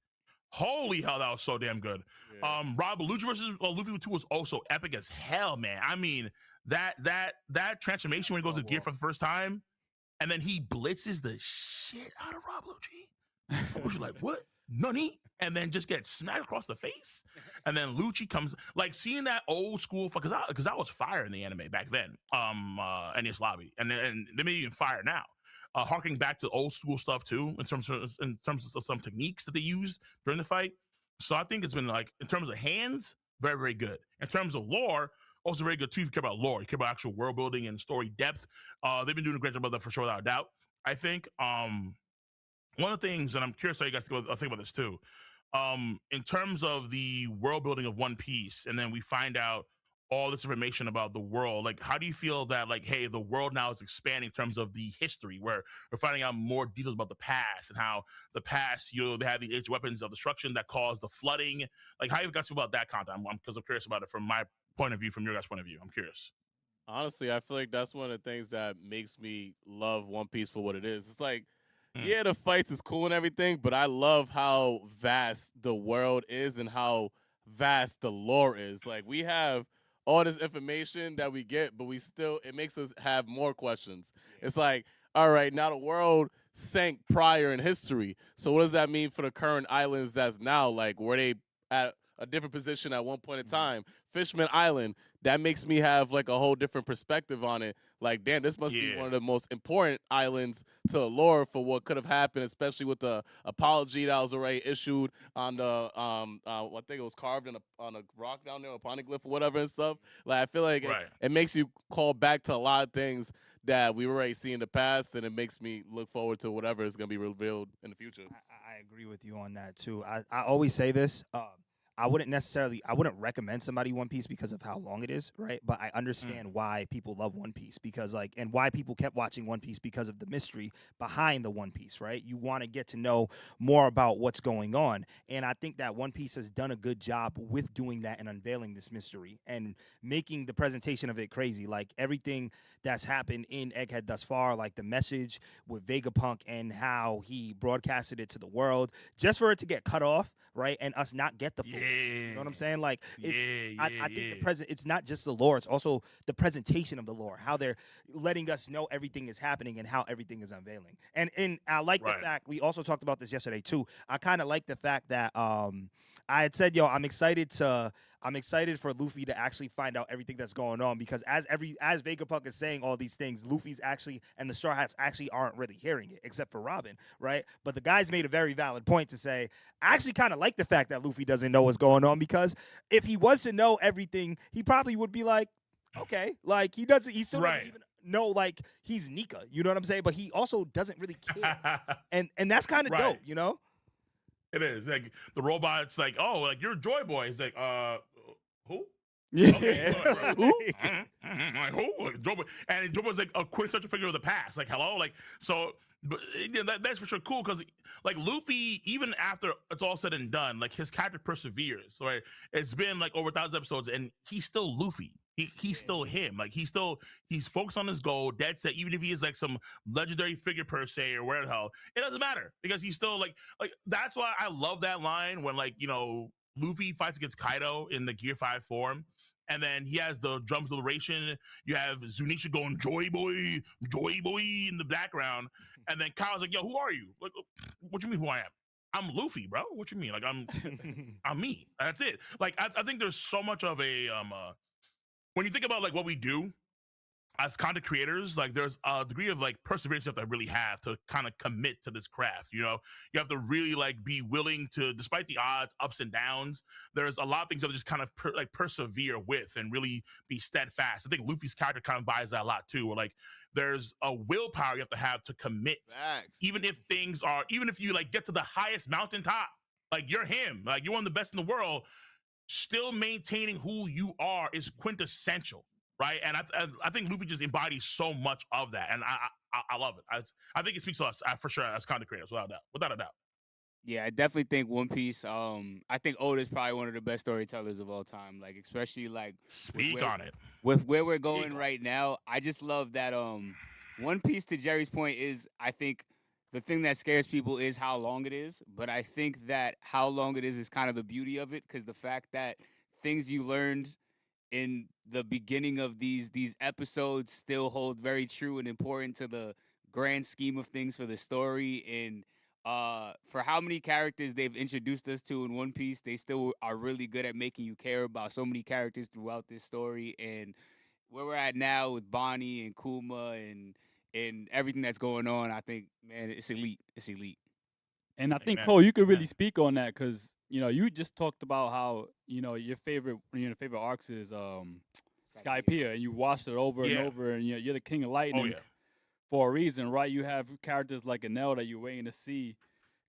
Holy hell, that was so damn good. Rob Luigi versus Luffy 2 was also epic as hell, man. I mean, that transformation when he goes to gear for the first time, and then he blitzes the shit out of Rob Lucci. I was like, what? Nani? And then just gets smacked across the face. And then Lucci comes, like seeing that old school, because I was fire in the anime back then, NES Lobby. And they may even fire now. Harking back to old school stuff too, in terms of some techniques that they used during the fight. So I think it's been, like, in terms of hands, very, very good. In terms of lore, also very good too. If you care about lore, you care about actual world building and story depth. They've been doing a great job of that for sure, without a doubt. I think one of the things, and I'm curious how you guys think about this too, in terms of the world building of One Piece, and then we find out all this information about the world. Like, how do you feel that, like, hey, the world now is expanding in terms of the history, where we're finding out more details about the past and how the past, they have the age weapons of destruction that caused the flooding. Like, how you guys feel about that content? Because I'm curious about it from my point of view, from your guys' point of view. I'm curious. Honestly, I feel like that's one of the things that makes me love One Piece for what it is. It's like, yeah, the fights is cool and everything, but I love how vast the world is and how vast the lore is. Like, we have all this information that we get, but it makes us have more questions. It's like, all right, now the world sank prior in history. So what does that mean for the current islands that's now? Like, were they at a different position at one point in time? Fishman Island, that makes me have like a whole different perspective on it. Like, damn, this must be one of the most important islands to the lore for what could have happened, especially with the apology that was already issued on the I think it was carved on a rock down there, a poneglyph or whatever and stuff. Like, I feel like it makes you call back to a lot of things that we already see in the past, and it makes me look forward to whatever is going to be revealed in the future. I agree with you on that too. I always say this. I wouldn't recommend somebody One Piece because of how long it is, right? But I understand why people love One Piece because and why people kept watching One Piece because of the mystery behind the One Piece, right? You want to get to know more about what's going on. And I think that One Piece has done a good job with doing that and unveiling this mystery and making the presentation of it crazy. Like everything that's happened in Egghead thus far, like the message with Vegapunk and how he broadcasted it to the world, just for it to get cut off, right? And us not get the full message. You know what I'm saying? Like it's I think it's not just the lore, it's also the presentation of the lore, how they're letting us know everything is happening and how everything is unveiling. And I like the fact, we also talked about this yesterday too. I kind of like the fact that I had said, I'm excited for Luffy to actually find out everything that's going on, because as Vegapunk is saying all these things, Luffy's actually and the Straw Hats actually aren't really hearing it, except for Robin, right? But the guys made a very valid point to say, I actually kind of like the fact that Luffy doesn't know what's going on, because if he was to know everything, he probably would be like, okay, like he still doesn't even know like he's Nika, you know what I'm saying? But he also doesn't really care, and that's kind of dope, you know. It is like the robot's like, oh, like you're Joy Boy. He's like, who? Yeah. Okay, who? Like who? Joy Boy. And Joy Boy's like a quintessential figure of the past. Like hello, like so. But that's for sure cool, because like Luffy, even after it's all said and done, like his character perseveres. Right? It's been like over 1,000 episodes, and he's still Luffy. He's still him. Like he's focused on his goal, dead set. Even if he is like some legendary figure per se or where the hell, it doesn't matter, because he's still like that's why I love that line when Luffy fights against Kaido in the Gear 5 form. And then he has the drums liberation. You have Zunisha going joy boy in the background. And then Kyle's like, yo, who are you? Like, what you mean who I am? I'm Luffy, bro. What you mean? Like I'm me. That's it. Like I think there's so much of a when you think about like what we do as content creators, like there's a degree of like perseverance you have to really have to kind of commit to this craft. You have to really like be willing to, despite the odds, ups and downs. There's a lot of things that just kind of persevere with and really be steadfast. I think Luffy's character kind of buys that a lot too. Where like there's a willpower you have to commit, even if you like get to the highest mountaintop, like you're him, like you're one of the best in the world. Still maintaining who you are is quintessential. Right, and I think Luffy just embodies so much of that, and I love it. I think it speaks to us for sure as content creators, without a doubt. Yeah, I definitely think One Piece. I think Oda's probably one of the best storytellers of all time. Like especially like with where we're going right now. I just love that. One Piece, to Jerry's point, is I think the thing that scares people is how long it is. But I think that how long it is kind of the beauty of it, because the fact that things you learned in the beginning of these episodes still hold very true and important to the grand scheme of things for the story. And for how many characters they've introduced us to in One Piece, they still are really good at making you care about so many characters throughout this story. And where we're at now with Bonnie and Kuma and everything that's going on, I think, man, it's elite. It's elite. And I think, Cole, you could really speak on that, because you just talked about how your favorite arcs is Skypiea, and you watched it over and over, and you're the king of lightning for a reason, right? You have characters like Enel that you're waiting to see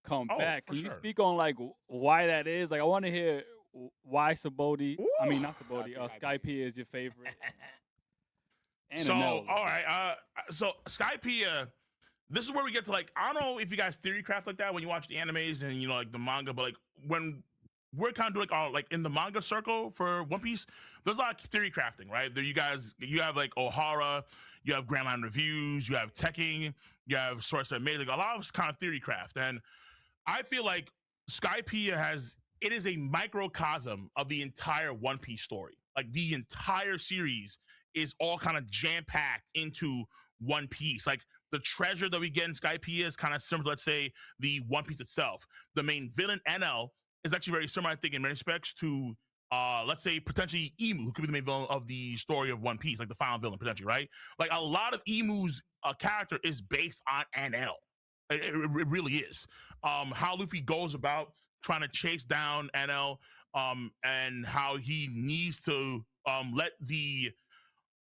come back. Can you speak on like why that is? Like I want to hear why Sabaody. I mean, not Sabaody. Skypiea is your favorite. All right. So Skypiea. This is where we get to like, I don't know if you guys theory craft like that when you watch the animes and like the manga, but like when we're kind of doing like in the manga circle for One Piece, there's a lot of theory crafting, right? There you have like Ohara, you have Grand Line Reviews, you have Tekking, you have Source Made, like a lot of kind of theory craft. And I feel like Skypiea it is a microcosm of the entire One Piece story. Like the entire series is all kind of jam-packed into One Piece. Like the treasure that we get in Skypiea is kind of similar to, let's say, the One Piece itself. The main villain, NL, is actually very similar, I think, in many respects to, let's say, potentially Emu, who could be the main villain of the story of One Piece, like the final villain, potentially, right? Like a lot of Emu's character is based on NL. It really is. How Luffy goes about trying to chase down NL, and how he needs to let the,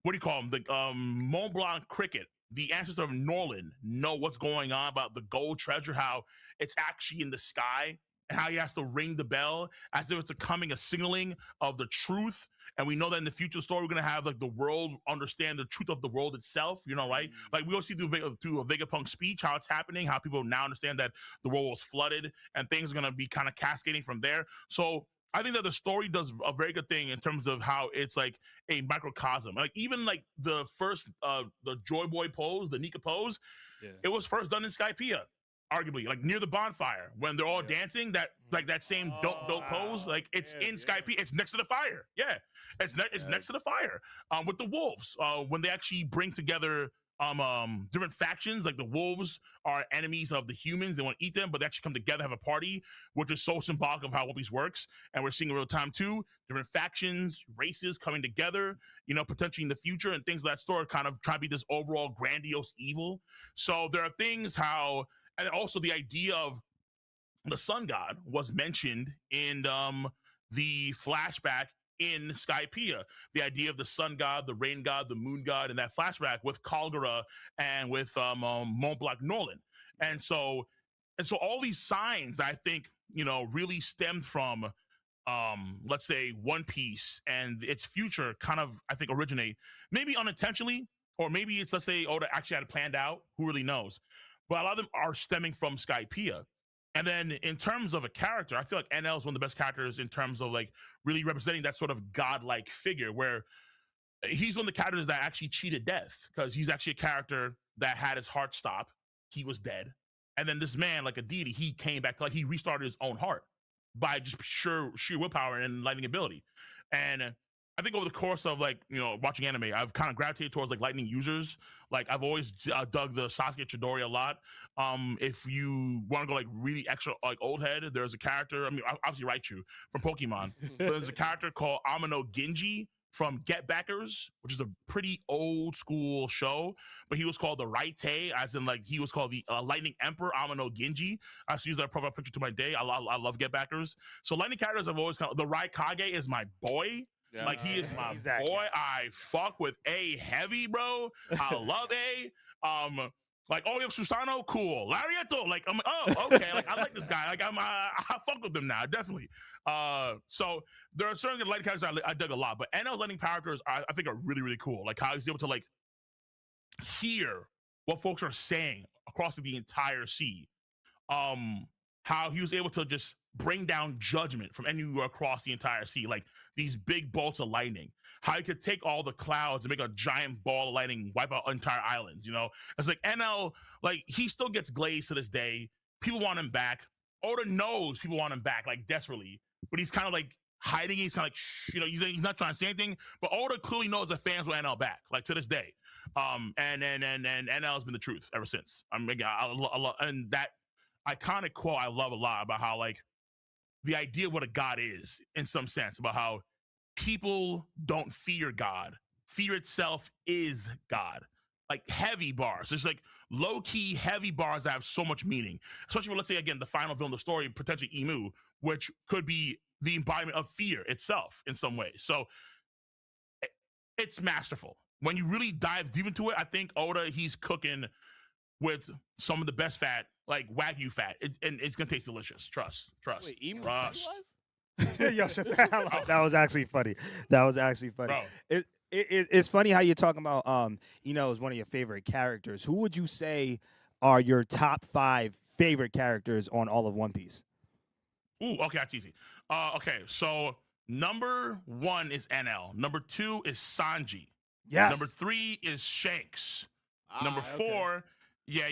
what do you call him? The Mont Blanc cricket, the ancestor of Norland, know what's going on about the gold treasure, how it's actually in the sky, and how he has to ring the bell as if it's a signaling of the truth. And we know that in the future story, we're gonna have like the world understand the truth of the world itself. You know, right? Like we all see through a Vegapunk speech how it's happening, how people now understand that the world was flooded, and things are gonna be kind of cascading from there. So I think that the story does a very good thing in terms of how it's like a microcosm. Like even like the first the Joy Boy pose, the Nika pose, it was first done in Skypiea, arguably, like near the bonfire when they're all dancing. That like that same dope pose, like it's in Skypiea. It's next to the fire. Yeah, it's next to the fire. With the wolves, when they actually bring together different factions, like the wolves are enemies of the humans, they want to eat them, but they actually come together, have a party, which is so symbolic of how One Piece works. And we're seeing in real time too, different factions, races coming together, you know, potentially in the future, and things of that sort, kind of try to be this overall grandiose evil. So there are things how, and also the idea of the sun god was mentioned in the flashback in Skypiea. The idea of the sun god, the rain god, the moon god, and that flashback with Kalgara and with Mont Blanc Nolan. And so all these signs, I think, you know, really stemmed from let's say One Piece and its future kind of, I think, originate maybe unintentionally, or maybe it's, let's say, Oda actually had it planned out, who really knows. But a lot of them are stemming from Skypiea. And then in terms of a character, I feel like NL is one of the best characters in terms of like really representing that sort of godlike figure, where he's one of the characters that actually cheated death, because he's actually a character that had his heart stop. He was dead. And then this man, like a deity, he came back to, like, he restarted his own heart by just sheer willpower and lightning ability. And I think over the course of, like, you know, watching anime, I've kind of gravitated towards like lightning users. Like I've always dug the Sasuke Chidori a lot. If you want to go like really extra like old head, there's a character, I mean, obviously Raichu from Pokemon, but there's a character called Amino Genji from Get Backers, which is a pretty old school show, but he was called the Raite, as in like he was called the Lightning Emperor Amino Genji. I used that profile picture to my day. I love Get Backers. So lightning characters I've always the Raikage is my boy. Yeah, like he is my boy. I fuck with A heavy, bro. I love A. Like, oh, you have Susano, cool. Lariato, like, I'm oh, okay, like I like this guy. Like I fuck with him now, definitely. So there are certain lighting characters I dug a lot, but NL's lighting characters I think are really, really cool. Like how he's able to like hear what folks are saying across the entire sea. How he was able to just bring down judgment from anywhere across the entire sea, like these big bolts of lightning. How he could take all the clouds and make a giant ball of lightning, wipe out entire islands. You know, it's like NL, like he still gets glazed to this day. People want him back. Oda knows people want him back, like desperately, but he's kind of like hiding. He's kind of like, you know, he's not trying to say anything. But Oda clearly knows that fans want NL back, like to this day. And NL has been the truth ever since. I mean, and that iconic quote I love a lot about how like the idea of what a god is, in some sense, about how people don't fear God. Fear itself is God. Like heavy bars. There's like low-key heavy bars that have so much meaning. Especially when, let's say, again, the final villain of the story, potentially Emu, which could be the embodiment of fear itself in some way. So it's masterful. When you really dive deep into it, I think Oda, he's cooking with some of the best fat, like Wagyu fat, and it's gonna taste delicious. Trust. Wait, Emu trust. Yo, shut the hell up. That was actually funny. Bro. It's funny how you're talking about Ino is one of your favorite characters. Who would you say are your top 5 favorite characters on all of One Piece? Ooh, okay, that's easy. Okay, so number 1 is NL. Number 2 is Sanji. Yes. Number 3 is Shanks. Number 4,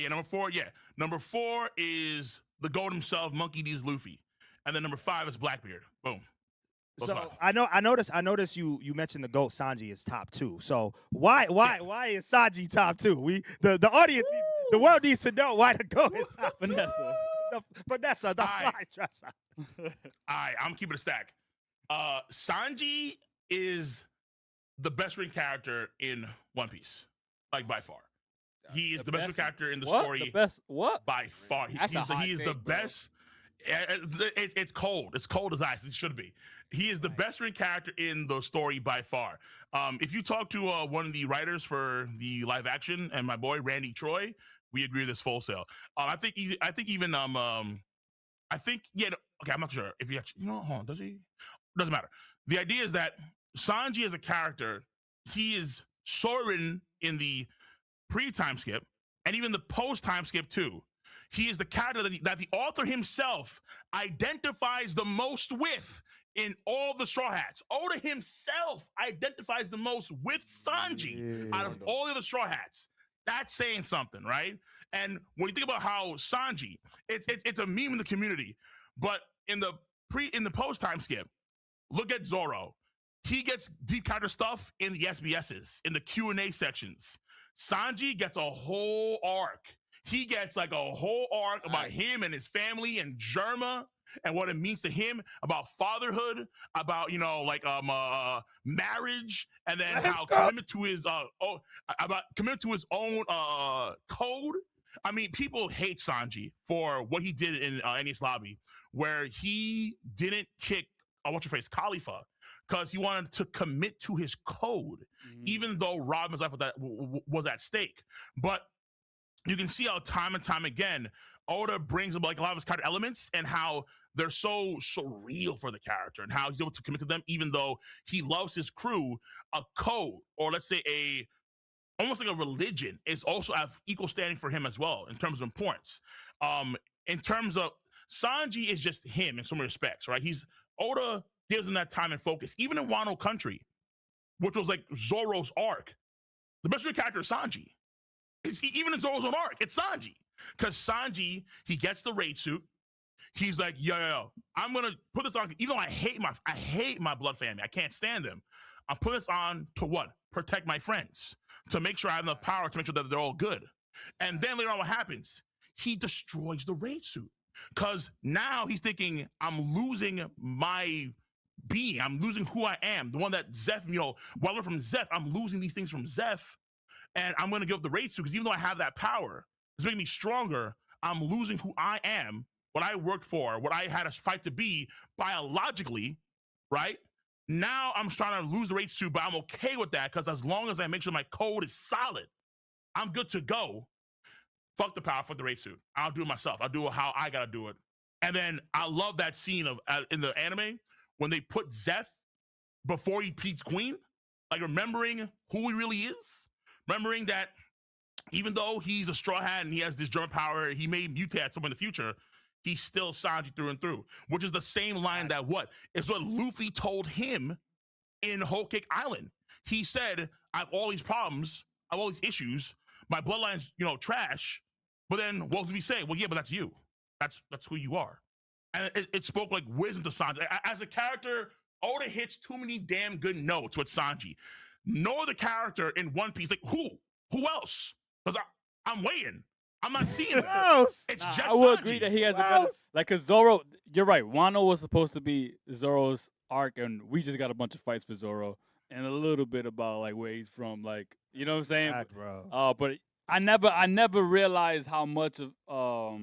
number 4, Number 4 is the goat himself, Monkey D's Luffy. And then number 5 is Blackbeard. Boom. Those so 5. I noticed you mentioned the GOAT Sanji is top 2. So why is Sanji top 2? The audience the world needs to know why the GOAT is top 2. Vanessa, the fly dresser. I'm keeping a stack. Sanji is the best written character in One Piece, like by far. He is the best written character in the story. The best what? By far. He is the best. It's cold. It's cold as ice. It should be. He is the best written character in the story by far. If you talk to one of the writers for the live action and my boy Randy Troy, we agree with this full sale. I think okay, I'm not sure if he actually, hold on, does he? Doesn't matter. The idea is that Sanji as a character, he is so written in the pre-time skip and even the post-time skip too. He is the character that the author himself identifies the most with in all the Straw Hats. Oda himself identifies the most with Sanji out of all the other Straw Hats. That's saying something, right? And when you think about how Sanji, it's a meme in the community, but in the post-time skip, look at Zoro. He gets deep character stuff in the SBSs, in the Q&A sections. Sanji gets a whole arc. He gets like a whole arc about him and his family and Germa and what it means to him, about fatherhood, about marriage, and then how commitment to his own code. I mean, people hate Sanji for what he did in Enies Lobby, where he didn't kick Khalifa, because he wanted to commit to his code, even though Robin's life was at stake. But you can see how time and time again, Oda brings up like a lot of his character elements and how they're so real for the character and how he's able to commit to them, even though he loves his crew. A code, or let's say almost like a religion, is also have equal standing for him as well in terms of importance. In terms of Sanji is just him in so many respects, right? Oda gives him that time and focus. Even in Wano Country, which was like Zoro's arc, the best character is Sanji. Even in Zoro's own arc, it's Sanji. Because Sanji, he gets the raid suit. He's like, yo, I'm gonna put this on, even though I hate my blood family. I can't stand them. I'm putting this on to what? Protect my friends. To make sure I have enough power to make sure that they're all good. And then later on, what happens? He destroys the raid suit. Because now he's thinking, I'm losing my being. I'm losing who I am. The one that Zeph, while I'm from Zeph, I'm losing these things from Zeph. And I'm going to give up the raid suit because even though I have that power, it's making me stronger. I'm losing who I am, what I worked for, what I had to fight to be biologically, right? Now I'm trying to lose the raid suit, but I'm okay with that because as long as I make sure my code is solid, I'm good to go. Fuck the power, fuck the raid suit. I'll do it myself. I'll do it how I got to do it. And then I love that scene of in the anime when they put Zeph before he beats Queen, like remembering who he really is. Remembering that even though he's a Straw Hat and he has this German power, he may mutate at some point in the future, he's still Sanji through and through, which is the same line that what Luffy told him in Whole Cake Island. He said, I have all these problems, I have all these issues, my bloodline's, trash. But then what does Luffy say? Well, yeah, but that's you. That's who you are. And it spoke like wisdom to Sanji. As a character, Oda hits too many damn good notes with Sanji. No other character in One Piece, like who else? Because I'm waiting. I'm not seeing it. It's just I will Sanji. agree that he has a better, because Zoro, you're right. Wano was supposed to be Zoro's arc, and we just got a bunch of fights for Zoro and a little bit about like where he's from, like, you know what I'm saying? Fact, bro. But I never realized how much of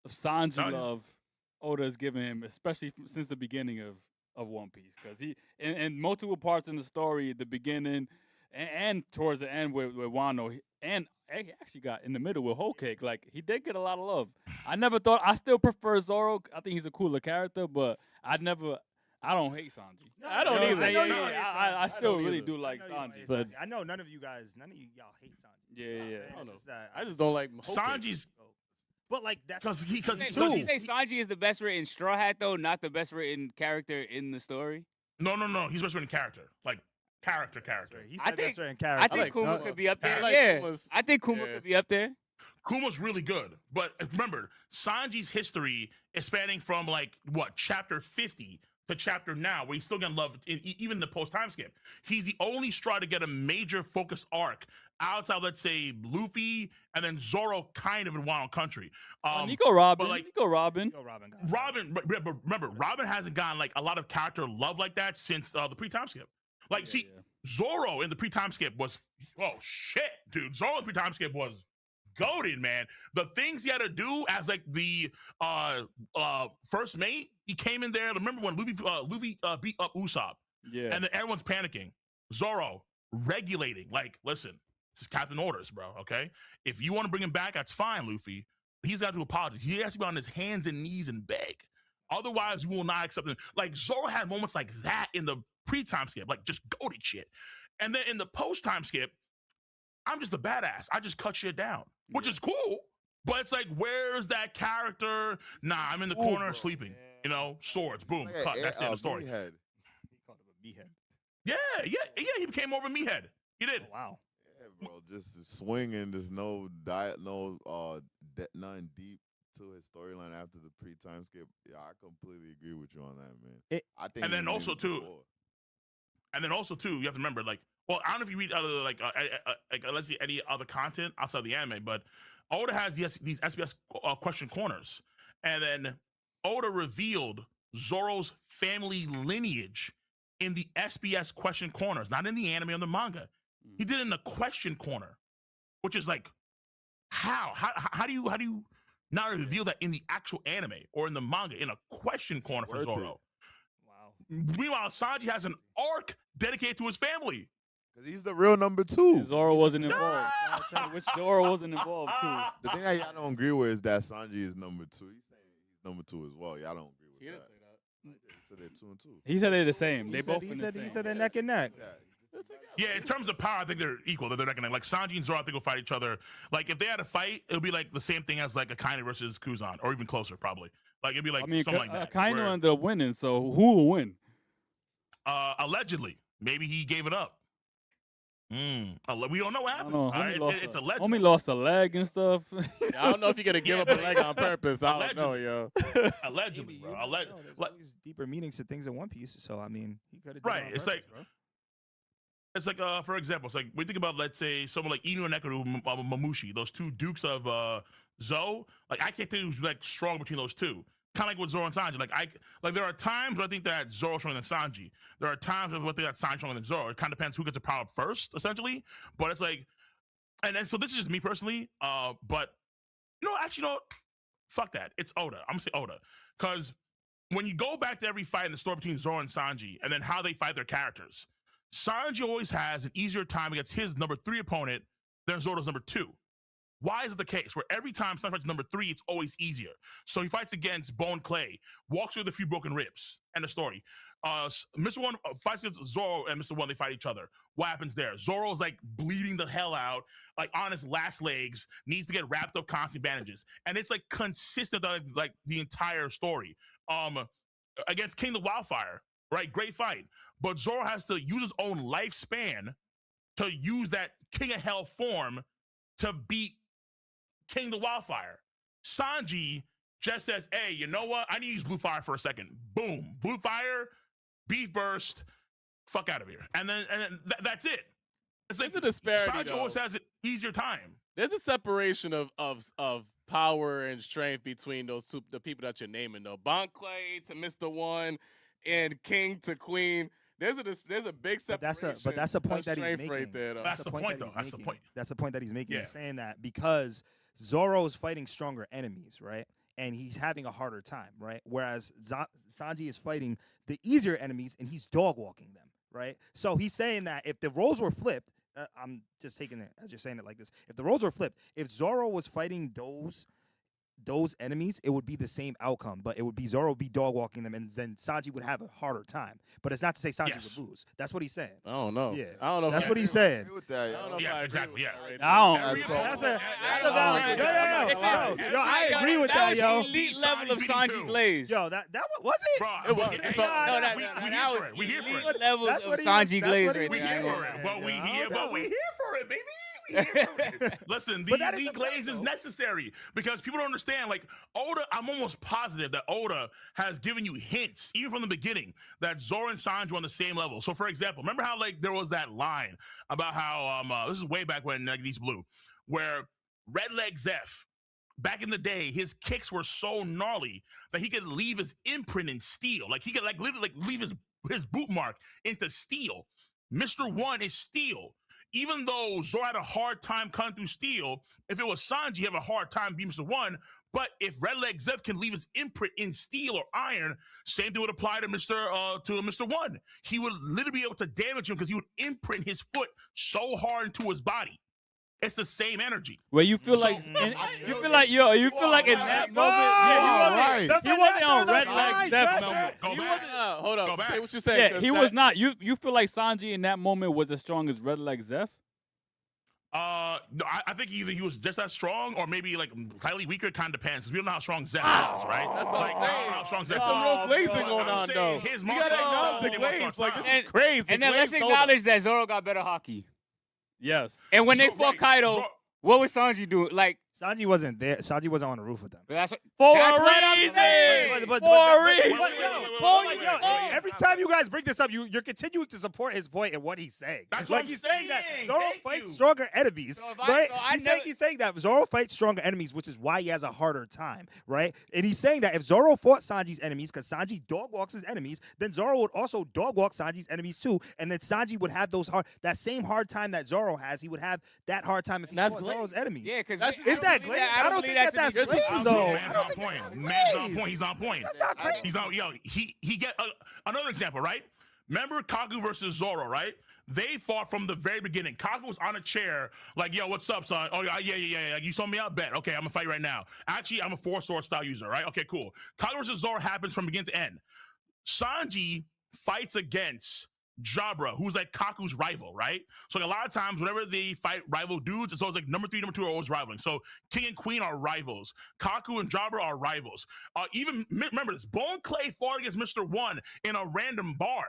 Sanji love Oda has given him, especially since the beginning of One Piece, because he in multiple parts in the story, the beginning and towards the end with Wano, and he actually got in the middle with Whole Cake. Like, he did get a lot of love. I still prefer Zoro. I think he's a cooler character, but I don't hate Sanji. I don't either. I still really do like Sanji. But I know none of y'all hate Sanji. Yeah. I just don't like Sanji's. But like that's because he Does he say Sanji is the best written Straw Hat though, not the best written character in the story? No. He's best written character, like character. He said best written character. I think Kuma could be up there. I think Kuma could be up there. Kuma's really good, but remember, Sanji's history is spanning from chapter 50 to chapter now, where he's still getting love even the post time skip. He's the only Straw to get a major focus arc outside, let's say, Luffy and then Zoro, kind of in Wano Country. Nico Robin. Robin, but remember, Robin hasn't gotten like a lot of character love like that since the pre-time skip. Zoro in the pre-time skip was, oh shit, dude. Zoro in the pre-time skip was goated, man. The things he had to do as like the first mate, he came in there. Remember when Luffy beat up Usopp? Yeah. And then everyone's panicking. Zoro regulating, like, listen, this is Captain Orders, bro. Okay, if you want to bring him back, that's fine, Luffy. he's got to apologize. He has to be on his hands and knees and beg. Otherwise, we will not accept him. Like Zoro had moments like that in the pre-time skip, like just goated shit. And then in the post-time skip, I'm just a badass. I just cut shit down, which is cool. But it's like, where's that character? Nah, I'm in the corner sleeping. You know, swords, boom, cut. That's the end of the story. He called him a meathead. Yeah. He became over meathead. He did. Oh, wow. Yeah, bro, just swinging. There's no nothing deep to his storyline after the pre-time skip. Yeah, I completely agree with you on that, man. I think. And then also too, you have to remember, like, well, I don't know if you read other like let's see any other content outside of the anime, but Oda has these SBS question corners, and then Oda revealed Zoro's family lineage in the SBS question corners, not in the anime or the manga. He did it in the question corner, which is like, how do you not reveal that in the actual anime or in the manga in a question corner for Zoro? Wow. Meanwhile, Sanji has an arc dedicated to his family. Because he's the real number 2. Zoro wasn't involved. Which Zoro wasn't involved too. The thing that y'all don't agree with is that Sanji is number 2. He's saying he's number 2 as well. Y'all don't agree with that. He didn't say that. He said they're 2 and 2. He said they're the same. They both. He said they're neck and neck. Yeah, in terms of power, I think they're equal. They're not gonna like Sanji and Zoro. I think will fight each other. Like if they had a fight, it'll be like the same thing as like Akainu versus Kuzan, or even closer, probably. Like it'd be like something like that. Akainu ended up winning, so who will win? Allegedly, maybe he gave it up. We don't know what happened. It's alleged. Homie lost a leg and stuff. I don't know if you're gonna give up a leg on purpose. I don't know, yo. Allegedly, bro. There's always deeper meanings to things in One Piece. So I mean, he could have. Right. It's like, for example, it's like we think about, let's say, someone like Inu and Nekoru Mamushi, those two dukes of Zou. Like I can't think who's like strong between those two. Kind of like with Zoro and Sanji. Like there are times where I think that Zoro's stronger than Sanji. There are times where I think that Sanji's stronger than Zoro. It kind of depends who gets the power up first, essentially. But it's like, and then so this is just me personally. But fuck that. It's Oda. I'm gonna say Oda, because when you go back to every fight in the story between Zoro and Sanji, and then how they fight their characters, Sanji always has an easier time against his number 3 opponent than Zoro's number 2. Why is it the case? Where every time Sanji fights number 3, it's always easier. So he fights against Bone Clay, walks with a few broken ribs. End of story. Mr. One fights against Zoro and Mr. One, they fight each other. What happens there? Zoro's like bleeding the hell out, like on his last legs, needs to get wrapped up, constant bandages. And it's like consistent, like the entire story. Against King the Wildfire, right? Great fight. But Zoro has to use his own lifespan to use that King of Hell form to beat King the Wildfire. Sanji just says, hey, you know what? I need to use Blue Fire for a second. Boom. Blue Fire, Beef Burst, fuck out of here. And then that's it. It's like There's a disparity, Sanji always has an easier time. There's a separation of power and strength between those two, the people that you're naming, though. Bon Clay to Mr. One and King to Queen. There's a big separation. But that's a point that he's making. Right there, though. That's the point, though. That's the point. That's the point that he's making. Yeah. He's saying that because Zoro's fighting stronger enemies, right? And he's having a harder time, right? Whereas Sanji is fighting the easier enemies and he's dog walking them, right? So he's saying that if the roles were flipped, I'm just taking it as you're saying it like this. If the roles were flipped, if Zoro was fighting those enemies, it would be the same outcome, but it would be Zoro be dog walking them, and then Sanji would have a harder time. But it's not to say Sanji would lose. That's what he's saying. I don't know. Yeah, I don't know. That's what he's saying. Exactly. Yeah. I don't. That's a valid. Yo, I agree with that, yo. Elite level of Sanji Glaze. Yo, that was it? Bro, It was. That was we here for it. elite levels That's of what he Sanji was- Glaze that's what right he there. was I here ain't for. gonna- But we here for it, baby. Listen, But that is the a glaze is though. necessary because people don't understand. Like Oda, I'm almost positive that Oda has given you hints, even from the beginning, that Zoro and Sanji are on the same level. So, for example, remember how like there was that line about how this is way back when East Blue, where Red Leg Zeph, back in the day, his kicks were so gnarly that he could leave his imprint in steel. Like he could like literally leave his boot mark into steel. Mr. One is steel. Even though Zoro had a hard time cutting through steel, if it was Sanji, he'd have a hard time being Mr. One. But if Red Leg Zeph can leave his imprint in steel or iron, same thing would apply to Mr. One. He would literally be able to damage him because he would imprint his foot so hard into his body. It's the same energy. Where you feel like, you feel like in that moment, he wasn't on red leg Zeph moment. Go He back. wasn't. Hold up. Go back. Say what you say. Yeah, he was not. You feel like Sanji in that moment was as strong as red leg Zeph? No, I think either he was just as strong or maybe like slightly weaker. It kind of depends. 'Cause we don't know how strong Zeph is, right? That's what Like, I'm we don't saying. know how strong There's Zeph some is. real glazing But going I'm on, saying though. his You gotta acknowledge the muscle glaze. Like, this time. is crazy. And then let's Glaze told him. acknowledge that Zoro got better hockey. Yes. And when they Zoro- fought right, Kaido, Zoro- what was Sanji doing? Like, Sanji wasn't there. Sanji wasn't on the roof with them. but that's For that's a what I'm reason. saying. For a reason. Every time you guys bring this up, you're continuing to support his point and what he's saying. That's like what he's I'm saying that saying. Zoro Thank fights you. stronger enemies, So right? never- He's saying that Zoro fights stronger enemies, which is why he has a harder time, right? And he's saying that if Zoro fought Sanji's enemies, because Sanji dog walks his enemies, then Zoro would also dog walk Sanji's enemies too, and then Sanji would have that same hard time that Zoro has. He would have that hard time if he That's fought glaze. Zoro's enemies. Yeah, because Is that glaze? I don't think that's glaze, though. Man's on point. Man's on point. He's on point. That's not crazy. He's on. Yo, he get another example, right? Remember Kaku versus Zoro, right? They fought from the very beginning. Kaku was on a chair, like, yo, what's up, son? Oh, yeah. You saw me out, bet. Okay, I'm gonna fight right now. Actually, I'm a 4-sword style user, right? Okay, cool. Kaku versus Zoro happens from beginning to end. Sanji fights against Jabra, who's like Kaku's rival, right? So like, a lot of times, whenever they fight rival dudes, it's always like number 3, number 2 are always rivaling. So King and Queen are rivals. Kaku and Jabra are rivals. Even remember this: Bone Clay fought against Mr. One in a random bar,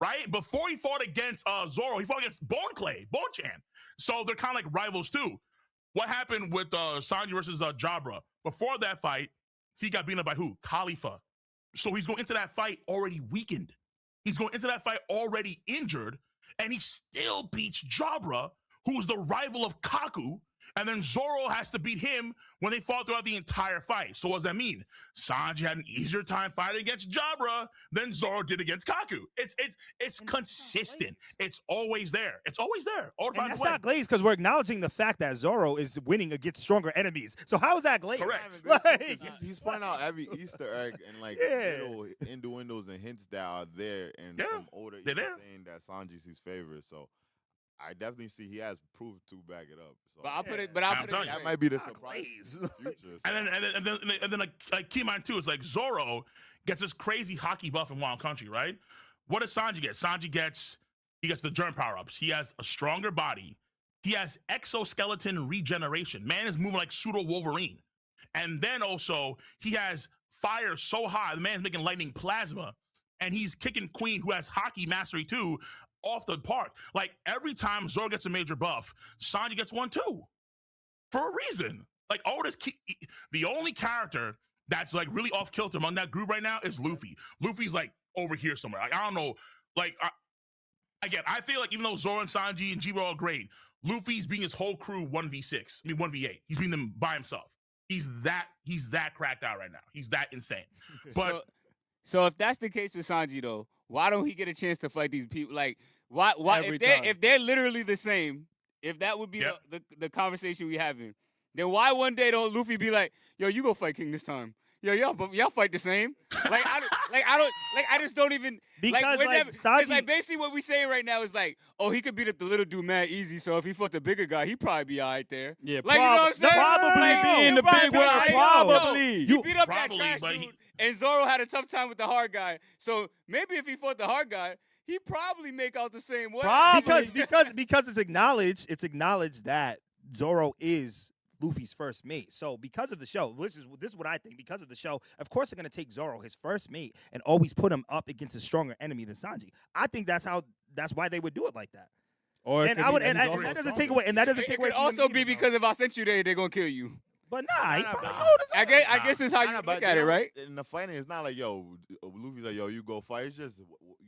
right? Before he fought against Zoro, he fought against Bone Clay, Bone Chan. So they're kind of like rivals too. What happened with Sanji versus Jabra? Before that fight, he got beaten up by who? Khalifa. So he's going into that fight already weakened. He's going into that fight already injured, and he still beats Jabra, who's the rival of Kaku, and then Zoro has to beat him when they fought throughout the entire fight. So what does that mean? Sanji had an easier time fighting against Jabra than Zoro did against Kaku. It's consistent. It's always there. It's always there. All the And time. that's not glaze because we're acknowledging the fact that Zoro is winning against stronger enemies. So how is that glaze? Correct. Like, He's pointing out every Easter egg and like Yeah. little innuendos and hints that are there, and Yeah, from Oda they're even there. saying that Sanji's his favorite. So I definitely see he has proof to back it up. So But I'll put it. I'm this telling you. way. that might be the Not surprise glaze. in the future. So. And then like keep in mind too, it's like Zoro gets this crazy hockey buff in Wild Country, right? What does Sanji get? Sanji gets the germ power-ups. He has a stronger body. He has exoskeleton regeneration. Man is moving like pseudo Wolverine. And then also he has fire so high, the man's making lightning plasma, and he's kicking Queen, who has hockey mastery too, off the park. Like every time Zoro gets a major buff, Sanji gets one too. For a reason. Like the only character that's like really off kilter among that group right now is Luffy. Luffy's like over here somewhere. Like I don't know. Like again, I feel like even though Zoro and Sanji and Jiro are great, Luffy's being his whole crew 1v6. I mean 1v8. He's being them by himself. He's that cracked out right now. He's that insane. But So if that's the case with Sanji though, why don't he get a chance to fight these people? Like why Every time. if they're literally the same, if that would be Yep. the conversation we having, then why one day don't Luffy be like, yo, you go fight King this time? Yo, y'all fight the same. I just don't even Because, we're like, never, Sanji- it's like basically what we saying right now is like, oh, he could beat up the little dude mad easy. So if he fought the bigger guy, he'd probably be all right there. Yeah, Like, you know what I'm saying? probably Like, being you the probably big be word. all right. Probably. He beat up that Probably, trash but dude, and Zoro had a tough time with the hard guy. So maybe if he fought the hard guy, he'd probably make out the same way. Probably. because it's acknowledged that Zoro is Luffy's first mate. So because of the show, this is what I think. Because of the show, of course they're gonna take Zoro, his first mate, and always put him up against a stronger enemy than Sanji. I think that's why they would do it like that. Or it And could I be would, that and, he's and also that doesn't stronger. take away. And that doesn't It take away. could from also him be either, because if I sent you there, they're gonna kill you. But nah, he Nah, probably but- told us. I guess it's how you Nah, look but at they it, right? don't- In the fighting, it's not like, yo, Luffy's like, yo, you go fight. It's just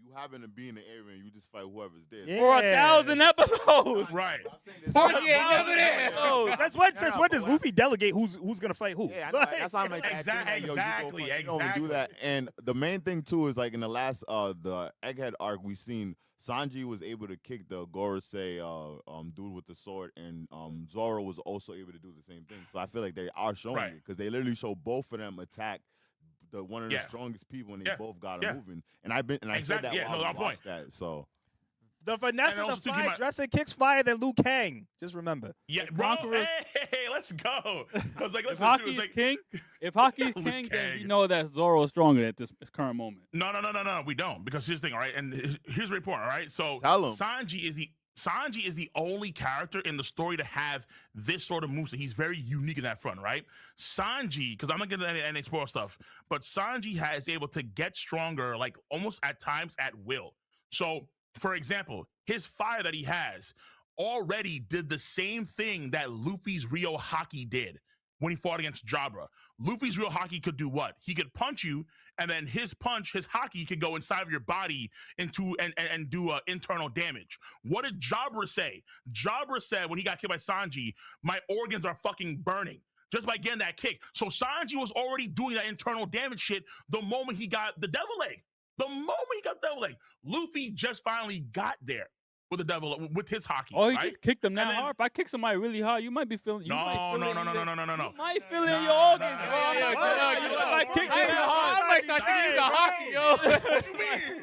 you happen to be in the area and you just fight whoever's there. Yeah. For 1,000 episodes. right. Sanji ain't never there. Oh, Since when does Luffy delegate who's gonna fight who? Yeah, I know. That's why I'm like, Exactly, you don't even do exactly. that. And the main thing too is like in the last the Egghead arc, we seen Sanji was able to kick the Gorosei dude with the sword, and Zoro was also able to do the same thing. So I feel like they are showing Right. it because they literally show both of them attack one of the Yeah. strongest people, and they Yeah. both got Yeah. him moving. And I said that Exactly. Yeah, while no, I on point. watched that. So The finesse And of also the to keep fight, Dresser kicks flyer than Liu Kang. Just remember. Yeah, The bro. Conqueror's- Hey, let's go. Because like, If listen, hockey dude, is it's like, king, if hockey is Liu king, then we Kang. know that Zoro is stronger at this current moment. No, we don't. Because here's the thing, all right? And here's the report, all right? So Tell 'em. Sanji is the only character in the story to have this sort of moveset. He's very unique in that front, right? Sanji, because I'm not getting any spoil stuff, but Sanji is able to get stronger, like almost at times at will. So, for example, his fire that he has already did the same thing that Luffy's Rio Haki did when he fought against Jabra. Luffy's real haki could do what? He could punch you, and then his punch, his haki, could go inside of your body into and do internal damage. What did Jabra say? Jabra said when he got killed by Sanji, my organs are fucking burning just by getting that kick. So Sanji was already doing that internal damage shit the moment he got the devil leg. The moment he got the devil leg, Luffy just finally got there with the devil with his haki. Oh, he right? just kicked them that And then- hard. If I kick somebody really hard, you might be feeling. You might feel No. it in your- No. You might feel it in Nah, your organs, nah, bro. nah, I'm nah, not nah, saying nah, you nah, might nah, kick nah, you that nah, hard. I might start thinking the hockey, yo. What you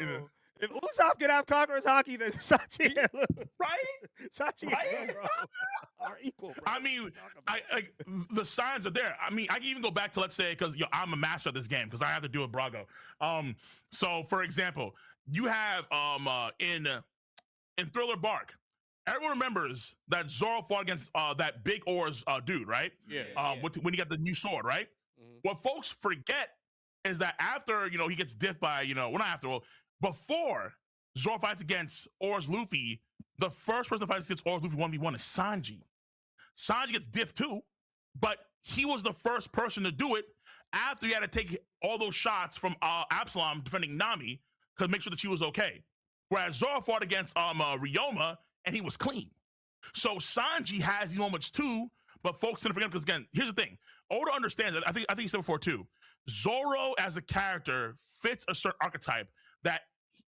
mean? If Usopp could have Conqueror's hockey, then Sachi Right? Sachi Right? and Zoro are equal, bro. I mean, like the signs are there. I mean, I can even go back to, let's say, because I'm a master of this game because I have to do it Brago. So for example, you have in Thriller Bark, everyone remembers that Zoro fought against that big oars dude, right? Yeah. When he got the new sword, right? Mhm. What folks forget is that after he gets diffed by well, not after, well, before Zoro fights against Oars Luffy, the first person to fight against Oars Luffy 1v1 is Sanji. Sanji gets diffed too, but he was the first person to do it after he had to take all those shots from Absalom defending Nami to make sure that she was okay. Whereas Zoro fought against Ryoma and he was clean. So Sanji has these moments too, but folks didn't forget because again, here's the thing. Oda understands that. I think he said before too. Zoro as a character fits a certain archetype that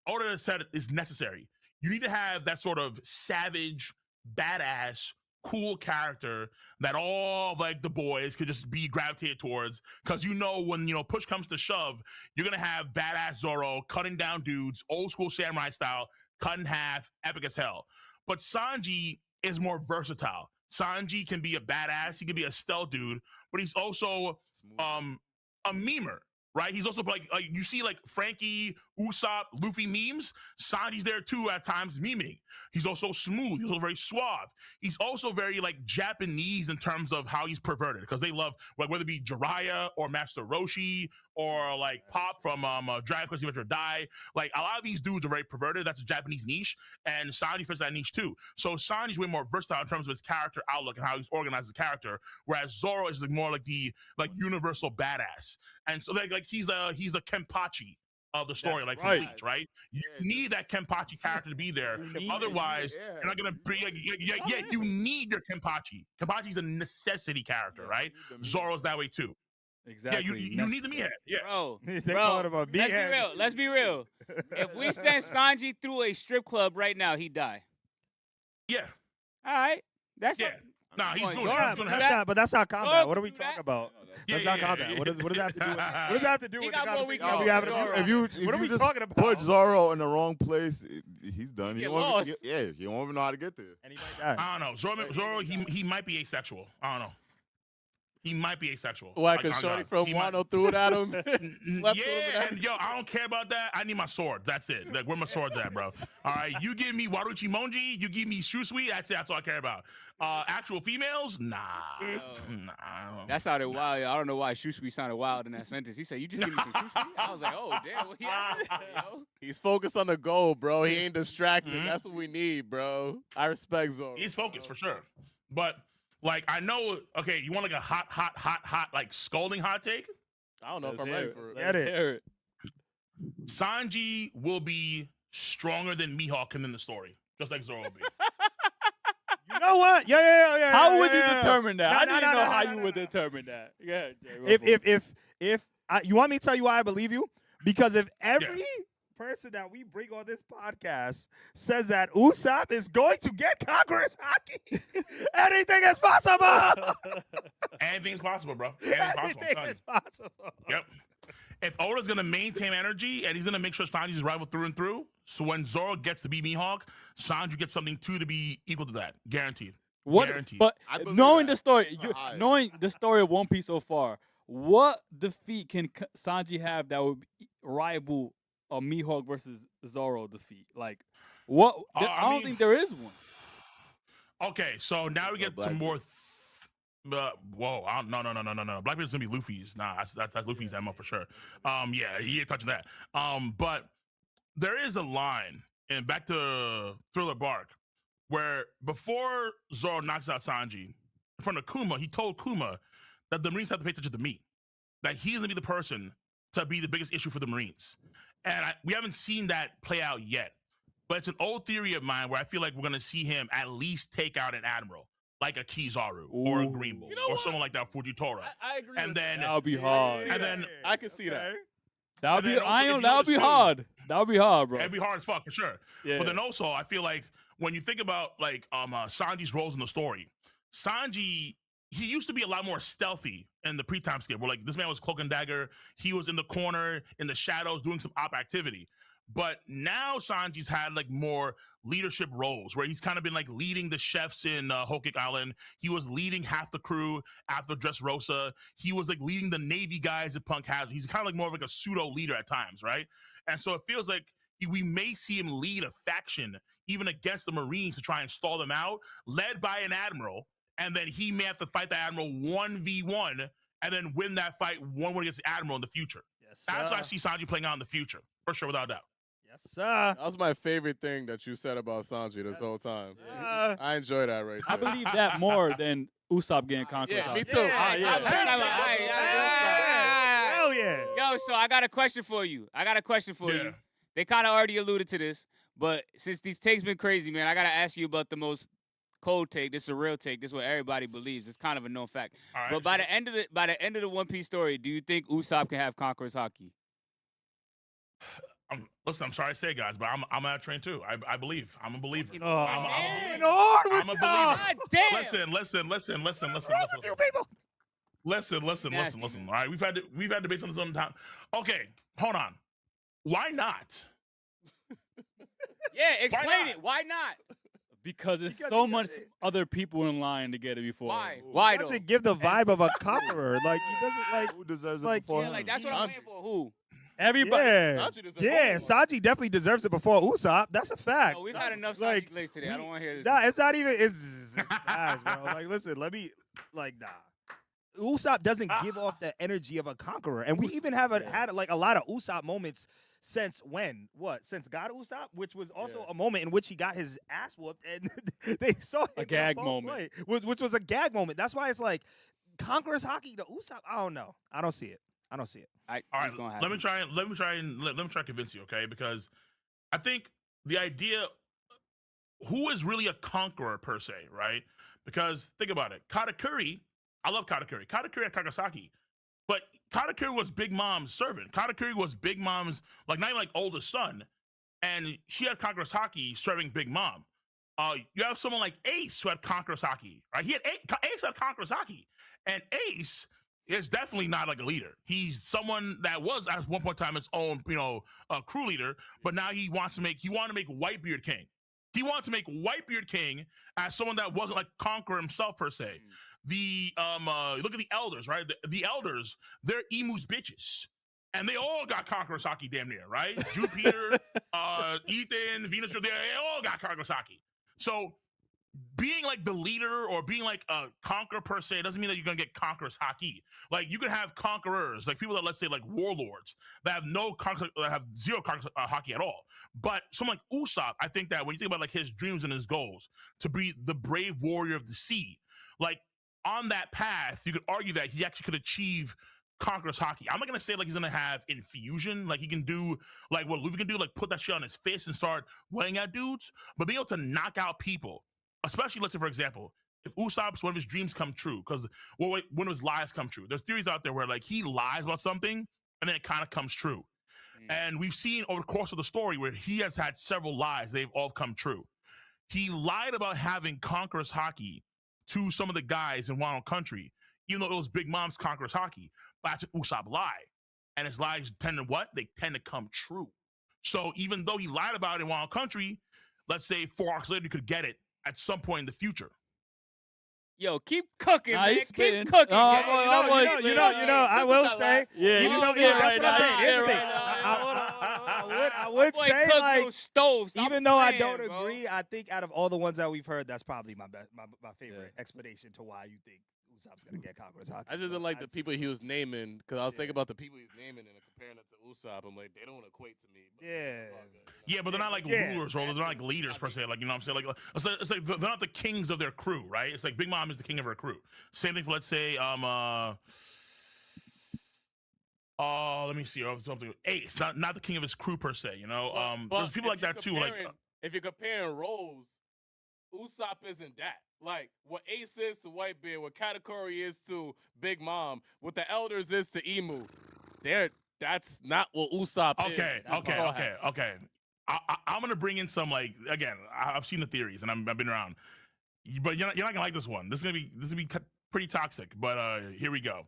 Oda said is necessary. You need to have that sort of savage, badass, cool character that all like the boys could just be gravitated towards. Because when push comes to shove, you're gonna have badass Zoro cutting down dudes, old school samurai style, cut in half, epic as hell. But Sanji is more versatile. Sanji can be a badass, he can be a stealth dude, but he's also a memer, right? He's also like you see like Frankie, Usopp, Luffy memes. Sanji's there too at times memeing. He's also smooth. He's also very suave. He's also very like Japanese in terms of how he's perverted because they love like whether it be Jiraiya or Master Roshi or like Pop from Dragon Quest Adventure Die. Like a lot of these dudes are very perverted. That's a Japanese niche, and Sanji fits that niche too. So Sanji's way more versatile in terms of his character outlook and how he's organized as a character, whereas Zoro is like more like the universal badass. And so like he's the Kenpachi of the story, That's like right. from Bleach, right? You need that Kenpachi character to be there. Otherwise, you're not gonna bring. You need your Kenpachi. Kenpachi's a necessity character, right? Zoro's that way too. Exactly. Yeah, you need the meathead. Yeah. Bro, They bro, call it about let's be BS. real. Let's be real. If we sent Sanji through a strip club right now, he'd die. Yeah. All right, that's Yeah. Nah, he's Come on, doing Zoro, it. Yeah, He's but doing that's it. not. But that's not combat. Oh, What are we that- talking about? That's Yeah, not yeah, combat. yeah. What does that have to do with? What does that have to do He with got the more conversation weaknesses we having? than Zoro. What are we just talking about? Put Zoro in the wrong place, he's done. He He get won't, lost. yeah, he won't even know how to get there. And he might die. I don't know. Zoro, he might be asexual. I don't know. He might be asexual. Why? Like, Because I Shorty don't know. from He might- Wano threw it at him. Slept Yeah, over and yo, I don't care about that. I need my sword. That's it. Like, where my swords at, bro? All right, you give me Waruchi Monji, you give me Shusui. That's it. That's all I care about. Actual females, nah. Nah. That sounded wild. I don't know why Shusui sounded wild in that sentence. He said, "You just give me some Shusui." I was like, "Oh damn, what he asked me, yo?" He's focused on the goal, bro. He ain't distracted. Mhm. That's what we need, bro. I respect Zoro. He's focused for sure. But like, I know. Okay, you want like a hot, like scolding hot take? I don't know if Let's I'm hear ready it. for it. Get it. Hear it. Sanji will be stronger than Mihawk in the story, just like Zoro will be. You know what? Yeah. How would you yeah. determine that? No, I no, didn't no, know no, how no, you no, would no. determine that. Yeah, Jay, If you want me to tell you why I believe you, because if every person that we bring on this podcast says that Usopp is going to get Conqueror's hockey, anything is possible. Anything's possible, bro. Anything's possible. I'm Anything telling is you. possible. Yep. if Oda's gonna maintain energy and he's gonna make sure Sanji's rival through and through, so when Zoro gets to be Mihawk, Sanji gets something too to be equal to that, guaranteed. What? Guaranteed. But I believe knowing that. the story, High. knowing the story of One Piece so far, what defeat can Sanji have that would rival a Mihawk versus Zoro defeat? Like, what? I don't think there is one. Okay, so now we get to more. Whoa! No. Blackbeard's gonna be Luffy's. Nah, that's Luffy's MO for sure. Yeah, he ain't touching that. But there is a line, and back to Thriller Bark, where before Zoro knocks out Sanji in front of Kuma, he told Kuma that the Marines have to pay attention to me, that he's gonna be the person to be the biggest issue for the Marines, and we haven't seen that play out yet. But it's an old theory of mine where I feel like we're gonna see him at least take out an admiral, like a Kizaru or a Green Bull, or someone like that, Fujitora. I agree. And then That would be hard. And then I can see that. That would and be. then also, if you That would be notice too- hard. That would be hard, bro. it'd be hard as fuck for sure. Yeah. But then also, I feel like when you think about like Sanji's roles in the story, Sanji, he used to be a lot more stealthy in the pre-time skip, where like this man was cloak and dagger, he was in the corner in the shadows doing some op activity. But now Sanji's had like more leadership roles where he's kind of been like leading the chefs in Whole Cake Island. He was leading half the crew after Dressrosa. He was like leading the Navy guys at Punk Hazard. He's kind of like more of like a pseudo leader at times, right? And so it feels like we may see him lead a faction even against the Marines to try and stall them out, led by an admiral. And then he may have to fight the admiral 1v1 and then win that fight 1-1 against the admiral in the future. Yes, That's sir. what I see Sanji playing out in the future, for sure, without a doubt. Yes, sir. That was my favorite thing that you said about Sanji this whole time. sir. I enjoy that right I there. believe that more than Usopp getting conquered. Yeah, out. me too. Yeah. Hell yeah. Yo, so I got a question for you. Yeah. They kind of already alluded to this, but since these takes been crazy, man, I gotta ask you about the most cold take. This is a real take. This is what everybody believes. It's kind of a known fact. All right, But by the end of the One Piece story, do you think Usopp can have Conqueror's Haki? Listen, I'm sorry to say, guys, but I'm at train too. I believe. I'm a believer. Moving I'm on with a believer. God damn! Listen. Listen. All right, we've had debates on this some time. Okay, hold on. Why not? Yeah, explain not? it. Why not? Because there's Because so he much doesn't- other people in line to get it before. Why? He Why though? doesn't give the vibe of a conqueror. Like he doesn't like. Who deserves like, it before Yeah, him? like that's what I'm waiting for. Who? Everybody. Yeah, Sanji deserves yeah. it. Sanji definitely deserves it before Usopp. That's a fact. Oh, we've had enough like, Sanji plays today. I don't want to hear this. Nah, it's not even. It's fast, bro. Like, listen, let me. Like, nah. Usopp doesn't give off the energy of a conqueror, and we even haven't had like a lot of Usopp moments since when? What? Since God Usopp, which was also a moment in which he got his ass whooped, and they saw him A in gag false moment. light, which was a gag moment. That's why it's like Conqueror's Haki to Usopp. I don't know. I don't see it. All It's right, gonna let me happen. try and convince you, okay? Because I think the idea, who is really a conqueror per se, right? Because think about it, Katakuri. I love Katakuri. Katakuri at Kagasaki, but Katakuri was Big Mom's servant. Katakuri was Big Mom's not even like oldest son, and she had Conqueror's Haki serving Big Mom. You have someone like Ace who had Conqueror's Haki, right? Ace had Conqueror's Haki, and Ace is definitely not like a leader. He's someone that was at one point in time his own, crew leader, but now he wanted to make Whitebeard king. He wanted to make Whitebeard king as someone that wasn't like conqueror himself per se. The look at the elders, right? The elders, they're Emu's bitches. And they all got Conqueror's Haki damn near, right? Jupiter, Ethan, Venus, they all got Conqueror's Haki. So being like the leader or being like a conqueror per se doesn't mean that you're gonna get Conqueror's Haki. Like you can have conquerors, like people that let's say like warlords that have that have zero Conqueror's Haki at all. But someone like Usopp, I think that when you think about like his dreams and his goals to be the brave warrior of the sea, like on that path, you could argue that he actually could achieve Conqueror's Haki. I'm not gonna say like he's gonna have infusion, like he can do like what Luffy can do, like put that shit on his fist and start weighing at dudes, but being able to knock out people. Especially, let's say, for example, if Usopp's one of his dreams come true, because one of his lies come true. There's theories out there where like he lies about something and then it kind of comes true. And we've seen over the course of the story where he has had several lies, they've all come true. He lied about having Conqueror's Haki to some of the guys in Wano Country, even though it was Big Mom's Conqueror's Haki. But that's an Usopp lie. and his lies tend to what? They tend to come true. So even though he lied about it in Wild Country, let's say 4 arcs later, you could get it at some point in the future. Yo, keep cooking, Nah, man. he's Keep spitting. cooking. No, gang. I will say, Yeah, even though that's what I'm saying. Here's the thing. I would Boy, say, cook like, those stoves. Stop even though I playing, don't bro. agree, I think out of all the ones that we've heard, that's probably my favorite explanation to why you think Usopp's gonna get Conqueror's Haki. I just didn't like the people he was naming because I was thinking about the people he's naming and comparing it to Usopp. I'm like, they don't equate to me. But Yeah, but they're not like rulers or they're not like leaders per se. Like, you know what I'm saying? Like, it's like they're not the kings of their crew, right? It's like Big Mom is the king of her crew. Same thing for, let's say, let me see. Something Ace, not the king of his crew per se. You know, But there's people like that too. Like, if you're comparing roles, Usopp isn't that. Like what Ace is to Whitebeard, what Katakuri is to Big Mom, what the Elders is to Emu. That's not what Usopp is. Okay. I'm gonna bring in some, like, again, I've seen the theories and I've been around, but you're not gonna like this one. This is gonna be pretty toxic. But here we go.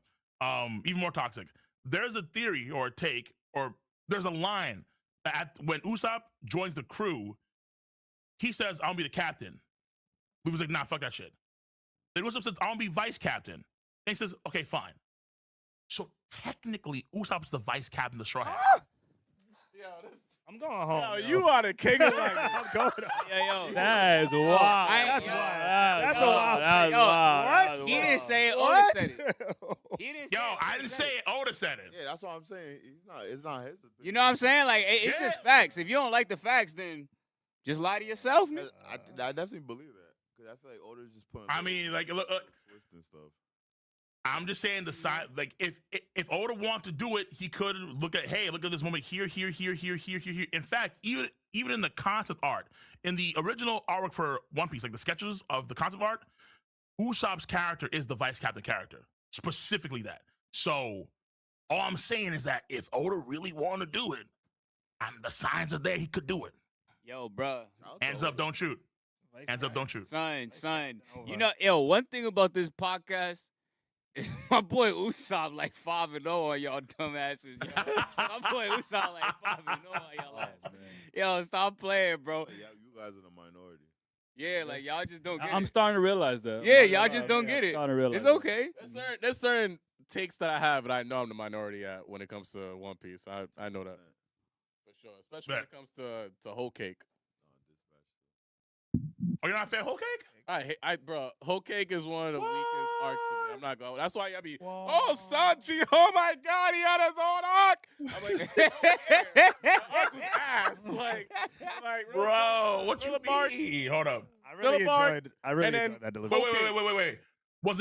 Even more toxic. There's a theory or a take, or there's a line that when Usopp joins the crew, he says, "I'll be the captain." Luffy's like, "Nah, fuck that shit." Then Usopp says, "I'll be vice captain." And he says, "Okay, fine." So technically, Usopp's the vice captain of the Straw Hats. I'm going home. Yo, you are the king of like I'm going home. Yo. That is wild. That's yo, wild. That's That's a wild take. What? He didn't say it. Oda said it. He didn't say Yo, it. I didn't say it. Oda said it. Yeah, that's what I'm saying. It's not his opinion. You know what I'm saying? Like, it's just facts. If you don't like the facts, then just lie to yourself, man. I definitely believe that because I feel like Oda's just putting. I mean, like, look, twist and stuff. I'm just saying the side. Like, if Oda wanted to do it, he could look at this moment here. In fact, even in the concept art, in the original artwork for One Piece, like the sketches of the concept art, Usopp's character is the vice captain character, specifically that. So all I'm saying is that if Oda really wanted to do it, and the signs are there, he could do it. Yo, bro. Hands up, don't shoot. Hands up, don't shoot. Son. You know, one thing about this podcast is my boy Usopp like 5-0 on y'all dumbasses. Yo. My boy Usopp like 5-0 on y'all ass. Yo, stop playing, bro. Yeah, you guys are the minority. Yeah, like y'all just don't get I'm it. starting to realize that. Yeah, y'all just don't get it. Starting to realize It's that. okay. There's certain takes that I have, and I know I'm the minority at when it comes to One Piece. I know that for sure, especially when it comes to Whole Cake. Oh, you're not a fan of Whole Cake? Bro, Whole Cake is one of the weakest arcs to me. I'm not going. That's why y'all be, oh, Sanji, oh my God, he had his own arc. I'm like, the arc was ass. Like, bro, what you mean? Hold up. I really enjoyed that delivery. Wait. Was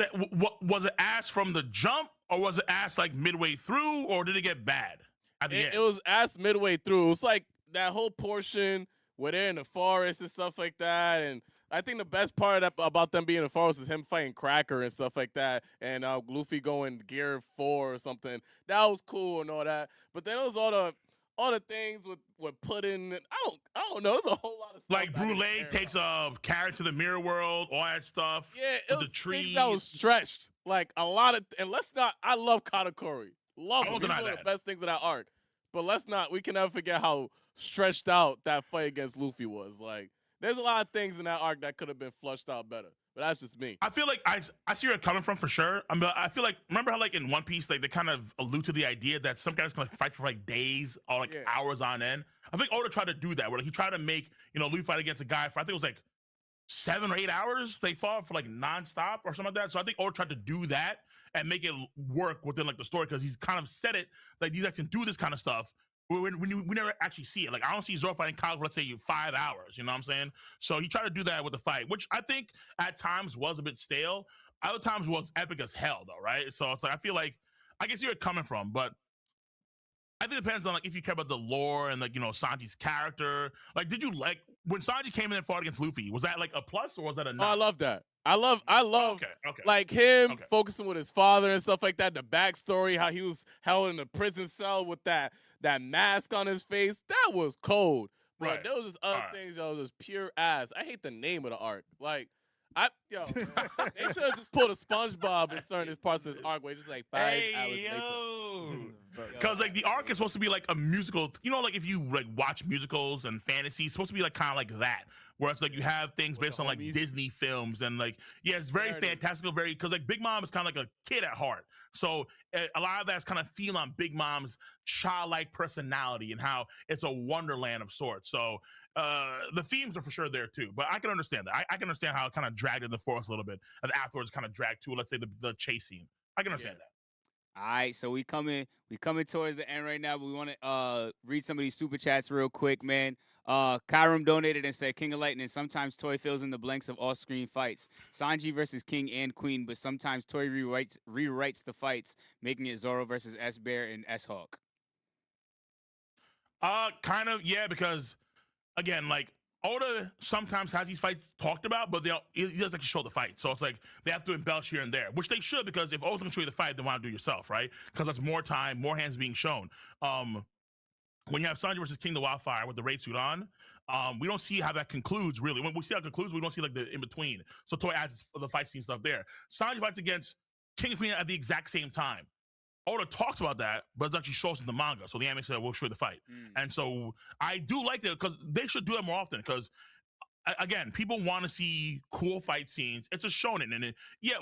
it ass from the jump, or was it ass like midway through, or did it get bad at the end? It was ass midway through. It was like that whole portion where they're in the forest and stuff like that. And I think the best part about them being in the forest is him fighting Cracker and stuff like that. And Luffy going Gear 4 or something. That was cool and all that. But then it was all the things with pudding. I don't know. There's a whole lot of stuff. Like Brule takes a carrot to the mirror world, all that stuff. Yeah, it was the trees. things that was stretched. Like a lot of, and let's not. I love Katakuri. Love him. won't He's deny one of that. the best things in that arc. But we can never forget how stretched out that fight against Luffy was. Like, there's a lot of things in that arc that could have been flushed out better. But that's just me. I feel like I see where you're coming from for sure. I feel like, remember how like in One Piece, like they kind of allude to the idea that some guys can like fight for like days or like hours on end. I think Oda tried to do that, where like, he tried to make, Luffy fight against a guy for, I think it was like 7 or 8 hours. They fought for like nonstop or something like that. So I think Oda tried to do that and make it work within like the story, because he's kind of said it like these guys can do this kind of stuff. We never actually see it. Like, I don't see Zoro fighting Kyle for, let's say, 5 hours. You know what I'm saying? So he tried to do that with the fight, which I think at times was a bit stale. Other times was epic as hell, though, right? So it's like, I feel like I can see where it's coming from, but I think it depends on like if you care about the lore and like, Sanji's character. Like, did you like when Sanji came in and fought against Luffy? Was that like a plus or was that a no? I love that. I love Okay. like him focusing with his father and stuff like that. The backstory, how he was held in a prison cell with that mask on his face. That was cold. But Right. there was just other things that was just pure ass. I hate the name of the arc. Like, they should have just pulled a SpongeBob in certain parts of this arc where it's just like 5 hours later. Because like the arc is supposed to be like a musical, you know, like if you like watch musicals and fantasy, it's supposed to be like kind of like that, where it's like you have things based on like Disney films and like it's very fantastical, very because like Big Mom is kind of like a kid at heart, so a lot of that's kind of feel on Big Mom's childlike personality and how it's a wonderland of sorts. So the themes are for sure there too, but I can understand that. I can understand how it kind of dragged in the forest a little bit, and afterwards kind of dragged to let's say the chase scene. I can understand that. All right, so we coming towards the end right now, but we want to read some of these super chats real quick, man. Kyrum donated and said, King of Lightning, sometimes Toy fills in the blanks of off-screen fights. Sanji versus King and Queen, but sometimes Toy rewrites the fights, making it Zoro versus S-Bear and S-Hawk. Kind of, yeah, because again, like Oda sometimes has these fights talked about, but he doesn't actually show the fight. So it's like they have to embellish here and there, which they should, because if Oda's gonna show you the fight, then why not do it yourself, right? Because that's more time, more hands being shown. When you have Sanji versus King the Wildfire with the raid suit on, we don't see how that concludes really. When we see how it concludes, we don't see like the in between. So Toy adds the fight scene stuff there. Sanji fights against King and Queen at the exact same time. Oda talks about that, but it actually shows in the manga. So the anime said, we'll show you the fight. And so I do like that, because they should do that more often, because again, people want to see cool fight scenes. It's a shonen. And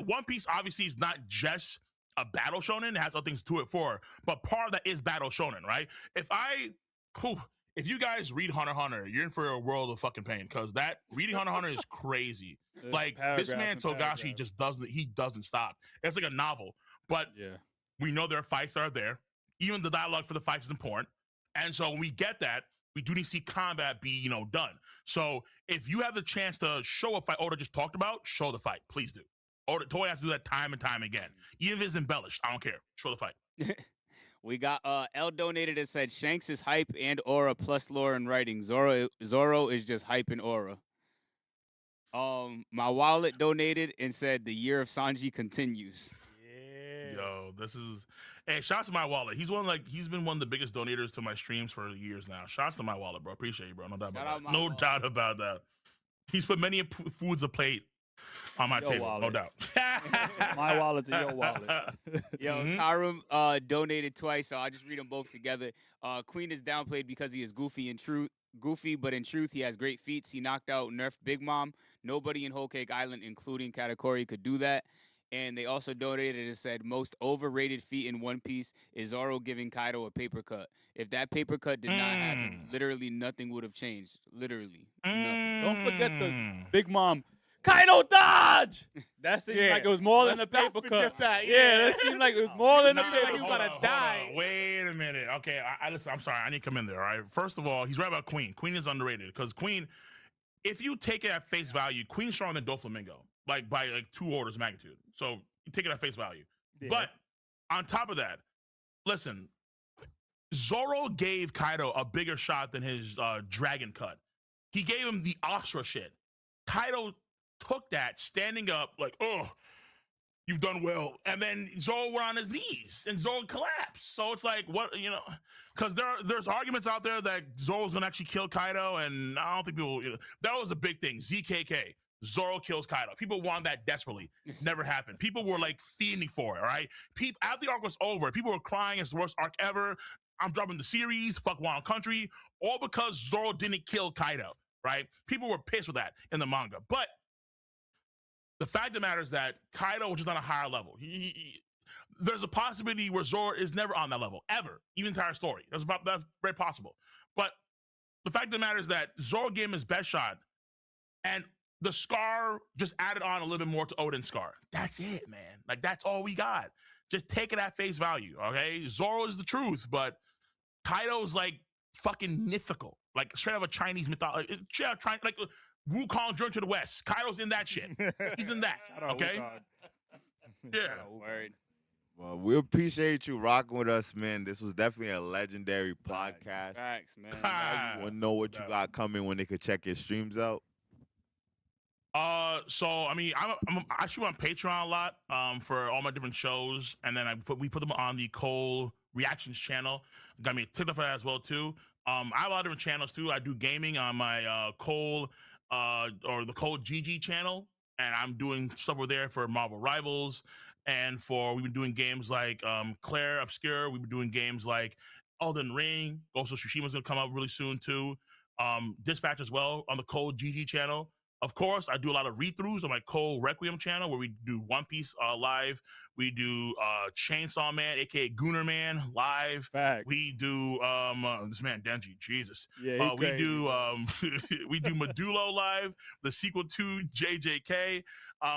One Piece obviously is not just a battle shonen. It has other things to it for, but part of that is battle shonen, right? If you guys read Hunter x Hunter, you're in for a world of fucking pain, because that reading Hunter x Hunter is crazy. Like this man Togashi just doesn't stop. It's like a novel, but we know there are fights that are there. Even the dialogue for the fights is important. And so when we get that, we do need to see combat be, done. So if you have the chance to show a fight Oda just talked about, show the fight. Please do. Toei has to do that time and time again. Even if it's embellished, I don't care. Show the fight. We got L donated and said Shanks is hype and aura plus lore and writing. Zoro is just hype and aura. My wallet donated and said the year of Sanji continues. Yo, this is shouts to my wallet. He's been one of the biggest donators to my streams for years now. Shouts to my wallet, bro. Appreciate you, bro. No doubt about that. No doubt about that. He's put many foods a plate on my table, wallet. No doubt. My wallet to your wallet. Yo, Karum donated twice, so I'll just read them both together. Queen is downplayed because he is goofy, but in truth, he has great feats. He knocked out nerfed Big Mom. Nobody in Whole Cake Island, including Katakuri, could do that. And they also donated and said most overrated feat in One Piece is Zoro giving Kaido a paper cut. If that paper cut did not happen, literally nothing would have changed. Literally nothing. Don't forget the Big Mom. Kaido dodge! That seemed like it was more than a paper cut. That seemed like it was more than a paper cut. He was gonna die. Wait a minute. Okay, listen, I'm sorry. I need to come in there, all right? First of all, he's right about Queen. Queen is underrated, because Queen, if you take it at face value, Queen's stronger than Doflamingo, like by like 2 orders of magnitude. So you take it at face value. Yeah. But on top of that, listen, Zoro gave Kaido a bigger shot than his dragon cut. He gave him the Astra shit. Kaido took that standing up like, oh, you've done well. And then Zoro went on his knees and Zoro collapsed. So it's like, what, because there's arguments out there that Zoro's going to actually kill Kaido. And I don't think people, that was a big thing. ZKK. Zoro kills Kaido. People want that desperately. Never happened. People were like fiending for it, right? After the arc was over, people were crying it's the worst arc ever. I'm dropping the series, fuck Wild Country, all because Zoro didn't kill Kaido, right? People were pissed with that in the manga. But the fact of the matter is that Kaido was just on a higher level. There's a possibility where Zoro is never on that level, ever, even the entire story. That's very possible. But the fact of the matter is that Zoro gave him his best shot, and the scar just added on a little bit more to Odin's scar. That's it, man. Like, that's all we got. Just take it at face value, okay? Zoro is the truth, but Kaido's like fucking mythical. Like, straight out of a Chinese mythology. Like Wukong Journey to the West. Kaido's in that shit. He's in that, okay? Yeah. Word. Well, we appreciate you rocking with us, man. This was definitely a legendary podcast. Facts, man. Now you want to know what you got coming when they could check your streams out? So I mean, I'm actually on Patreon a lot, for all my different shows, and then we put them on the Cole Reactions channel. Got me a TikTok for that as well too. I have a lot of different channels too. I do gaming on my Cole, or the Cole GG channel, and I'm doing stuff over there for Marvel Rivals, And we've been doing games like Claire Obscure. We've been doing games like Elden Ring. Ghost of Tsushima's gonna come out really soon too. Dispatch as well on the Cold GG channel. Of course, I do a lot of read-throughs on my Cold Requiem channel where we do One Piece live. We do Chainsaw Man, aka Gooner Man, live. Fact. We do this man Denji, Jesus. Yeah, We do we do Medulo live, the sequel to JJK.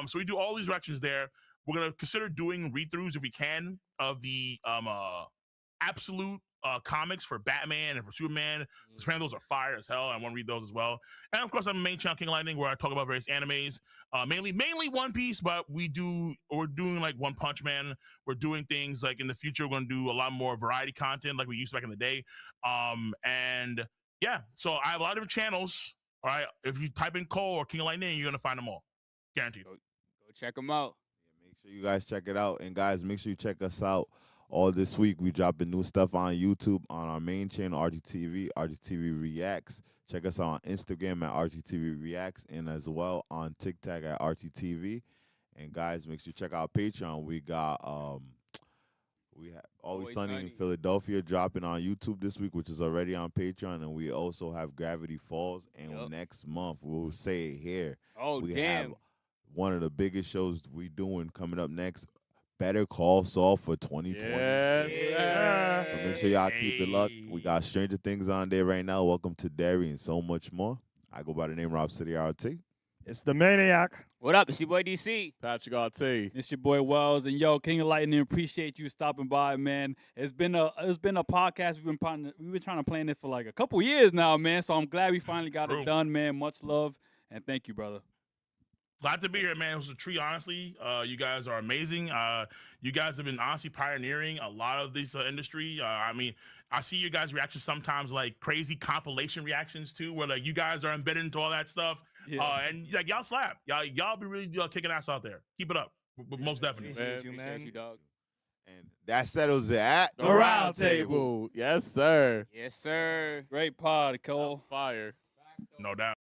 So we do all these directions there. We're gonna consider doing read-throughs if we can of the absolute comics for Batman and for Superman. Man, those are fire as hell. I want to read those as well. And of course, I'm a main channel King of Lightning where I talk about various animes, mainly One Piece, but we're doing like One Punch Man. We're doing things like in the future. We're going to do a lot more variety content like we used to back in the day. And yeah, so I have a lot of different channels. All right, if you type in Cole or King of Lightning, you're gonna find them all, guaranteed. Go check them out. Yeah, make sure you guys check it out. And guys, make sure you check us out all this week. We dropping new stuff on YouTube on our main channel, RTTV, RTTV Reacts. Check us out on Instagram at RTTV Reacts and as well on TikTok at RTTV. And guys, make sure you check out Patreon. We got we have Always Sunny in Philadelphia dropping on YouTube this week, which is already on Patreon. And we also have Gravity Falls. And next month, we'll say it here. Oh, we damn. have one of the biggest shows we doing coming up next. Better Call Saul for 2020. Yes, Yeah. So make sure y'all keep it luck. We got Stranger Things on there right now. Welcome to Derry and so much more. I go by the name Robcityrt. It's the Maniac. What up? It's your boy DC. Patricrt. It's your boy Wells, and yo, King of Lightning, appreciate you stopping by, man. It's been a podcast we've been trying to plan it for like a couple years now, man. So I'm glad we finally got it done, man. Much love and thank you, brother. Glad to be here, man. It was a treat, honestly. You guys are amazing. You guys have been honestly pioneering a lot of this industry. I mean, I see you guys' reactions sometimes like crazy compilation reactions too, where like you guys are embedded into all that stuff. Yeah. And like y'all slap. Y'all be really kicking ass out there. Keep it up. Most definitely. Appreciate you, dog. And that settles it at The Round Table. Yes, sir. Yes, sir. Great pod, Cole. That's fire. No doubt.